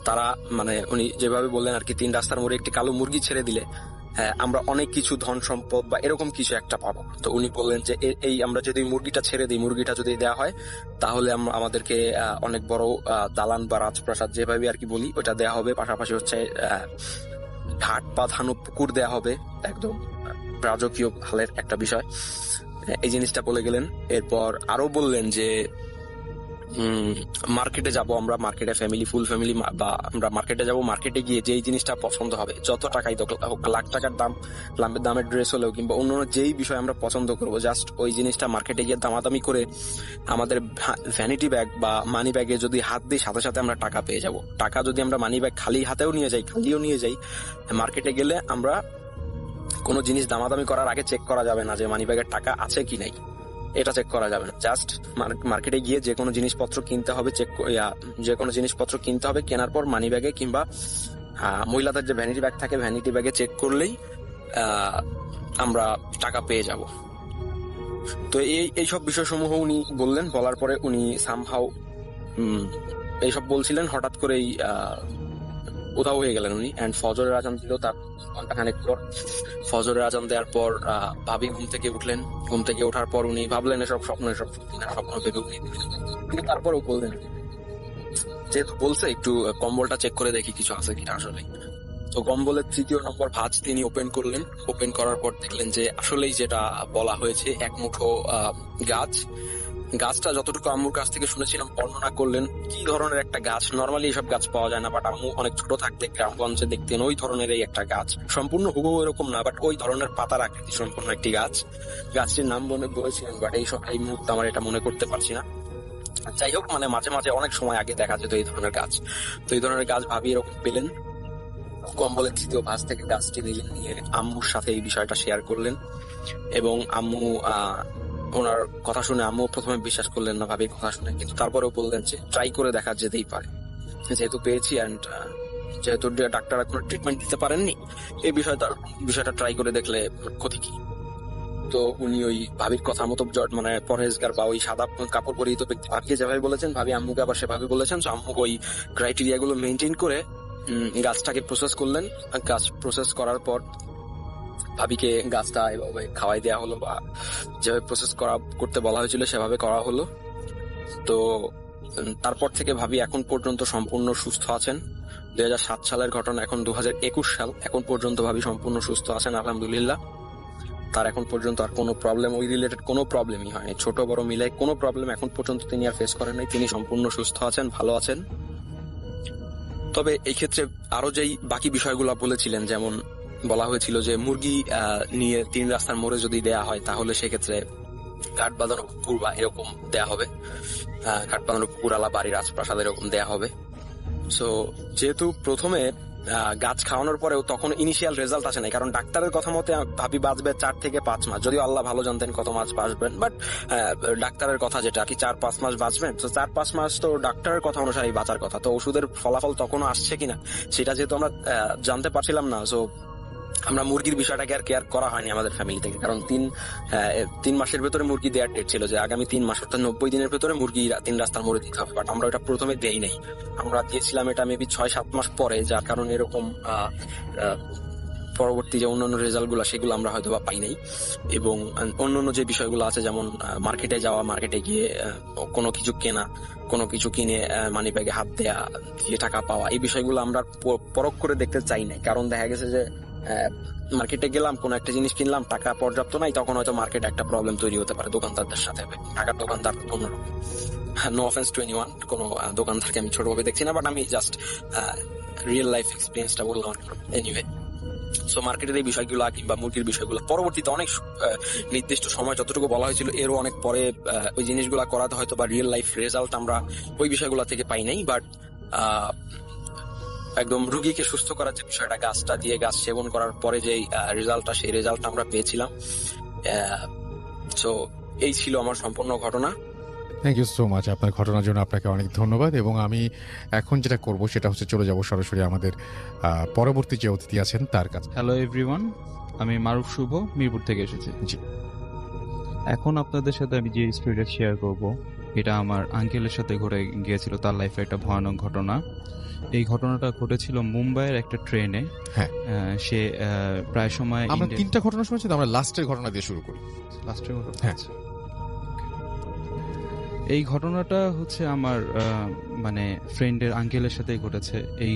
তারা, মানে উনি যেভাবে বললেন আর কি, 3 রাস্তার মোড়ে একটি কালো মুরগি ছেড়ে দিলে আমরা অনেক কিছু ধন সম্পদ বা এরকম কিছু একটা পাবো। তো উনি বললেন যে এই আমরা যদি মুরগিটা ছেড়ে দিই, মুরগিটা যদি দেওয়া হয় তাহলে আমাদেরকে অনেক বড় দালান বা রাজপ্রাসাদ যেভাবে আর কি বলি ওটা দেওয়া হবে, পাশাপাশি হচ্ছে ঘাট বাঁধানো পুকুর দেওয়া হবে, একদম রাজকীয় হালের একটা বিষয়। এই জিনিসটা বলে গেলেন। এরপর আরো বললেন যে মার্কেটে যাব আমরা, মার্কেটে ফুল ফ্যামিলি বা আমরা মার্কেটে যাব, মার্কেটে গিয়ে যেই জিনিসটা পছন্দ হবে, যত টাকাই হোক, লাখ টাকার দামের ড্রেস হলেও কিংবা অন্য যেই বিষয় আমরা পছন্দ করবো, জাস্ট ওই জিনিসটা মার্কেটে গিয়ে দামাদামি করে আমাদের ভ্যানিটি ব্যাগ বা মানি ব্যাগে যদি হাত দিই সাথে সাথে আমরা টাকা পেয়ে যাব। টাকা যদি আমরা মানি ব্যাগ খালি হাতেও নিয়ে যাই, মার্কেটে গেলে আমরা কোনো জিনিস দামাদামি করার আগে চেক করা যাবে না যে মানি ব্যাগের টাকা আছে কি নাই, এটা চেক করা যাবে না। জাস্ট মার্কেটে গিয়ে যে কোনো জিনিসপত্র কিনতে হবে, কেনার পর মানি ব্যাগে কিংবা মহিলাদের যে ভ্যানিটি ব্যাগ থাকে ভ্যানিটি ব্যাগে চেক করলেই আমরা টাকা পেয়ে যাব। তো এইসব বিষয়সমূহ উনি বললেন। বলার পরে উনি সামহাউ এইসব বলছিলেন, হঠাৎ করেই উধাও হয়ে গেলেন উনি। এন্ড ফজরের আজান দিল তার ঘন্টাখানেক পর। ফজরের আজান দেওয়ার পর ভাবি ঘুম থেকে উঠলেন। ঘুম থেকে ওঠার পর উনি ভাবলেন এসব স্বপ্ন ভেবে উনি তারপরও বললেন, যেহেতু বলছে একটু কম্বলটা চেক করে দেখি কিছু আছে কিনা আসলে। তো কম্বলের 3য় নম্বর ভাঁজ তিনি ওপেন করলেন। ওপেন করার পর দেখলেন যে আসলেই যেটা বলা হয়েছে, এক মুঠো গাছটা যতটুকু আম্মুর কাছ থেকে শুনেছিলাম বর্ণনা করলেন কি ধরনের একটা গাছ। নর্মালি এসব গাছ পাওয়া যায় না, বাট আম্মু অনেক ছোট থাকতে গ্রামগঞ্জে দেখতেন ওই ধরনের এই একটা গাছ, সম্পূর্ণ হুবহু এরকম না, বাট ওই ধরনের পাতার আকৃতি সম্পূর্ণ একটি গাছ। গাছটির নাম বলেছিলেন, বাট এই মুহূর্তে আমার এটা মনে করতে পারছি না। যাই হোক, মানে মাঝে মাঝে অনেক সময় আগে দেখা যেত এই ধরনের গাছ। তো এই ধরনের গাছ ভাবি এরকম পেলেন। কম্বলের 3য় ভাঁজ থেকে গাছটি নিয়ে আম্মুর সাথে এই বিষয়টা শেয়ার করলেন এবং আম্মু ওনার কথা শুনে আম্মু প্রথমে বিশ্বাস করলেন না ভাবির কথা শুনে, কিন্তু তারপরেও বললেন যে ট্রাই করে দেখা যেতেই পারে, যেহেতু পেয়েছি অ্যান্ড যেহেতু ডাক্তাররা কোনো ট্রিটমেন্ট দিতে পারেননি, এই বিষয়টা ট্রাই করে দেখলে ক্ষতি কি। তো উনি ওই ভাবির কথা মতো মানে পরহেজগার বা ওই সাদা কাপড় পরিহিত ব্যক্তি ভাবিকে যেভাবে বলেছেন, ভাবি আম্মুকে আবার সেভাবে বলেছেন। তো আম্মু ওই ক্রাইটেরিয়া গুলো মেনটেন করে গাছটাকে প্রসেস করলেন। গাছ প্রসেস করার পর ভাবিকে গাছটা এভাবে খাওয়াই দেওয়া হলো বা যেভাবে প্রসেস করতে বলা হয়েছিল সেভাবে করা হলো। তো তারপর থেকে ভাবি এখন পর্যন্ত সম্পূর্ণ সুস্থ আছেন। 2007 সালের ঘটনা, এখন 2021 সাল, এখন পর্যন্ত ভাবি সম্পূর্ণ সুস্থ আছেন আলহামদুলিল্লাহ। তার এখন পর্যন্ত আর কোনো প্রবলেম, ওই রিলেটেড কোনো প্রবলেমই হয়নি, ছোট বড় মিলাই কোনো প্রবলেম এখন পর্যন্ত তিনি আর ফেস করেন নাই। তিনি সম্পূর্ণ সুস্থ আছেন, ভালো আছেন। তবে এই ক্ষেত্রে আরো যেই বাকি বিষয়গুলো বলেছিলেন, যেমন বলা হয়েছিল যে মুরগি নিয়ে 3 রাস্তার মোড়ে যদি দেয়া হয় তাহলে সেক্ষেত্রে কাঠ বাঁধানো কুকুর বা এরকম দেয়া হবে, কাঠ বাঁধানো কুকুরালা বাড়ির রাজপ্রাসাদ এরকম দেয়া হবে। সো যেহেতু প্রথমে গাছ খাওয়ানোর পরেও তখন ইনিশিয়াল রেজাল্ট আসে নাই, কারণ ডাক্তারের কথা মতে ভাবি বাঁচবে 4 থেকে 5 মাস, যদিও আল্লাহ ভালো জানতেন কত মাস বাঁচবেন, বাট ডাক্তারের কথা যেটা কি 4-5 মাস বাঁচবেন, তো 4-5 মাস তো ডাক্তারের কথা অনুসারে বাঁচার কথা, তো ওষুধের ফলাফল তখনও আসছে কিনা সেটা যেহেতু আমরা জানতে পারছিলাম না, সো আমরা মুরগির বিষয়টাকে আর কেয়ার করা হয়নি আমাদের ফ্যামিলি থেকে, কারণ 3 মাসের ভেতরে মুরগি দেওয়ার ডেট ছিল যে আগামী 3 মাস অর্থাৎ 90 দিনের ভেতরে মুরগি 3 রাস্তার মোড়ে দিতে হবে, বাট আমরা ওটা প্রথমে দেই নাই, আমরা দিয়েছিলাম এটা মেবি 6-7 মাস পরে, যার কারণে এরকম পরবর্তী যে অন্যান্য রেজাল্ট গুলো সেগুলো আমরা হয়তো বা পাই নাই। এবং অন্যান্য যে বিষয়গুলো আছে যেমন মার্কেটে যাওয়া, মার্কেটে গিয়ে কোনো কিছু কেনা, কোনো কিছু কিনে মানি ব্যাগে হাত দেয়া, দিয়ে টাকা পাওয়া, এই বিষয়গুলো আমরা পরখ করে দেখতে চাই নাই, কারণ দেখা গেছে যে মার্কেটে গেলাম, কোনো একটা জিনিস কিনলাম, টাকা পর্যাপ্ত নাই, তখন হয়তো মার্কেটে একটা প্রবলেম তৈরি হতে পারে দোকানদারদের সাথে। টাকার দোকানদার অন্যরকম, নো অফেন্স টু এনিওয়ান, কোনো দোকানদারকে আমি ছোটভাবে দেখছি না, বাট আমি জাস্ট রিয়েল লাইফ এক্সপিরিয়েন্সটা বললাম এনিওয়ে। সো মার্কেটের এই বিষয়গুলো কিংবা মুরগির বিষয়গুলো পরবর্তীতে অনেক নির্দিষ্ট সময় যতটুকু বলা হয়েছিল এরও অনেক পরে ওই জিনিসগুলো করাতে হয়তো বা রিয়েল লাইফ রেজাল্ট আমরা ওই বিষয়গুলো থেকে পাই নাই, বাট একদম রুগীকে সুস্থ করার যে বিষয়টা, গাছটা দিয়ে গাছ সেবন করার পরে যে রেজাল্টটা, সেই রেজাল্টটা আমরা পেয়েছিলাম। সো এই ছিল আমার সম্পূর্ণ ঘটনা। থ্যাংক ইউ সো মাচ আপনার ঘটনার জন্য, আপনাকে অনেক ধন্যবাদ। এবং আমি এখন যেটা করব সেটা হচ্ছে চলে যাব সরাসরি আমাদের পরবর্তী যে অতিথি আছেন তার কাছে। হ্যালো এভরিওয়ান, আমি মারুফ শুভ, মিরপুর থেকে এসেছি। জি। এখন আপনাদের সাথে আমি যে স্টোরিটা শেয়ার করব, এটা আমার আঙ্কেলের সাথে ঘটে গিয়েছিল, তার লাইফে একটা ভয়ানক ঘটনা। এই ঘটনাটা ঘটেছিল মুম্বাইয়ের একটা ট্রেনে। হ্যাঁ। সে প্রায় সময় আমরা 3টা ঘটনা শুনেছি, তো আমরা লাস্টের ঘটনা দিয়ে শুরু করি। লাস্টের ঘটনা। হ্যাঁ। এই ঘটনাটা হচ্ছে আমার মানে ফ্রেন্ডের আঙ্কেলের সাথেই ঘটেছে। এই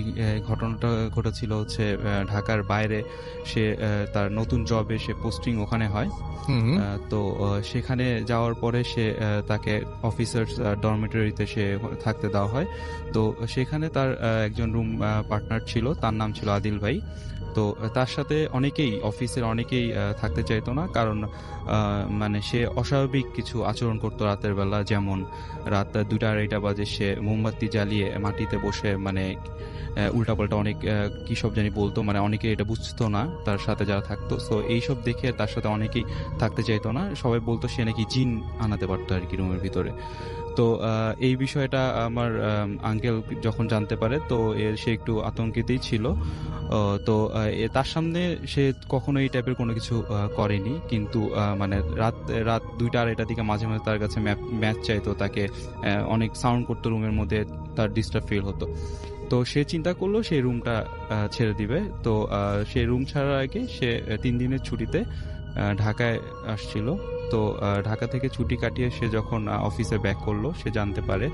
ঘটনাটা ঘটেছিল হচ্ছে ঢাকার বাইরে। সে তার নতুন জবে সে পোস্টিং ওখানে হয়। তো সেখানে যাওয়ার পরে সে তাকে অফিসার্স ডরমিটরিতে সে থাকতে দেওয়া হয়। তো সেখানে তার একজন রুম পার্টনার ছিল, তার নাম ছিল আদিল ভাই। তো তার সাথে অফিসের অনেকেই থাকতে চাইতো না, কারণ মানে সে অস্বাভাবিক কিছু আচরণ করতো রাতের বেলা, যেমন রাত 2টা-2:30 বাজে সে মোমবাতি জ্বালিয়ে মাটিতে বসে মানে উল্টাপাল্টা অনেক কি সব জানি বলতো, মানে অনেকে এটা বুঝতো না তার সাথে যারা থাকতো। সো এইসব দেখে তার সাথে অনেকেই থাকতে চাইতো না, সবাই বলতো সে নাকি জিন আনাতে পারতো আর কি রুমের ভিতরে। তো এই বিষয়টা আমার আঙ্কেল যখন জানতে পারে, তো সে একটু আতঙ্কিতই ছিল। তো তার সামনে সে কখনো এই টাইপের কোনো কিছু করেনি, কিন্তু মানে রাত 2টা-2:30 দিকে মাঝে মাঝে তার কাছে ম্যাচ চাইতো, তাকে অনেক সাউন্ড করতো রুমের মধ্যে, তার ডিস্টার্ব ফিল হতো। তো সে চিন্তা করলো সেই রুমটা ছেড়ে দিবে। তো সে রুম ছাড়ার আগে সে 3 দিনের ছুটিতে ঢাকায় আসছিল। তো ঢাকা থেকে ছুটি কাটিয়ে সে যখন অফিসে ব্যাক করলো, সে জানতে পারে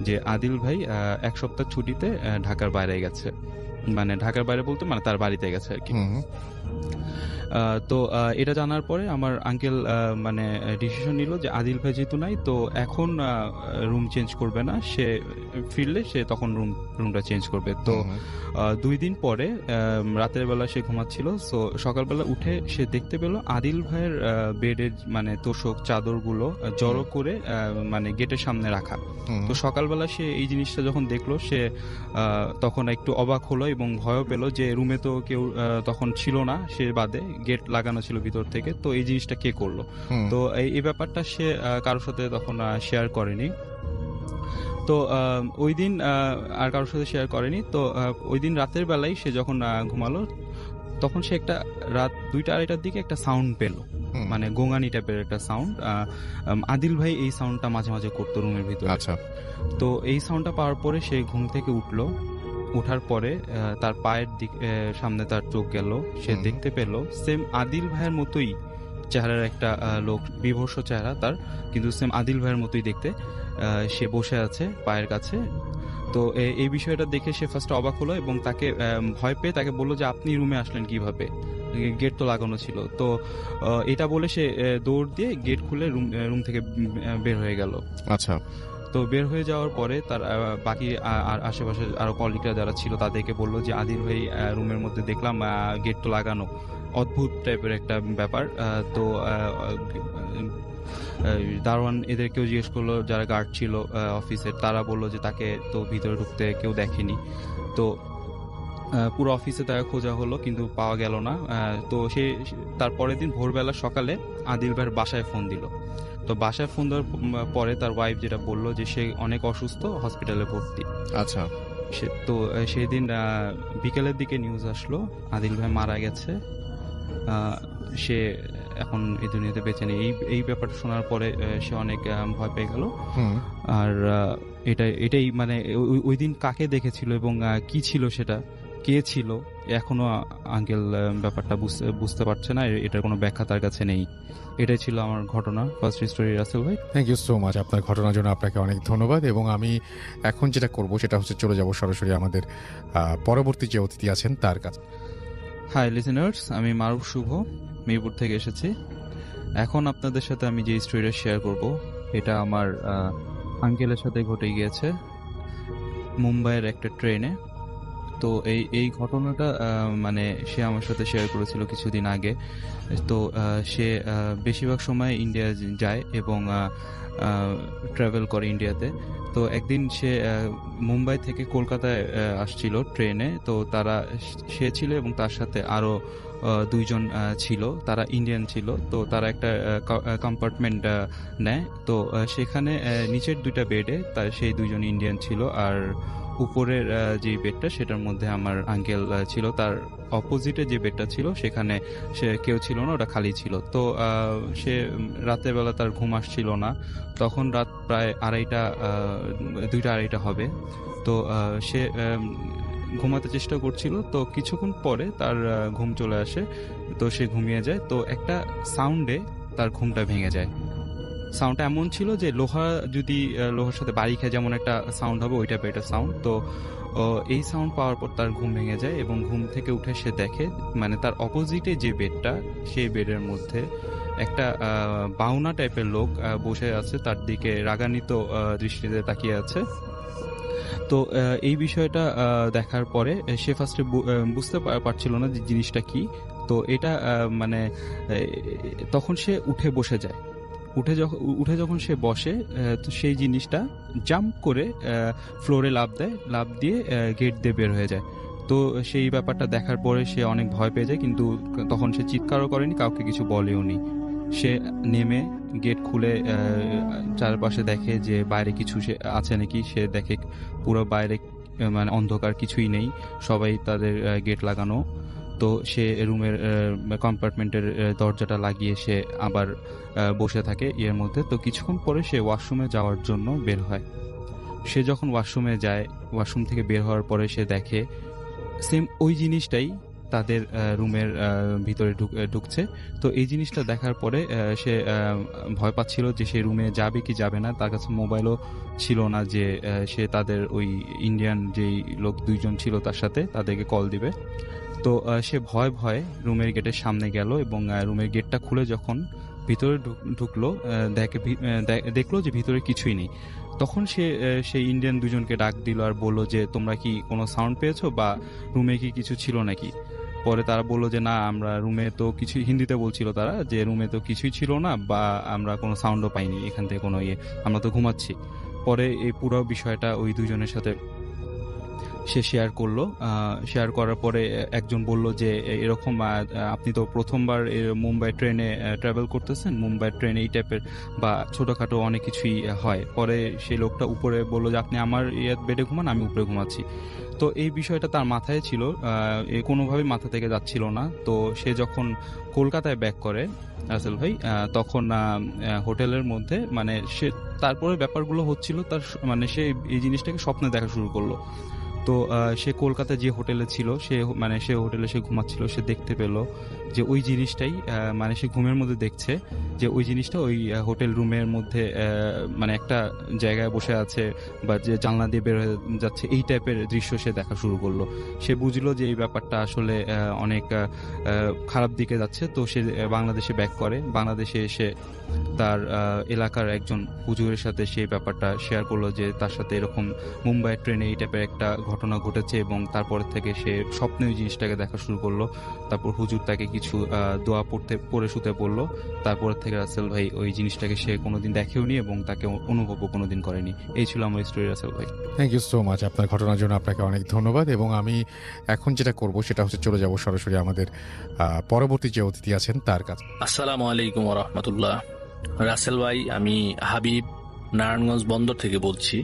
যে আদিল ভাই 1 সপ্তাহ ছুটিতে ঢাকার বাইরে গেছে। মানে ঢাকার বাইরে বলতে মানে তার বাড়িতে গেছে আর কি। তো এটা জানার পরে আমার আঙ্কেল মানে ডিসিশন নিল যে আদিল ভাই যেহেতু নাই, তো এখন রুম চেঞ্জ করবে না, সে ফিরলে সে তখন রুমটা চেঞ্জ করবে। তো 2 দিন পরে রাতের বেলা সে ঘুমাচ্ছিল। সো সকালবেলা উঠে সে দেখতে পেল আদিল ভাইয়ের বেডের মানে তোষক চাদরগুলো জড়ো করে মানে গেটের সামনে রাখা। তো সকালবেলা সে এই জিনিসটা যখন দেখলো, সে তখন একটু অবাক হলো এবং ভয়ও পেল যে রুমে তো কেউ তখন ছিল না, সে বাদে গেট লাগানো ছিল ভিতর থেকে। তো এই জিনিসটা কে করলো? তো এই ব্যাপারটা সে কারোর সাথে তখন শেয়ার করেনি। তো ওই দিন আর কারোর সাথে শেয়ার করেনি। তো ওই দিন রাতের বেলায় সে যখন ঘুমালো, তখন সে একটা রাত 2টা-2:30 দিকে একটা সাউন্ড পেল, মানে গোঙানি টাইপের একটা সাউন্ড। আদিল ভাই এই সাউন্ডটা মাঝে মাঝে করতো রুমের ভিতরে। আচ্ছা। তো এই সাউন্ডটা পাওয়ার পরে সে ঘুম থেকে উঠলো। ওঠার পরে তার পায়ের সামনে তার চোখ গেল, সে দেখতে পেল সেম আদিল ভাইয়ের মতোই চেহারার একটা লোক, বিভৎস চেহারা তার, কিন্তু সেম আদিল ভাইয়ের মতোই দেখতে। সে বসে আছে পায়ের কাছে। তো এই বিষয়টা দেখে সে ফার্স্ট অবাক হলো এবং তাকে ভয় পেয়ে তাকে বললো যে আপনি রুমে আসলেন কিভাবে, গেট তো লাগানো ছিল। তো এটা বলে সে দৌড় দিয়ে গেট খুলে রুম থেকে বের হয়ে গেল। আচ্ছা। তো বের হয়ে যাওয়ার পরে তার বাকি আর আশেপাশে আরো কলিগরা যারা ছিল তাদেরকে বললো যে আদিল ভাই রুমের মধ্যে দেখলাম গেট তো লাগানো, অদ্ভুত টাইপের একটা ব্যাপার। তো দারোয়ান এদেরকেও জিজ্ঞেস করলো, যারা গার্ড ছিল অফিসের, তারা বললো যে তাকে তো ভিতরে ঢুকতে কেউ দেখেনি। তো পুরো অফিসে তাকে খোঁজা হলো কিন্তু পাওয়া গেল না। তো সে তার পরের দিন ভোরবেলা সকালে আদিল ভাইয়ের বাসায় ফোন দিল। তো বাসায় ফোন দেওয়ার পরে তার ওয়াইফ যেটা বললো যে সে অনেক অসুস্থ, হসপিটালে ভর্তি। আচ্ছা, তো সেই দিন বিকেলের দিকে নিউজ আসলো আদিল ভাই মারা গেছে। সে এখন এই দুনিয়াতে বেঁচে নেই। এই ব্যাপারটা শোনার পরে সে অনেক ভয় পেয়ে গেল। হুম, আর এটাই মানে ওই দিন কাকে দেখেছিল এবং কি ছিল সেটা, কে ছিল, এখনো আঙ্কেল ব্যাপারটা বুঝতে পারছে না। এটার কোনো ব্যাখ্যা তার কাছে নেই। এটাই ছিল আমার ঘটনা, ফার্স্ট স্টোরি রাসেল ভাই। Thank you so much. আপনার ঘটনার জন্য আপনাকে অনেক ধন্যবাদ। এবং আমি এখন যেটা করব সেটা হচ্ছে চলে যাব সরাসরি আমাদের পরবর্তী যে অতিথি আছেন তার কাছে। হাই লিসেনার্স, আমি মারুফ শুভ, মিরপুর থেকে এসেছি। এখন আপনাদের সাথে আমি যে স্টোরিটা শেয়ার করব এটা আমার আঙ্কেলের সাথে ঘটে গিয়েছে মুম্বাইয়ের একটা ট্রেনে। তো এই ঘটনাটা মানে সে আমার সাথে শেয়ার করেছিল কিছুদিন আগে। তো সে বেশিরভাগ সময় ইন্ডিয়া যায় এবং ট্রাভেল করে ইন্ডিয়াতে। তো একদিন সে মুম্বাই থেকে কলকাতায় আসছিল ট্রেনে। তো সে ছিল এবং তার সাথে আরও দুইজন ছিল, তারা ইন্ডিয়ান ছিল। তো তারা একটা কম্পার্টমেন্ট নেয়। তো সেখানে নিচের দুইটা বেডে সেই দুইজন ইন্ডিয়ান ছিল, আর উপরের যে বেডটা সেটার মধ্যে আমার আঙ্কেল ছিল। তার অপোজিটে যে বেডটা ছিল সেখানে সে কেউ ছিল না, ওটা খালি ছিল। তো সে রাতের বেলা তার ঘুম আসছিল না। তখন রাত প্রায় 2:30 হবে। তো সে ঘুমাতে চেষ্টা করছিল। তো কিছুক্ষণ পরে তার ঘুম চলে আসে, তো সে ঘুমিয়ে যায়। তো একটা সাউন্ডে তার ঘুমটা ভেঙে যায়। সাউন্ডটা এমন ছিল যে লোহার সাথে বাড়ি খেয়ে যেমন একটা সাউন্ড হবে, ওই টাইপের একটা সাউন্ড। তো এই সাউন্ড পাওয়ার পর তার ঘুম ভেঙে যায় এবং ঘুম থেকে উঠে সে দেখে মানে তার অপোজিটে যে বেডটা, সেই বেডের মধ্যে একটা বাউনা টাইপের লোক বসে আছে, তার দিকে রাগান্বিত দৃষ্টিতে তাকিয়ে আছে। তো এই বিষয়টা দেখার পরে সে ফার্স্টে বুঝতে পারছিল না যে জিনিসটা কি। তো এটা মানে তখন সে উঠে বসে যায়। উঠে যখন সে বসে, তো সেই জিনিসটা জাম্প করে ফ্লোরে লাফ দিয়ে গেট দিয়ে বের হয়ে যায়। তো সেই ব্যাপারটা দেখার পরে সে অনেক ভয় পেয়ে যায়, কিন্তু তখন সে চিৎকারও করেনি, কাউকে কিছু বলেও নি। সে নেমে গেট খুলে চারপাশে দেখে যে বাইরে কিছু সে আছে নাকি। সে দেখে পুরো বাইরে মানে অন্ধকার, কিছুই নেই, সবাই তাদের গেট লাগানো। তো সে রুমের কম্পার্টমেন্টের দরজাটা লাগিয়ে সে আবার বসে থাকে এর মধ্যে। তো কিছুক্ষণ পরে সে ওয়াশরুমে যাওয়ার জন্য বের হয়। সে যখন ওয়াশরুমে যায়, ওয়াশরুম থেকে বের হওয়ার পরে সে দেখে সেম ওই জিনিসটাই তাদের রুমের ভিতরে ঢুকছে। তো এই জিনিসটা দেখার পরে সে ভয় পাচ্ছিল যে সে রুমে যাবে কি যাবে না। তার কাছে মোবাইলও ছিল না যে সে তাদের ওই ইন্ডিয়ান যেই লোক দুইজন ছিল তার সাথে তাদেরকে কল দিবে। তো সে ভয়ে রুমের গেটের সামনে গেল এবং রুমের গেটটা খুলে যখন ভিতরে ঢুকলো, দেখলো যে ভিতরে কিছুই নেই। তখন সে সেই ইন্ডিয়ান দুজনকে ডাক দিল আর বললো যে তোমরা কি কোনো সাউন্ড পেয়েছো বা রুমে কি কিছু ছিল নাকি। পরে তারা বললো যে না, আমরা রুমে তো কিছু, হিন্দিতে বলছিল তারা যে রুমে তো কিছুই ছিল না বা আমরা কোনো সাউন্ডও পাইনি এখান থেকে কোনো আমরা তো ঘুমাচ্ছি। পরে এই পুরো বিষয়টা ওই দুজনের সাথে সে শেয়ার করলো। শেয়ার করার পরে একজন বলল যে এরকম আপনি তো প্রথমবার মুম্বাই ট্রেনে ট্রাভেল করতেছেন, মুম্বাই ট্রেনে এই টাইপের বা ছোটোখাটো অনেক কিছুই হয়। পরে সেই লোকটা উপরে বললো যে আপনি আমার বেডে ঘুমান, আমি উপরে ঘুমাচ্ছি। তো এই বিষয়টা তার মাথায় ছিল, কোনোভাবেই মাথা থেকে যাচ্ছিল না। তো সে যখন কলকাতায় ব্যাক করে রাসেল ভাই, তখন হোটেলের মধ্যে মানে সে তারপরে ব্যাপারগুলো হচ্ছিল তার, মানে সে এই জিনিসটাকে স্বপ্নে দেখা শুরু করলো। তো সে কলকাতায় যে হোটেলে ছিল সে হোটেলে সে ঘুমাচ্ছিল, সে দেখতে পেল যে ওই জিনিসটাই মানে সে ঘুমের মধ্যে দেখছে যে ওই জিনিসটা ওই হোটেল রুমের মধ্যে মানে একটা জায়গায় বসে আছে বা যে জানলা দিয়ে বের হয়ে যাচ্ছে, এই টাইপের দৃশ্য সে দেখা শুরু করলো। সে বুঝলো যে এই ব্যাপারটা আসলে অনেক খারাপ দিকে যাচ্ছে। তো সে বাংলাদেশে ব্যাক করে। বাংলাদেশে এসে তার এলাকার একজন হুজুরের সাথে সেই ব্যাপারটা শেয়ার করলো যে তার সাথে এরকম মুম্বাইয়ের ট্রেনে এই টাইপের একটা ঘটনা ঘটেছে, এবং তারপর থেকে সে স্বপ্নে ওই জিনিসটাকে দেখা শুরু করলো। তারপর হুজুর তাকে কিছু দোয়া পড়ে শুতে বললো। তারপর থেকে রাসেল ভাই ওই জিনিসটাকে সে কোনোদিন দেখেওনি এবং তাকে অনুভবও কোনোদিন করেনি। এই ছিল আমার স্টোরি রাসেল ভাই। থ্যাংক ইউ সো মাচ আপনার ঘটনার জন্য, আপনাকে অনেক ধন্যবাদ। এবং আমি এখন যেটা করব সেটা হচ্ছে চলে যাব সরাসরি আমাদের পরবর্তী যে অতিথি আছেন তার কাছে। আসসালামু আলাইকুম ওয়া রাহমাতুল্লাহ। রাসেল ভাই, আমি হাবিব নারায়ণগঞ্জ বন্দর থেকে বলছি।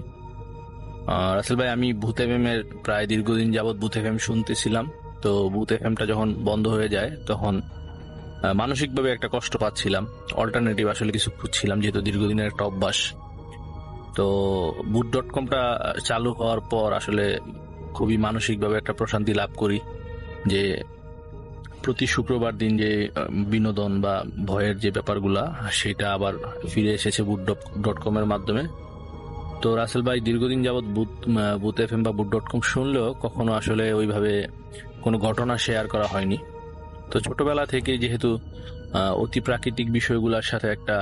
রাসেল ভাই, আমি ভূত এফএমের প্রায় দীর্ঘদিন যাবৎ ভূত এফএম শুনতেছিলাম। তো ভূত এফএমটা যখন বন্ধ হয়ে যায় তখন মানসিকভাবে একটা কষ্ট পাচ্ছিলাম। অল্টারনেটিভ আসলে কিছু খুঁজছিলাম, যেহেতু দীর্ঘদিনের একটা অভ্যাস। তো ভূত.com-টা চালু হওয়ার পর আসলে খুবই মানসিকভাবে একটা প্রশান্তি লাভ করি যে প্রতি শুক্রবার দিন যে বিনোদন বা ভয়ের যে ব্যাপারগুলা সেটা আবার ফিরে এসেছে ভূত.com-এর মাধ্যমে। তো রাসেল ভাই, দীর্ঘদিন যাবৎ ভূত এফএম বা ভূত.com শুনলেও কখনো আসলে ওইভাবে কোনো ঘটনা শেয়ার করা হয়নি। তো ছোটবেলা থেকে যেহেতু অতি প্রাকৃতিক বিষয়গুলোর সাথে একটা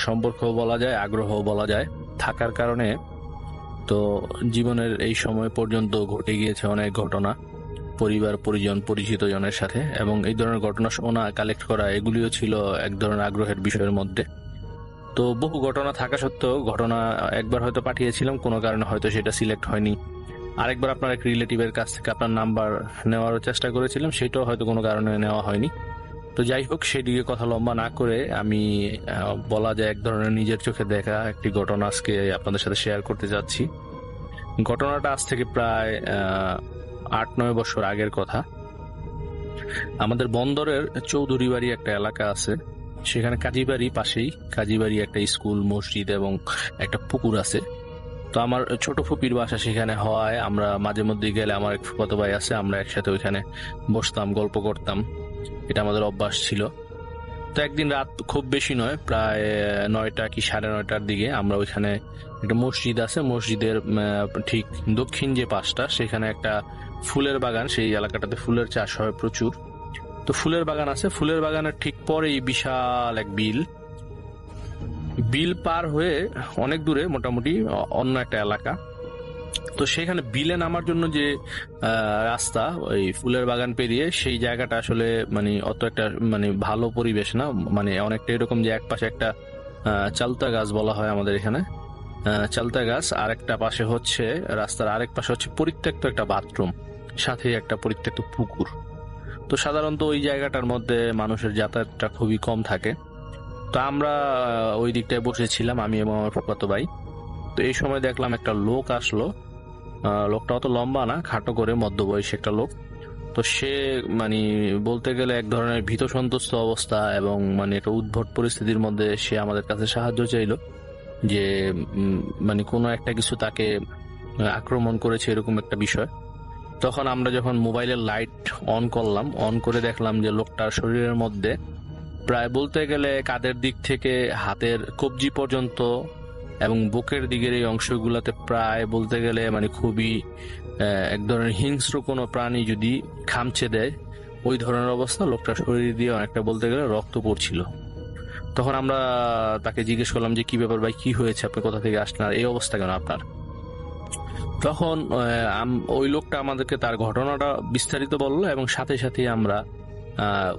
সম্পর্ক বলা যায়, আগ্রহ বলা যায় থাকার কারণে তো জীবনের এই সময় পর্যন্ত ঘটে গিয়েছে অনেক ঘটনা পরিবার, পরিজন, পরিচিত জনের সাথে, এবং এই ধরনের ঘটনা শোনা, কালেক্ট করা এগুলিও ছিল এক ধরনের আগ্রহের বিষয়ের মধ্যে। তো বহু ঘটনা থাকা সত্ত্বেও ঘটনা একবার হয়তো পাঠিয়েছিলাম, কোনো কারণে হয়তো সেটা সিলেক্ট হয়নি। আরেকবার আপনার এক রিলেটিভের কাছ থেকে আপনার নাম্বার নেওয়ার চেষ্টা করেছিলাম, সেটাও হয়তো কোনো কারণে নেওয়া হয়নি। তো যাই হোক, সেদিকে কথা লম্বা না করে আমি বলা যায় এক ধরনের নিজের চোখে দেখা একটি ঘটনা আজকে আপনাদের সাথে শেয়ার করতে যাচ্ছি। ঘটনাটা আজ থেকে প্রায় 8-9 বছর আগের কথা। আমাদের বন্দরের চৌধুরী বাড়ি একটা এলাকা আছে, সেখানে কাজীবাড়ি পাশেই কাজীবাড়ি একটা স্কুল, মসজিদ এবং একটা পুকুর আছে। তো আমার ছোট ফুপির বাসা সেখানে হওয়ায় আমরা মাঝে মধ্যে গেলে, আমার এক ফুফাতো ভাই আছে, আমরা একসাথে ওইখানে বসতাম, গল্প করতাম, এটা আমাদের অভ্যাস ছিল। তো একদিন রাত খুব বেশি নয়, প্রায় 9টা কি 9:30টার দিকে আমরা ওইখানে একটা মসজিদ আছে, মসজিদের ঠিক দক্ষিণ যে পাশটা সেখানে একটা ফুলের বাগান, সেই এলাকাটাতে ফুলের চাষ হয় প্রচুর। তো ফুলের বাগান আছে, ফুলের বাগানের ঠিক পরেই বিশাল এক বিল পার হয়ে অনেক দূরে মোটামুটি অন্য একটা এলাকা। তো সেখানে বিলে নামার জন্য যে রাস্তা, ওই ফুলের বাগান পেরিয়ে সেই জায়গাটা আসলে মানে অত একটা মানে ভালো পরিবেশ না, মানে অনেকটা এরকম যে এক পাশে একটা চালতা গাছ বলা হয় আমাদের এখানে, চালতা গাছ, আর একটা পাশে হচ্ছে রাস্তার আরেক পাশে হচ্ছে পরিত্যক্ত একটা বাথরুম, সাথে একটা পরিত্যক্ত পুকুর। তো সাধারণত ওই জায়গাটার মধ্যে মানুষের যাতায়াতটা খুবই কম থাকে। তো আমরা ওই দিকটায় বসেছিলাম, আমি এবং আমার ফুফাতো ভাই। তো এই সময় দেখলাম একটা লোক আসলো। লোকটা অত লম্বা না, খাটো করে মধ্যবয়সী একটা লোক। তো সে মানে বলতে গেলে এক ধরনের ভীত সন্ত্রস্ত অবস্থা এবং মানে একটা উদ্ভট পরিস্থিতির মধ্যে সে আমাদের কাছে সাহায্য চাইলো, যে মানে কোনো একটা কিছু তাকে আক্রমণ করেছে এরকম একটা বিষয়। তখন আমরা যখন মোবাইলের লাইট অন করলাম, অন করে দেখলাম যে লোকটার শরীরের মধ্যে প্রায় বলতে গেলে কাঁধের দিক থেকে হাতের কবজি পর্যন্ত এবং বুকের দিকের এই অংশগুলোতে প্রায় বলতে গেলে মানে খুবই এক ধরনের হিংস্র কোনো প্রাণী যদি খামচে দেয় ওই ধরনের অবস্থা। লোকটার শরীর দিয়ে অনেকটা বলতে গেলে রক্ত পড়ছিল। তখন আমরা তাকে জিজ্ঞেস করলাম যে কি ব্যাপার ভাই, কি হয়েছে, আপনি কোথা থেকে আসলেন, আর এই অবস্থা কেন আপনার? তখন ওই লোকটা আমাদেরকে তার ঘটনাটা বিস্তারিত বললো এবং সাথে সাথে আমরা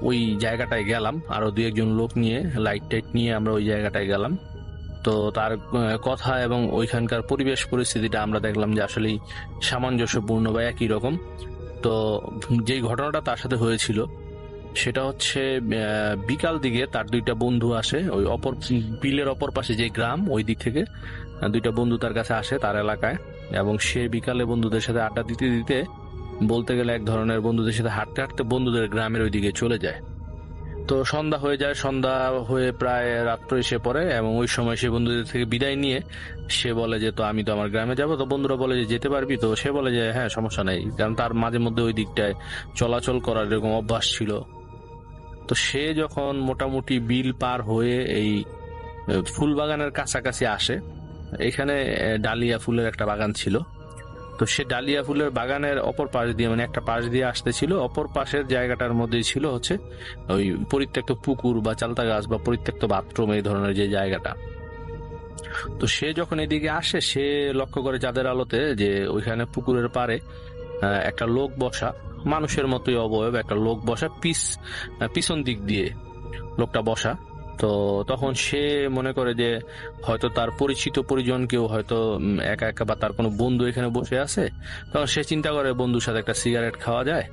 ওই জায়গাটায় গেলাম, আরো 2-1 লোক নিয়ে, লাইট টাইট নিয়ে আমরা ওই জায়গাটায় গেলাম। তো তার কথা এবং ওইখানকার পরিবেশ পরিস্থিতিটা আমরা দেখলাম যে আসলেই সামঞ্জস্যপূর্ণ বা একই রকম। তো যেই ঘটনাটা তার সাথে হয়েছিল সেটা হচ্ছে বিকাল দিকে তার 2টা বন্ধু আসে, ওই অপর বিলের অপর পাশে যে গ্রাম, ওই দিক থেকে 2টা বন্ধু তার কাছে আসে তার এলাকায়, এবং সে বিকালে বন্ধুদের সাথে আড্ডা দিতে দিতে বলতে গেলে এক ধরনের বন্ধুদের সাথে হাঁটতে হাঁটতে বন্ধুদের গ্রামের ওই দিকে চলে যায়। তো সন্ধ্যা হয়ে যায়, সন্ধ্যা হয়ে প্রায় রাত্র এসে পড়ে এবং ওই সময় সে বন্ধুদের থেকে বিদায় নিয়ে সে বলে যে তো আমি তো আমার গ্রামে যাব। তো বন্ধুরা বলে যে যেতে পারবি? তো সে বলে যে হ্যাঁ সমস্যা নেই, কারণ তার মাঝে মধ্যে ওই দিকটায় চলাচল করার এরকম অভ্যাস ছিল। তো সে যখন মোটামুটি বিল পার হয়ে এই ফুল বাগানের কাছাকাছি আসে, এখানে ডালিয়া ফুলের একটা বাগান ছিল। তো সে ডালিয়া ফুলের বাগানের অপর পাশ দিয়ে, মানে একটা পাশ দিয়ে আসতেছিল, অপর পাশের জায়গাটার মধ্যেই ছিল হচ্ছে ওই পরিত্যক্ত পুকুর বা চালতা গাছ বা পরিত্যক্ত বাথরুম, এই ধরনের যে জায়গাটা। তো সে যখন এদিকে আসে, সে লক্ষ্য করে চাঁদের আলোতে যে ওইখানে পুকুরের পাড়ে একটা লোক বসা, মানুষের মতোই অবয়ব একটা লোক বসা, পিছন দিক দিয়ে লোকটা বসা। তো তখন সে মনে করে যে হয়তো তার পরিচিত পরিজন কেউ হয়তো একা একা বা তার কোনো বন্ধু এখানে বসে আছে। তখন সে চিন্তা করে বন্ধুর সাথে একটা সিগারেট খাওয়া যায়।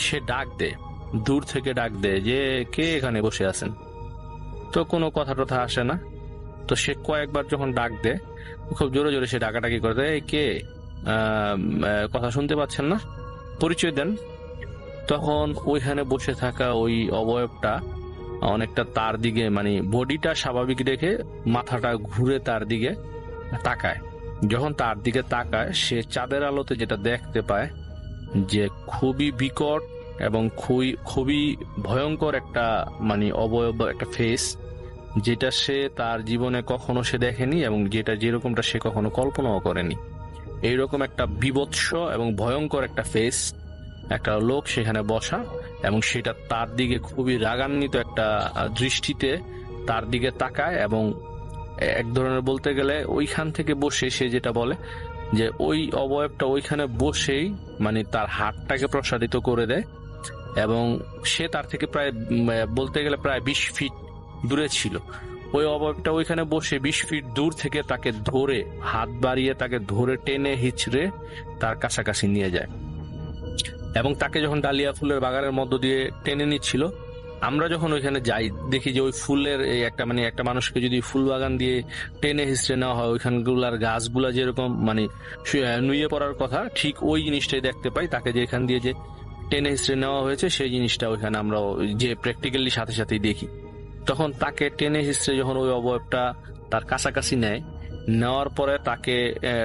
সে ডাক দেয়, দূর থেকে ডাক দেয় যে কে এখানে বসে আছেন। তো কোনো কথা টথা আসে না। তো সে কয়েকবার যখন ডাক দেয়, খুব জোরে জোরে সে ডাকাডাকি করে দেয়, এই কে, কথা শুনতে পাচ্ছেন না, পরিচয় দেন। তখন ওইখানে বসে থাকা ওই অবয়বটা অনেকটা তার দিকে, মানে বডিটা স্বাভাবিক রেখে মাথাটা ঘুরে তার দিকে তাকায়। যখন তার দিকে তাকায়, সে চাঁদের আলোতে যেটা দেখতে পায় যে খুবই বিকট এবং খুবই ভয়ঙ্কর একটা মানে অবয়ব, একটা ফেস, যেটা সে তার জীবনে কখনো সে দেখেনি এবং যেটা যেরকমটা সে কখনো কল্পনাও করেনি। এইরকম একটা বিভৎস এবং ভয়ঙ্কর একটা ফেস, একটা লোক সেখানে বসা, এবং সেটা তার দিকে খুবই রাগান্বিত একটা দৃষ্টিতে তার দিকে তাকায়। এবং এক ধরনের বলতে গেলে ওইখান থেকে বসে সে যেটা বলে যে ওই অবয়বটা ওইখানে বসেই মানে তার হাতটাকে প্রসারিত করে দেয় এবং সে তার থেকে প্রায় বলতে গেলে প্রায় 20 ফিট দূরে ছিল। ওই অবয়বটা ওইখানে বসে 20 ফিট দূর থেকে তাকে ধরে, হাত বাড়িয়ে তাকে ধরে টেনে হিচড়ে তার কাছাকাছি নিয়ে যায়। এবং তাকে যখন ডালিয়া ফুলের বাগানের মধ্য দিয়ে টেনে নিচ্ছিল, আমরা যখন ওইখানে যাই দেখি যে ওই ফুলের এই একটা মানুষকে যদি ফুল বাগান দিয়ে টেনে হিসড়ে নেওয়া হয়, ওইখানগুলার গাছগুলা যেরকম মানে নুয়ে পড়ার কথা, ঠিক ওই জিনিসটাই দেখতে পাই। তাকে যে এখান দিয়ে যে টেনে হিসড়ে নেওয়া হয়েছে সেই জিনিসটা ওইখানে আমরা যে প্র্যাকটিক্যালি সাথে সাথেই দেখি। তখন তাকে টেনে হিসড়ে যখন ওই অবয়বটা তার কাছাকাছি নেওয়ার পরে তাকে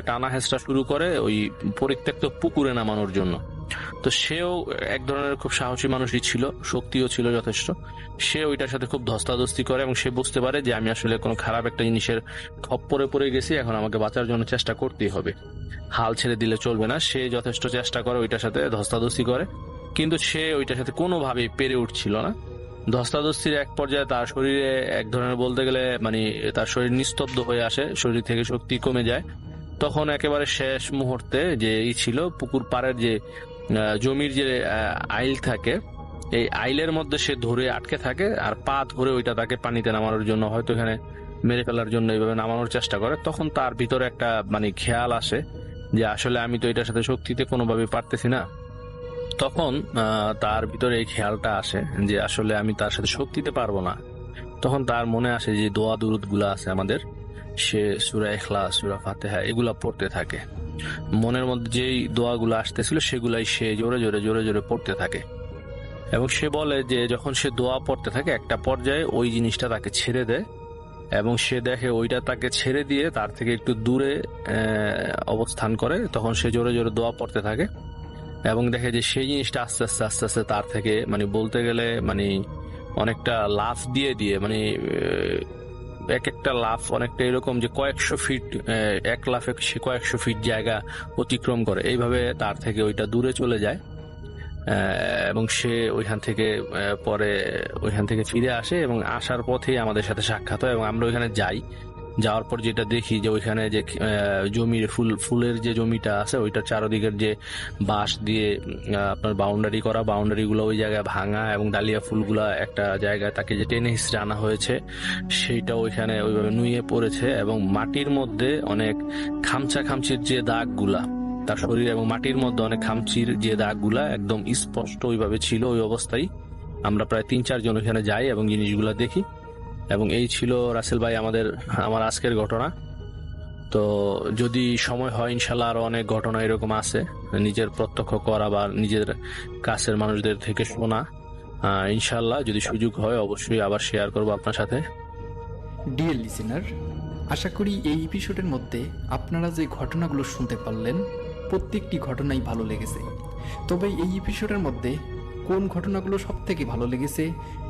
টানা হেঁচড়া শুরু করে ওই পরিত্যক্ত পুকুরে নামানোর জন্য। তো সেও এক ধরনের খুব সাহসী মানুষই ছিল, শক্তিও ছিল যথেষ্ট। সে ওইটার সাথে খুব ধস্তাধস্তি করে এবং সে বুঝতে পারে যে আমি আসলে কোনো খারাপ একটা জিনিসের খপ্পরে পড়ে গেছি, এখন আমাকে বাঁচার জন্য চেষ্টা করতেই হবে, হাল ছেড়ে দিলে চলবে না। সে যথেষ্ট চেষ্টা করে, ওইটার সাথে ধস্তাধস্তি করে, কিন্তু সে ওইটার সাথে কোনোভাবেই পেরে উঠছিল না। ধস্তাধস্তির এক পর্যায়ে তার শরীরে এক ধরনের বলতে গেলে মানে তার শরীর নিস্তব্ধ হয়ে আসে, শরীর থেকে শক্তি কমে যায়। তখন একেবারে শেষ মুহূর্তে যে ছিল পুকুর পাড়ের যে জমির যে আইল থাকে, এই আইলের মধ্যে সে ধরে আটকে থাকে আর পা ধরে ওইটা তাকে পানিতে নামানোর জন্য, হয়তো এখানে মেরে ফেলার জন্য এইভাবে নামানোর চেষ্টা করে। তখন তার ভিতরে একটা মানে খেয়াল আসে যে আসলে আমি তো এটার সাথে শক্তিতে কোনোভাবে পারতেছি না। তখন তার ভিতরে এই খেয়ালটা আসে যে আসলে আমি তার সাথে শক্তিতে পারবো না। তখন তার মনে আসে যে দোয়া দুরুদ গুলা আছে আমাদের, সে সূরা ইখলাস, সূরা ফাতিহা এগুলা পড়তে থাকে। মনের মধ্যে যেই দোয়াগুলো আসতেছিল সেগুলাই সে জোরে জোরে জোরে জোরে পড়তে থাকে। এবং সে বলে যে যখন সে দোয়া পড়তে থাকে, একটা পর্যায়ে ওই জিনিসটা তাকে ছেড়ে দেয় এবং সে দেখে ওইটা তাকে ছেড়ে দিয়ে তার থেকে একটু দূরে অবস্থান করে। তখন সে জোরে জোরে দোয়া পড়তে থাকে এবং দেখে যে সেই জিনিসটা আস্তে আস্তে আস্তে আস্তে তার থেকে মানে বলতে গেলে মানে অনেকটা লাফ দিয়ে দিয়ে মানে এক একটা লাফ অনেকটা এরকম যে কয়েকশো ফিট, এক লাফে সে কয়েকশো ফিট জায়গা অতিক্রম করে। এইভাবে তার থেকে ওইটা দূরে চলে যায় এবং সে ওইখান থেকে ফিরে আসে এবং আসার পথেই আমাদের সাথে সাক্ষাৎ হয় এবং আমরা ওইখানে যাই। যাওয়ার পর যেটা দেখি যে ওইখানে যে জমির ফুলের যে জমিটা আছে ওইটার চারদিকের যে বাঁশ দিয়ে আপনার বাউন্ডারি করা, বাউন্ডারিগুলো ওই জায়গায় ভাঙা এবং ডালিয়া ফুলগুলা একটা জায়গায় তাকে যে টেনে হিসড়ে আনা হয়েছে সেইটা ওইখানে ওইভাবে নুয়ে পড়েছে এবং মাটির মধ্যে অনেক খামচির যে দাগগুলা তার শরীর এবং মাটির মধ্যে অনেক খামচির যে দাগগুলা একদম স্পষ্ট ওইভাবে ছিল। ওই অবস্থায় আমরা প্রায় 3-4 জন ওইখানে যাই এবং জিনিসগুলা দেখি। এবং এই ছিল রাসেল ভাই আমার আজকের ঘটনা। তো যদি সময় হয় ইনশাল্লাহ আরো অনেক ঘটনা এরকম আছে, নিজের প্রত্যক্ষ করা বা নিজের কাছের মানুষদের থেকে শোনা ইনশাল্লাহ যদি সুযোগ হয় অবশ্যই আবার শেয়ার করবো আপনার সাথে। ডিয়ার লিসেনার, আশা করি এই এপিসোডের মধ্যে আপনারা যে ঘটনাগুলো শুনতে পারলেন প্রত্যেকটি ঘটনাই ভালো লেগেছে। তবে এই এপিসোডের মধ্যে কোন ঘটনাগুলো সব থেকে ভালো লেগেছে,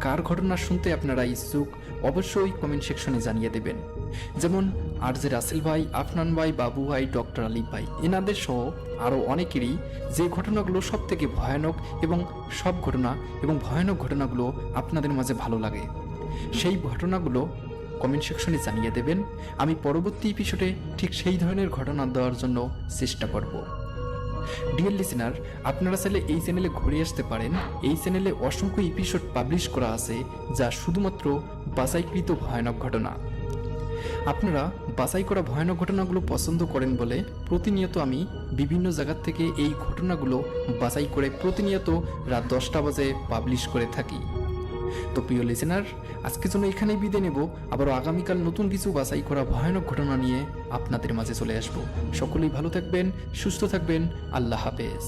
কার ঘটনা শুনতে আপনারা ইচ্ছুক, অবশ্যই কমেন্ট সেকশনে জানিয়ে দেবেন। যেমন আরজে রাসেল ভাই, আফনান ভাই, বাবু ভাই, ডক্টর আলিফ ভাই, এনাদের সহ আরও অনেকেরই যে ঘটনাগুলো সব থেকে ভয়ানক এবং সব ঘটনা এবং ভয়ানক ঘটনাগুলো আপনাদের মাঝে ভালো লাগে, সেই ঘটনাগুলো কমেন্ট সেকশনে জানিয়ে দেবেন। আমি পরবর্তী এপিসোডে ঠিক সেই ধরনের ঘটনা দেওয়ার জন্য চেষ্টা করব। ডিয়ার লিসেনার, আপনারা চাইলে এই চ্যানেলে ঘুরে আসতে পারেন। এই চ্যানেলে অসংখ্য এপিসোড পাবলিশ করা আছে যা শুধুমাত্র বাছাইকৃত ভয়ানক ঘটনা। আপনারা বাছাই করা ভয়ানক ঘটনাগুলো পছন্দ করেন বলে প্রতিনিয়ত আমি বিভিন্ন জায়গা থেকে এই ঘটনাগুলো বাছাই করে প্রতিনিয়ত রাত 10টা বাজে পাবলিশ করে থাকি। তো প্রিয় লিসেনার, আজকের জন্য এখানেই বিদায় নেব। আবারও আগামীকাল নতুন কিছু বাছাই করা ভয়ানক ঘটনা নিয়ে আপনাদের মাঝে চলে আসব। সকলেই ভালো থাকবেন, সুস্থ থাকবেন। আল্লাহ হাফেজ।